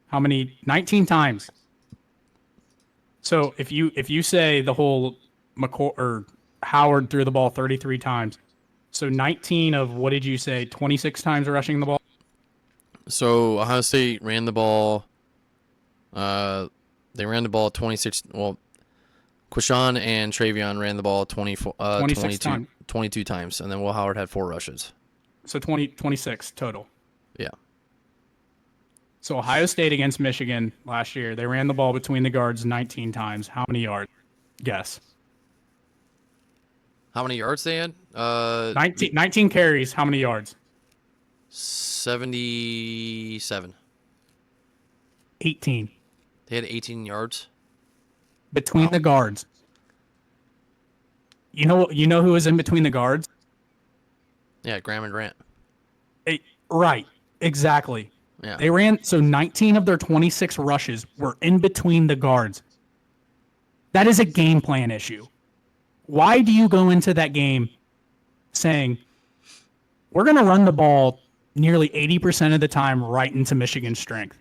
S1: How many? 19 times. So if you say the whole Howard threw the ball 33 times, so 19 of what did you say? 26 times rushing the ball.
S2: So Ohio State ran the ball. They ran the ball 26. Well, Quishon and Travion ran the ball 22 times, and then Will Howard had 4 rushes.
S1: So 26 total.
S2: Yeah.
S1: So Ohio State against Michigan last year, they ran the ball between the guards 19 times. How many yards? Guess.
S2: How many yards they had?
S1: 19 carries. How many yards?
S2: 77.
S1: 18.
S2: They had 18 yards.
S1: Between the guards. You know who was in between the guards?
S2: Yeah, Graham and Grant.
S1: Right. Exactly.
S2: Yeah.
S1: They ran, so 19 of their 26 rushes were in between the guards. That is a game plan issue. Why do you go into that game saying, we're going to run the ball nearly 80% of the time right into Michigan's strength?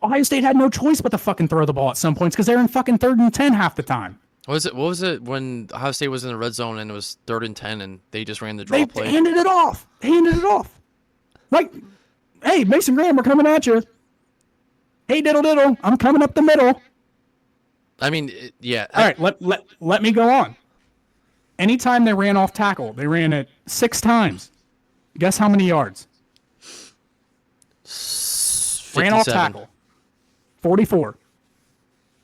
S1: Ohio State had no choice but to fucking throw the ball at some points because they're in fucking 3rd and 10 half the time.
S2: What was it when Ohio State was in the red zone and it was 3rd and 10 and they just ran the draw play?
S1: They handed it off. Like, hey, Mason Graham, we're coming at you. Hey, diddle diddle, I'm coming up the middle.
S2: I mean, yeah.
S1: All right, let me go on. Anytime they ran off tackle, they ran it 6 times. Guess how many yards?
S2: 57.
S1: Ran off tackle. 44.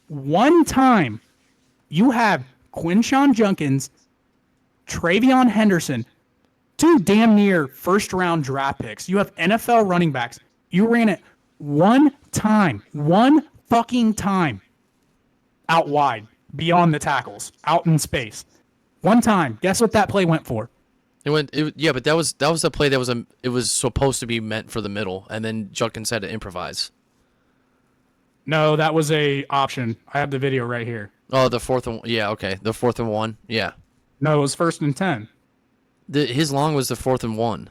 S1: One time, you have Quinshon Judkins Travion Henderson, 2 damn near first-round draft picks. You have NFL running backs. You ran it one fucking time, out wide, beyond the tackles, out in space. One time. Guess what that play went for?
S2: But that was the play that it was supposed to be meant for the middle, and then Judkins had to improvise.
S1: No, that was a option. I have the video right here.
S2: Oh, the 4th and the 4th and 1, yeah.
S1: No, it was 1st and 10.
S2: His long was the 4th and 1,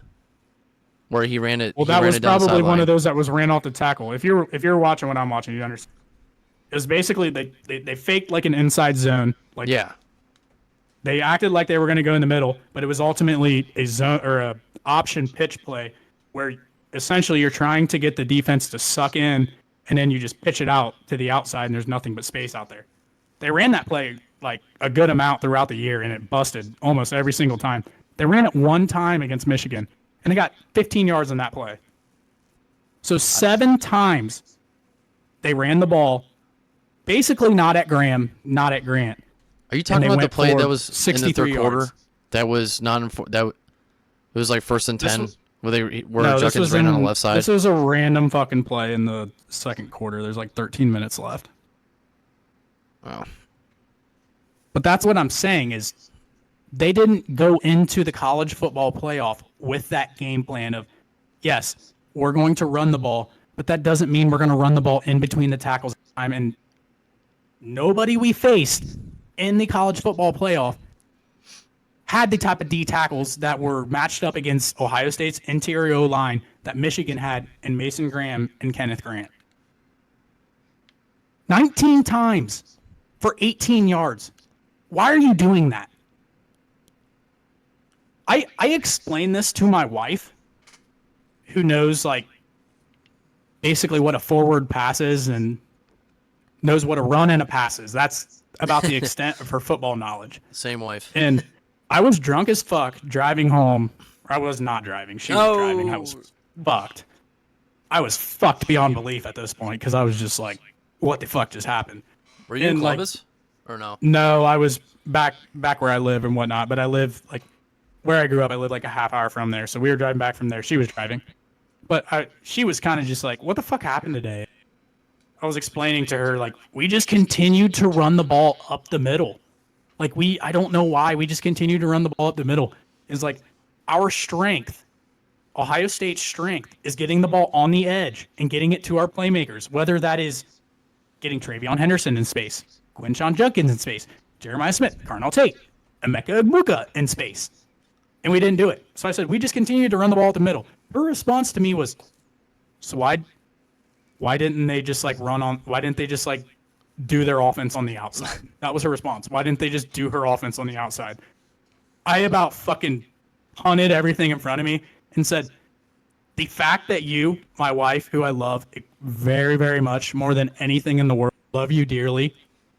S2: where he ran it.
S1: Well, that was probably one of those that was ran off the tackle. If you're watching what I'm watching, you understand. It was basically they faked like an inside zone. Like
S2: yeah.
S1: They acted like they were going to go in the middle, but it was ultimately a zone or a option pitch play where essentially you're trying to get the defense to suck in, and then you just pitch it out to the outside, and there's nothing but space out there. They ran that play like a good amount throughout the year, and it busted almost every single time. They ran it one time against Michigan, and they got 15 yards on that play. So 7 times they ran the ball, basically not at Graham, not at Grant.
S2: Are you talking about the play that was in the 3rd quarter?
S1: Yards.
S2: That was not it was like 1st and 10 where
S1: No,
S2: Judkins ran on the left side.
S1: This was a random fucking play in the 2nd quarter. There's like 13 minutes left.
S2: Wow.
S1: But that's what I'm saying is they didn't go into the college football playoff with that game plan of, yes, we're going to run the ball, but that doesn't mean we're going to run the ball in between the tackles. And nobody we faced in the college football playoff had the type of D tackles that were matched up against Ohio State's interior O-line that Michigan had in Mason Graham and Kenneth Grant. 19 times for 18 yards. Why are you doing that? I explained this to my wife, who knows like basically what a forward pass is and knows what a run and a pass is. That's about the extent of her football knowledge.
S2: Same wife.
S1: And I was drunk as fuck driving home. Or I was not driving. She was driving. I was fucked. I was fucked beyond belief at this point because I was just like, what the fuck just happened?
S2: Were you in Columbus or no?
S1: No, I was back where I live and whatnot. But I live like where I grew up. I lived like a half hour from there. So we were driving back from there. She was driving. But she was kind of just like, what the fuck happened today? I was explaining to her, like, we just continued to run the ball up the middle. Like, I don't know why, we just continued to run the ball up the middle. It's like, our strength, Ohio State's strength, is getting the ball on the edge and getting it to our playmakers, whether that is getting Travion Henderson in space, Quinshon Judkins in space, Jeremiah Smith, Carnell Tate, Emeka Egbuka in space. And we didn't do it. So I said, we just continued to run the ball up the middle. Her response to me was, so why didn't they just like why didn't they just like do their offense on the outside? That was her response. Why didn't they just do her offense on the outside? I about fucking punted everything in front of me and said, the fact that you, my wife, who I love very, very much more than anything in the world, love you dearly,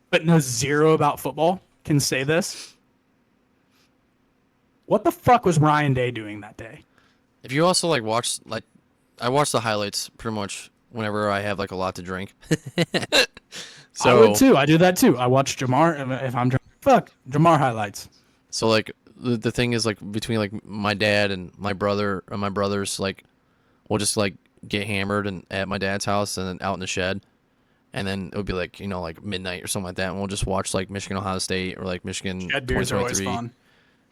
S1: but knows zero about football, can say this. What the fuck was Ryan Day doing that day?
S2: If you also like watch, like, I watch the highlights pretty much whenever I have like a lot to drink.
S1: So, I would too. I do that too. I watch Jamar if I'm drunk. Fuck Jamar highlights.
S2: So like the thing is like between like my dad and my brother and my brothers, like we'll just like get hammered and at my dad's house and then out in the shed, and then it would be like, you know, like midnight or something like that, and we'll just watch like Michigan Ohio State or like Michigan
S1: Shed beers are always fun.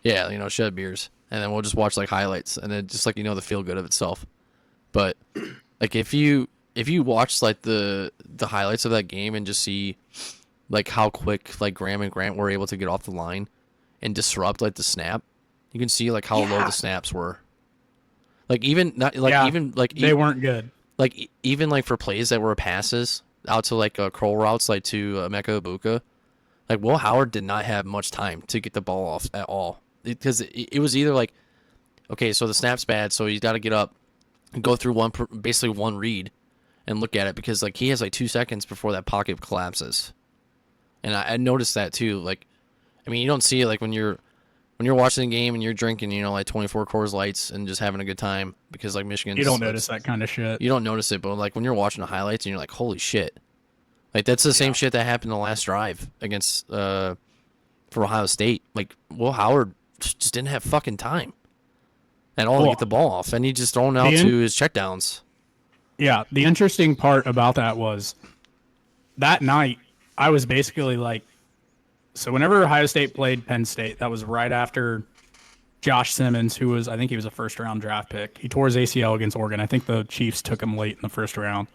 S2: Yeah, you know, shed beers, and then we'll just watch like highlights, and then just like, you know, the feel good of itself. But like if you watch like the highlights of that game and just see like how quick like Graham and Grant were able to get off the line and disrupt like the snap, you can see like how low the snaps were. Like even not like even like
S1: they weren't good.
S2: Like even like for plays that were passes out to like curl routes like to Emeka Egbuka, like Will Howard did not have much time to get the ball off at all, because it was either like, okay, so the snap's bad, so he's got to get up and go through basically one read and look at it, because like he has like 2 seconds before that pocket collapses. And I noticed that too. Like, I mean, you don't see it like when you're watching the game and you're drinking, you know, like 24 Coors Lights and just having a good time, because like Michigan.
S1: You don't notice that kind of shit.
S2: You don't notice it, but like when you're watching the highlights and you're like, holy shit. Like that's the same shit that happened the last drive against for Ohio State. Like Will Howard just didn't have fucking time at all to
S1: Well,
S2: get the ball off, and he just thrown out to his checkdowns.
S1: Yeah, the interesting part about that was that night I was basically like, so whenever Ohio State played Penn State, that was right after Josh Simmons, who was, I think he was a first round draft pick. He tore his ACL against Oregon. I think the Chiefs took him late in the first round.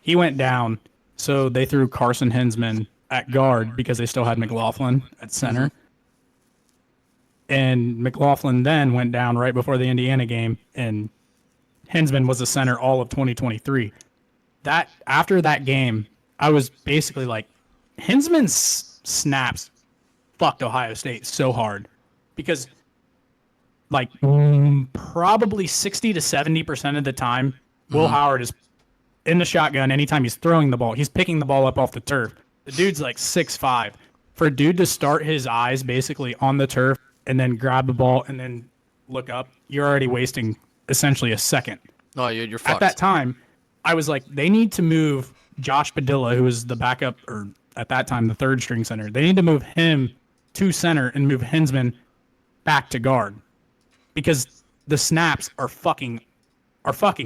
S1: He went down, so they threw Carson Hinsman at guard because they still had McLaughlin at center. And McLaughlin then went down right before the Indiana game, and Hinsman was the center all of 2023. That after that game, I was basically like, Hinsman's snaps fucked Ohio State so hard because like probably 60 to 70% of the time, Will Howard is in the shotgun anytime he's throwing the ball. He's picking the ball up off the turf. The dude's like 6'5". For a dude to start his eyes basically on the turf and then grab the ball and then look up, you're already wasting essentially a second.
S2: Oh, you're fucked.
S1: At that time, I was like, they need to move Josh Padilla, who was the backup, or at that time, the third string center. They need to move him to center and move Hinsman back to guard because the snaps are fucking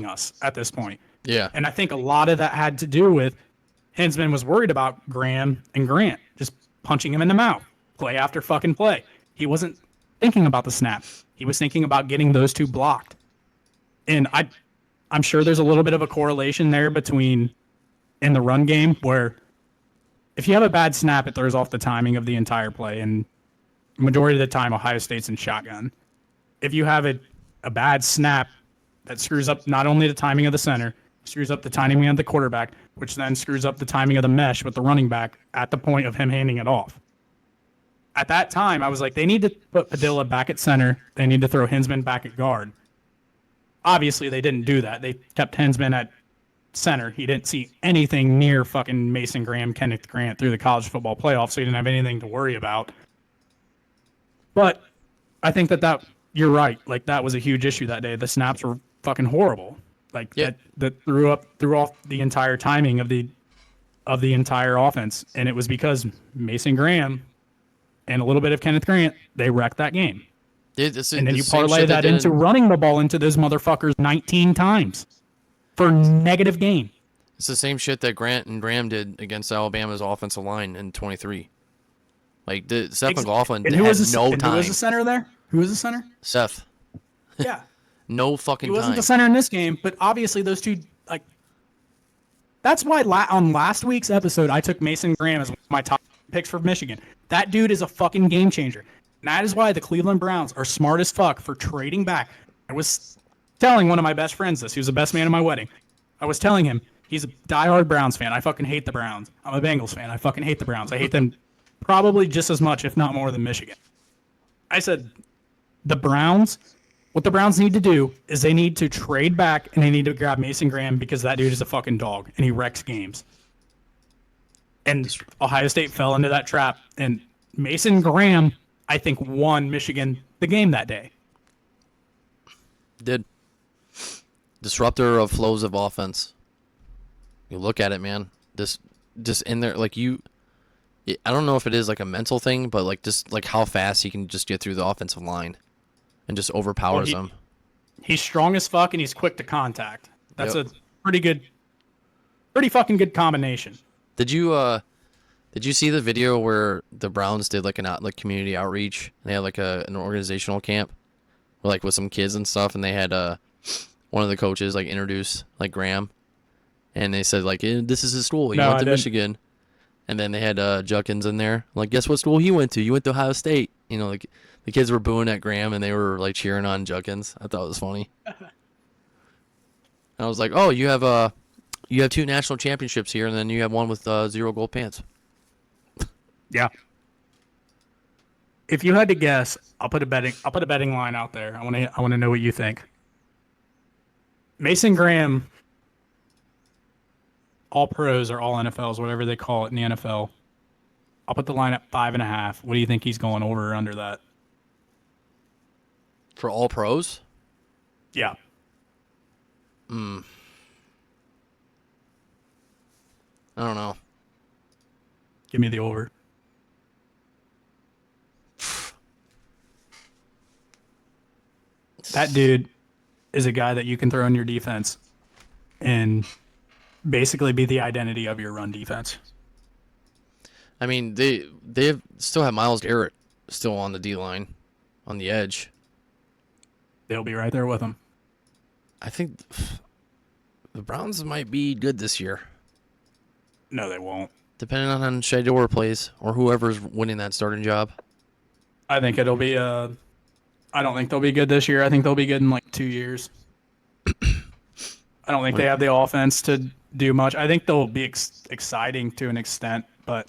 S1: us at this point.
S2: Yeah.
S1: And I think a lot of that had to do with Hinsman was worried about Graham and Grant just punching him in the mouth, play after fucking play. He wasn't thinking about the snap. He was thinking about getting those two blocked. And I'm sure there's a little bit of a correlation there between in the run game where if you have a bad snap, it throws off the timing of the entire play. And majority of the time, Ohio State's in shotgun. If you have a bad snap, that screws up not only the timing of the center, screws up the timing of the quarterback, which then screws up the timing of the mesh with the running back at the point of him handing it off. At that time, I was like, they need to put Padilla back at center. They need to throw Hinsman back at guard. Obviously, they didn't do that. They kept Hinsman at center. He didn't see anything near fucking Mason Graham, Kenneth Grant through the college football playoff, so he didn't have anything to worry about. But I think that you're right. Like, that was a huge issue that day. The snaps were fucking horrible. Like, that threw off the entire timing of the entire offense. And it was because Mason Graham and a little bit of Kenneth Grant, they wrecked that game. And then you parlay that into running the ball into those motherfuckers 19 times for negative gain.
S2: It's the same shit that Grant and Graham did against Alabama's offensive line in 23. Like, Seth McLaughlin had no time.
S1: Who was the center there? Who was the center?
S2: Seth.
S1: Yeah.
S2: No fucking time.
S1: He wasn't the center in this game, but obviously those two, like, that's why on last week's episode, I took Mason Graham as one of my top picks for Michigan. That dude is a fucking game changer. And that is why the Cleveland Browns are smart as fuck for trading back. I was telling one of my best friends this. He was the best man at my wedding. I was telling him he's a diehard Browns fan. I fucking hate the Browns. I'm a Bengals fan. I fucking hate the Browns. I hate them probably just as much, if not more, than Michigan. I said, what the Browns need to do is they need to trade back and they need to grab Mason Graham because that dude is a fucking dog and he wrecks games. And Ohio State fell into that trap. And Mason Graham, I think, won Michigan the game that day.
S2: Did. Disruptor of flows of offense. You look at it, man. Just in there, like I don't know if it is like a mental thing, but like just like how fast he can just get through the offensive line and just overpowers them.
S1: He's strong as fuck and he's quick to contact. That's a pretty fucking good combination.
S2: Did you see the video where the Browns did like community outreach? And they had like an organizational camp, with some kids and stuff, and they had one of the coaches like introduce like Graham, and they said like, this is his school. He went to Michigan, and then they had Judkins in there. Like, guess what school he went to? You went to Ohio State. You know, like the kids were booing at Graham, and they were like cheering on Judkins. I thought it was funny. And I was like, oh, you have 2 national championships here, and then you have one with 0 gold pants.
S1: Yeah. If you had to guess, I'll put a betting line out there. I want to know what you think. Mason Graham, all pros or all NFLs, whatever they call it in the NFL. I'll put the line at 5.5. What do you think he's going over or under that?
S2: For all pros?
S1: Yeah.
S2: I don't know.
S1: Give me the over. That dude is a guy that you can throw in your defense and basically be the identity of your run defense.
S2: I mean, they still have Myles Garrett still on the D line, on the edge.
S1: They'll be right there with him.
S2: I think the Browns might be good this year.
S1: No, they won't.
S2: Depending on how Shedeur plays or whoever's winning that starting job.
S1: I think it'll be I don't think they'll be good this year. I think they'll be good in like 2 years. I don't think they have the offense to do much. I think they'll be exciting to an extent, but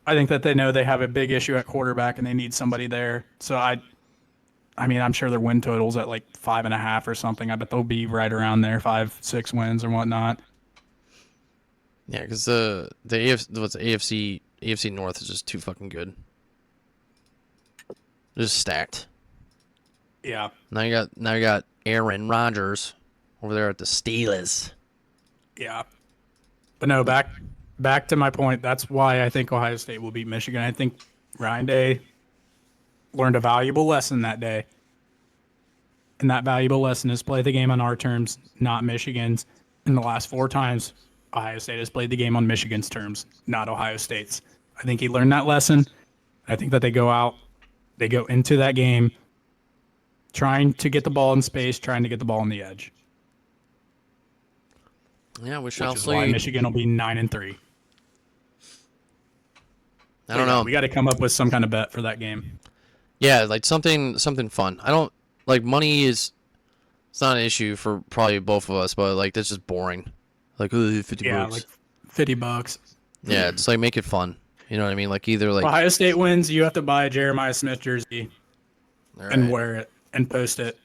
S1: I think that they know they have a big issue at quarterback and they need somebody there. So I mean, I'm sure their win total's at like 5.5 or something. I bet they'll be right around there, 5-6 wins or whatnot.
S2: Yeah, because the AFC North is just too fucking good. Just stacked.
S1: Yeah.
S2: Now you got Aaron Rodgers over there at the Steelers.
S1: Yeah. But no, back to my point. That's why I think Ohio State will beat Michigan. I think Ryan Day learned a valuable lesson that day. And that valuable lesson is play the game on our terms, not Michigan's. In the last 4 times, Ohio State has played the game on Michigan's terms, not Ohio State's. I think he learned that lesson. I think that they go into that game trying to get the ball in space, trying to get the ball on the edge.
S2: Yeah, we shall
S1: Which is
S2: see.
S1: why Michigan will be 9-3.
S2: I don't know.
S1: We got to come up with some kind of bet for that game.
S2: Yeah, like something fun. I don't like money is. It's not an issue for probably both of us, but like that's just boring. Like $50.
S1: Yeah, like $50.
S2: Yeah, just like make it fun. You know what I mean? Like either like
S1: Ohio State wins, you have to buy a Jeremiah Smith jersey and wear it and post it.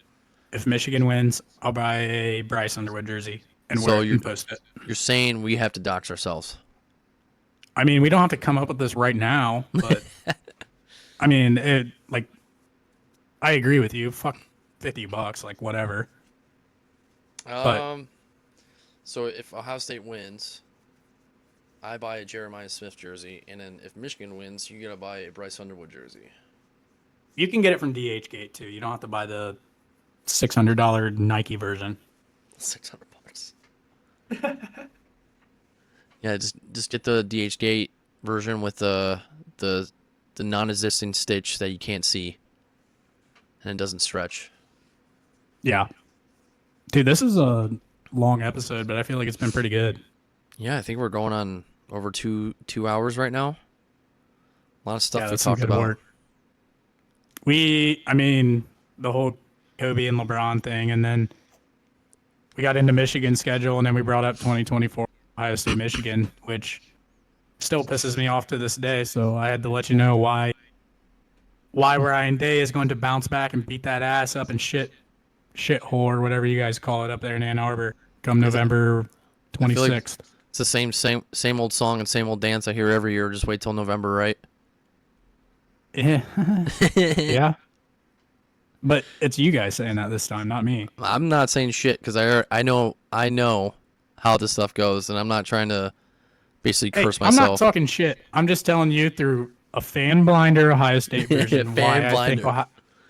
S1: If Michigan wins, I'll buy a Bryce Underwood jersey and wear it and post it.
S2: You're saying we have to dox ourselves?
S1: I mean, we don't have to come up with this right now, but I mean, I agree with you. Fuck $50, like whatever.
S2: So if Ohio State wins, I buy a Jeremiah Smith jersey, and then if Michigan wins, you gotta buy a Bryce Underwood jersey.
S1: You can get it from DHgate too. You don't have to buy the $600 Nike version.
S2: $600. Yeah, just get the DHgate version with the non-existing stitch that you can't see, and it doesn't stretch.
S1: Yeah, dude, this is a long episode, but I feel like it's been pretty good.
S2: Yeah, I think we're going on over two hours right now. A lot of stuff we
S1: that's some
S2: talked
S1: good
S2: about.
S1: work. I mean, the whole Kobe and LeBron thing, and then we got into Michigan's schedule, and then we brought up 2024 Ohio State, Michigan, which still pisses me off to this day. So I had to let you know why Ryan Day is going to bounce back and beat that ass up and shithole or whatever you guys call it up there in Ann Arbor come November 26th.
S2: It's the same old song and same old dance I hear every year. Just wait till November, right?
S1: Yeah. Yeah. But it's you guys saying that this time, not me.
S2: I'm not saying shit because I know how this stuff goes, and I'm not trying to basically curse myself.
S1: I'm not talking shit. I'm just telling you through a fan blinder Ohio State version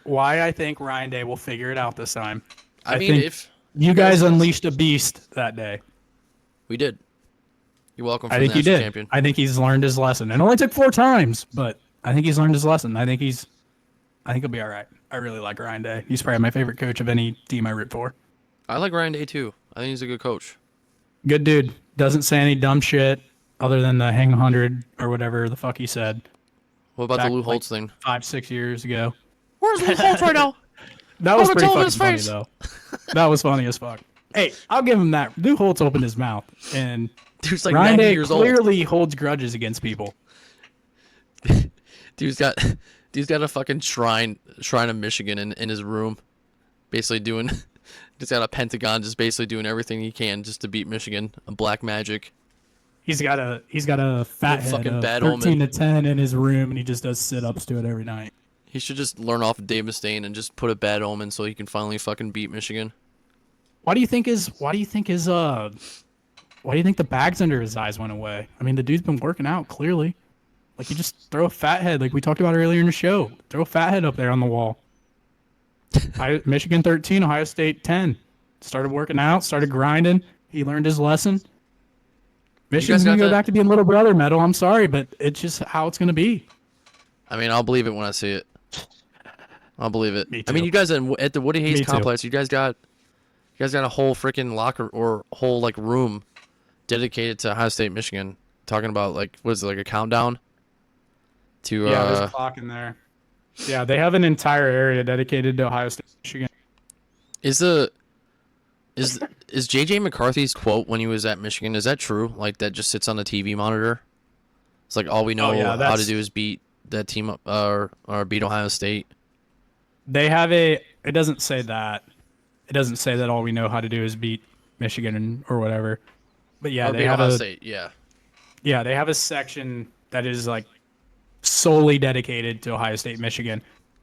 S1: why I think Ryan Day will figure it out this time.
S2: I mean, if
S1: you guys unleashed a beast that day.
S2: We did. You're welcome for
S1: I
S2: the
S1: think he
S2: national
S1: did.
S2: champion.
S1: I think he's learned his lesson. It only took 4 times, but I think he's learned his lesson. I think he'll be all right. I really like Ryan Day. He's probably my favorite coach of any team I root for.
S2: I like Ryan Day too. I think he's a good coach.
S1: Good dude. Doesn't say any dumb shit other than the hang 100 or whatever the fuck he said.
S2: What about the Lou Holtz thing?
S1: 5-6 years ago.
S2: Where's Lou Holtz right now?
S1: That was pretty fucking funny, though. That was funny as fuck. Hey, I'll give him that. Lou Holtz opened his mouth, and
S2: dude's like
S1: Ryan
S2: 90
S1: Day
S2: years old.
S1: clearly holds grudges against people.
S2: Dude's got a fucking shrine of Michigan in his room, basically doing. Just got a pentagon, just basically doing everything he can just to beat Michigan. A black magic.
S1: He's got a fat head
S2: fucking
S1: of
S2: bad
S1: 13
S2: omen.
S1: to 10 in his room, and he just does sit-ups to it every night.
S2: He should just learn off of Dave Mustaine and just put a bad omen so he can finally fucking beat Michigan.
S1: Why do you think the bags under his eyes went away? I mean, the dude's been working out clearly. Like, you just throw a fat head, like we talked about earlier in the show. Throw a fat head up there on the wall. Michigan 13, Ohio State 10. Started working out, started grinding. He learned his lesson. Michigan's going to go back to being little brother, Metal. I'm sorry, but it's just how it's going to be.
S2: I mean, I'll believe it when I see it. I'll believe it.
S1: Me too.
S2: I mean, you guys at the Woody Hayes
S1: Me too.
S2: complex, you guys got a whole freaking locker or whole like room dedicated to Ohio State, Michigan. Talking about like what is it, like a countdown to
S1: Yeah, there's a clock in there. Yeah, they have an entire area dedicated to Ohio State, Michigan.
S2: Is JJ McCarthy's quote when he was at Michigan, is that true? Like that just sits on the TV monitor? It's like all we know how to do is beat that team up or beat Ohio State.
S1: They have it doesn't say that. It doesn't say that all we know how to do is beat Michigan or whatever. But yeah, they have
S2: Ohio State, yeah.
S1: Yeah, they have a section that is like solely dedicated to Ohio State, Michigan.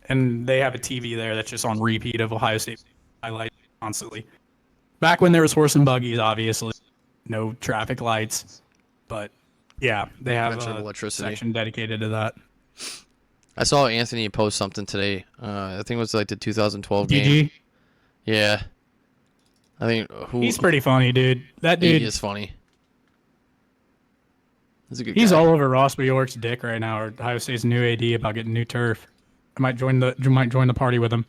S1: And they have a TV there that's just on repeat of Ohio State highlights constantly. Back when there was horse and buggies, obviously. No traffic lights. But yeah, they have a section dedicated to that.
S2: I saw Anthony post something today. I think it was like the 2012
S1: DG?
S2: game. Yeah. I think
S1: he's pretty funny, dude. That dude
S2: he is funny. He's a good
S1: He's
S2: guy.
S1: all over Ross Bjork's dick right now, or Ohio State's new AD about getting new turf. I might join the party with him.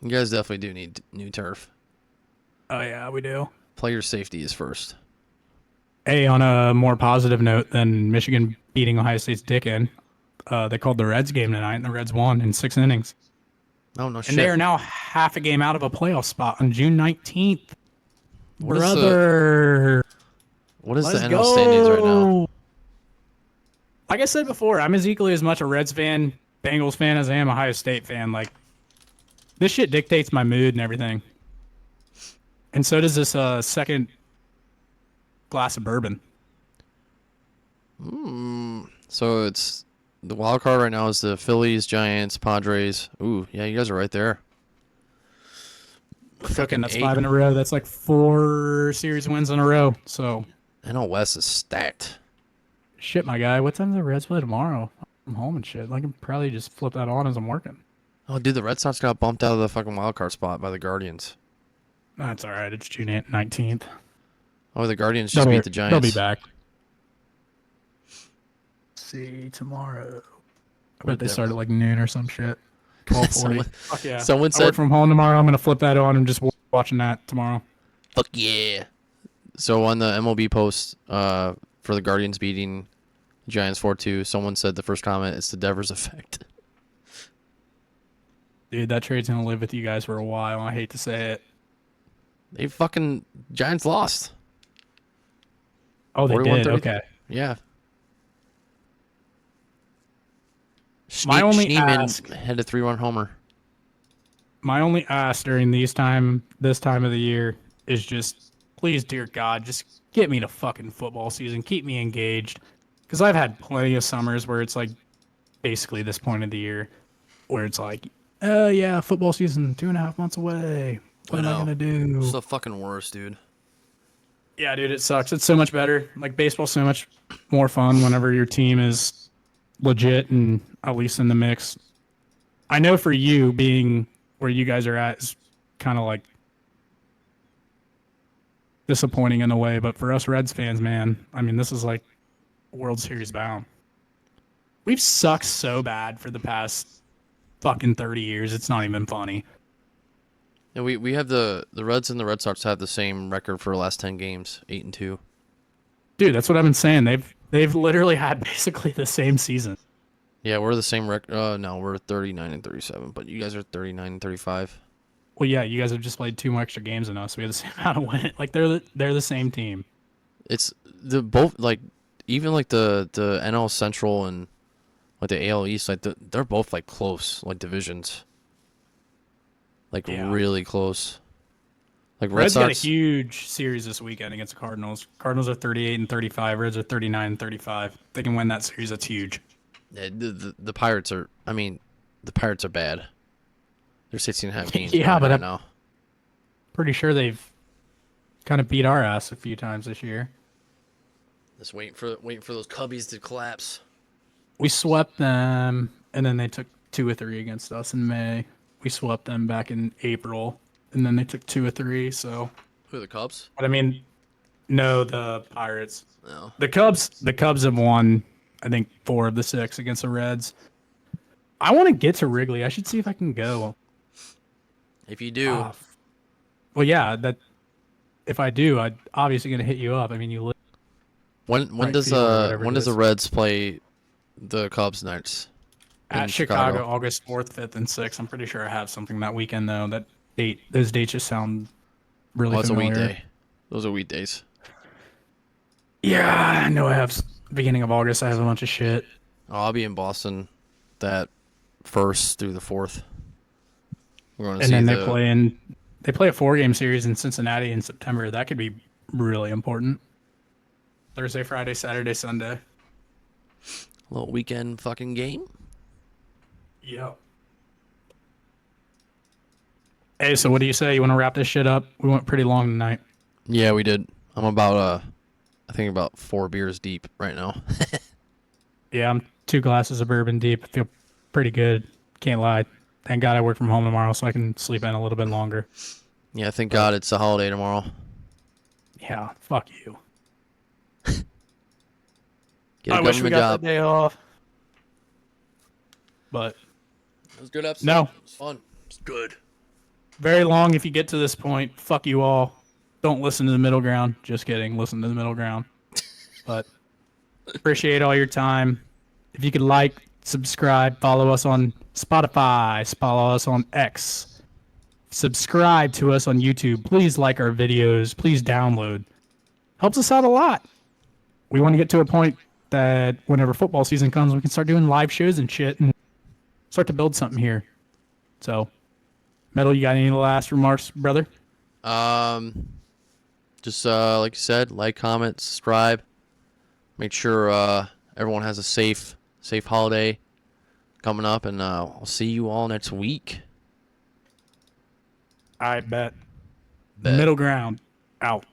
S2: You guys definitely do need new turf.
S1: Oh yeah, we do.
S2: Player safety is first.
S1: Hey, on a more positive note than Michigan beating Ohio State's dick in, they called the Reds game tonight, and the Reds won in 6 innings.
S2: Oh, no shit.
S1: And they are now half a game out of a playoff spot on June 19th.
S2: What
S1: Brother.
S2: What is the NL standings right now?
S1: Like I said before, I'm as equally as much a Reds fan, Bengals fan as I am a Ohio State fan. Like, this shit dictates my mood and everything. And so does this second glass of bourbon.
S2: So it's the wild card right now is the Phillies, Giants, Padres. Ooh, yeah, you guys are right there.
S1: Fucking that's 5 in a row. That's like 4 series wins in a row. So
S2: NL West is stacked.
S1: Shit, my guy. What time do the Reds play tomorrow? I'm home and shit. I can probably just flip that on as I'm working.
S2: Oh, dude, the Red Sox got bumped out of the fucking wild card spot by the Guardians.
S1: That's all right. It's June 19th.
S2: Oh, the Guardians just beat the Giants.
S1: They'll be back. See tomorrow. I bet they start at like noon or some shit. 12:40. Fuck yeah.
S2: Someone
S1: I work from home tomorrow. I'm gonna flip that on and just watching that tomorrow.
S2: Fuck yeah. So on the MLB post for the Guardians beating Giants 4-2, someone said the first comment, it's the Devers effect.
S1: Dude, that trade's gonna live with you guys for a while. I hate to say it.
S2: They fucking Giants lost.
S1: Oh, they did. Okay.
S2: Yeah.
S1: My only ask
S2: had a 3-run homer.
S1: My only ask during this time of the year is just, please, dear God, just get me to fucking football season. Keep me engaged. Because I've had plenty of summers where it's like basically this point of the year where it's like, yeah, football season 2.5 months away. What am I going to do?
S2: It's the fucking worst, dude.
S1: Yeah, dude, it sucks. It's so much better. Like, baseball's so much more fun whenever your team is legit and at least in the mix. I know for you, being where you guys are at is kind of like disappointing in a way, but for us Reds fans, man, I mean, this is like World Series bound. We've sucked so bad for the past fucking 30 years. It's not even funny.
S2: Yeah, we have the Reds and the Red Sox have the same record for the last 10 games, 8-2.
S1: Dude, that's what I've been saying. They've literally had basically the same season.
S2: Yeah, we're the same record. No, we're 39-37, but you guys are 39-35.
S1: Well, yeah, you guys have just played 2 more extra games than us. We have the same amount of wins. Like they're the same team.
S2: It's the both like even like the NL Central and like the AL East, like they're both like close, like divisions. Like really close. Like
S1: Reds got a huge series this weekend against the Cardinals. Cardinals are 38-35. Reds are 39-35. They can win that series. That's huge.
S2: Yeah, the Pirates are. I mean, the Pirates are bad. They're 16.5 games.
S1: Yeah, but
S2: right
S1: I'm
S2: now.
S1: Pretty sure they've kind of beat our ass a few times this year.
S2: Just waiting for those Cubbies to collapse.
S1: We swept them, and then they took 2 or 3 against us in May. We swept them back in April, and then they took 2 or 3. So,
S2: Who are the Cubs?
S1: but I mean, no, the Pirates.
S2: No.
S1: The Cubs have won, I think, 4 of the 6 against the Reds. I want to get to Wrigley. I should see if I can go.
S2: If you do,
S1: Well, yeah, that if I do, I'm obviously going to hit you up. I mean, you live
S2: when
S1: right
S2: does
S1: field or whatever it
S2: the
S1: is.
S2: Reds play the Cubs next?
S1: At
S2: In
S1: Chicago, August 4th, 5th, and 6th. I'm pretty sure I have something that weekend, though. Those dates just sound really
S2: Oh, it's a
S1: familiar.
S2: weekday. Those are weekdays.
S1: Yeah, I know I have beginning of August. I have a bunch of shit.
S2: Oh, I'll be in Boston that 1st through the 4th. We're going to
S1: And
S2: see
S1: then they play a 4-game series in Cincinnati in September. That could be really important. Thursday, Friday, Saturday, Sunday.
S2: little weekend fucking game.
S1: Yep. Hey, so what do you say? You want to wrap this shit up? We went pretty long tonight.
S2: Yeah, we did. I'm about I think about 4 beers deep right now.
S1: Yeah, I'm 2 glasses of bourbon deep. I feel pretty good. Can't lie. Thank God I work from home tomorrow so I can sleep in a little bit longer.
S2: Yeah, thank God it's a holiday tomorrow.
S1: Yeah, fuck you.
S2: Get a
S1: I wish we
S2: government
S1: got
S2: job.
S1: that day off. But
S2: It was a good episode.
S1: No.
S2: It was fun. It's good.
S1: very long if you get to this point. Fuck you all. Don't listen to the middle ground. Just kidding. Listen to the middle ground. But appreciate all your time. If you could like, subscribe, follow us on Spotify, follow us on X, subscribe to us on YouTube. Please like our videos. Please download. Helps us out a lot. We want to get to a point that whenever football season comes, we can start doing live shows and shit and start to build something here. So, Metal, you got any last remarks, brother?
S2: Just like you said, like, comment, subscribe. Make sure everyone has a safe holiday coming up, and I'll see you all next week.
S1: I bet.
S2: Bet.
S1: Middle ground. Out.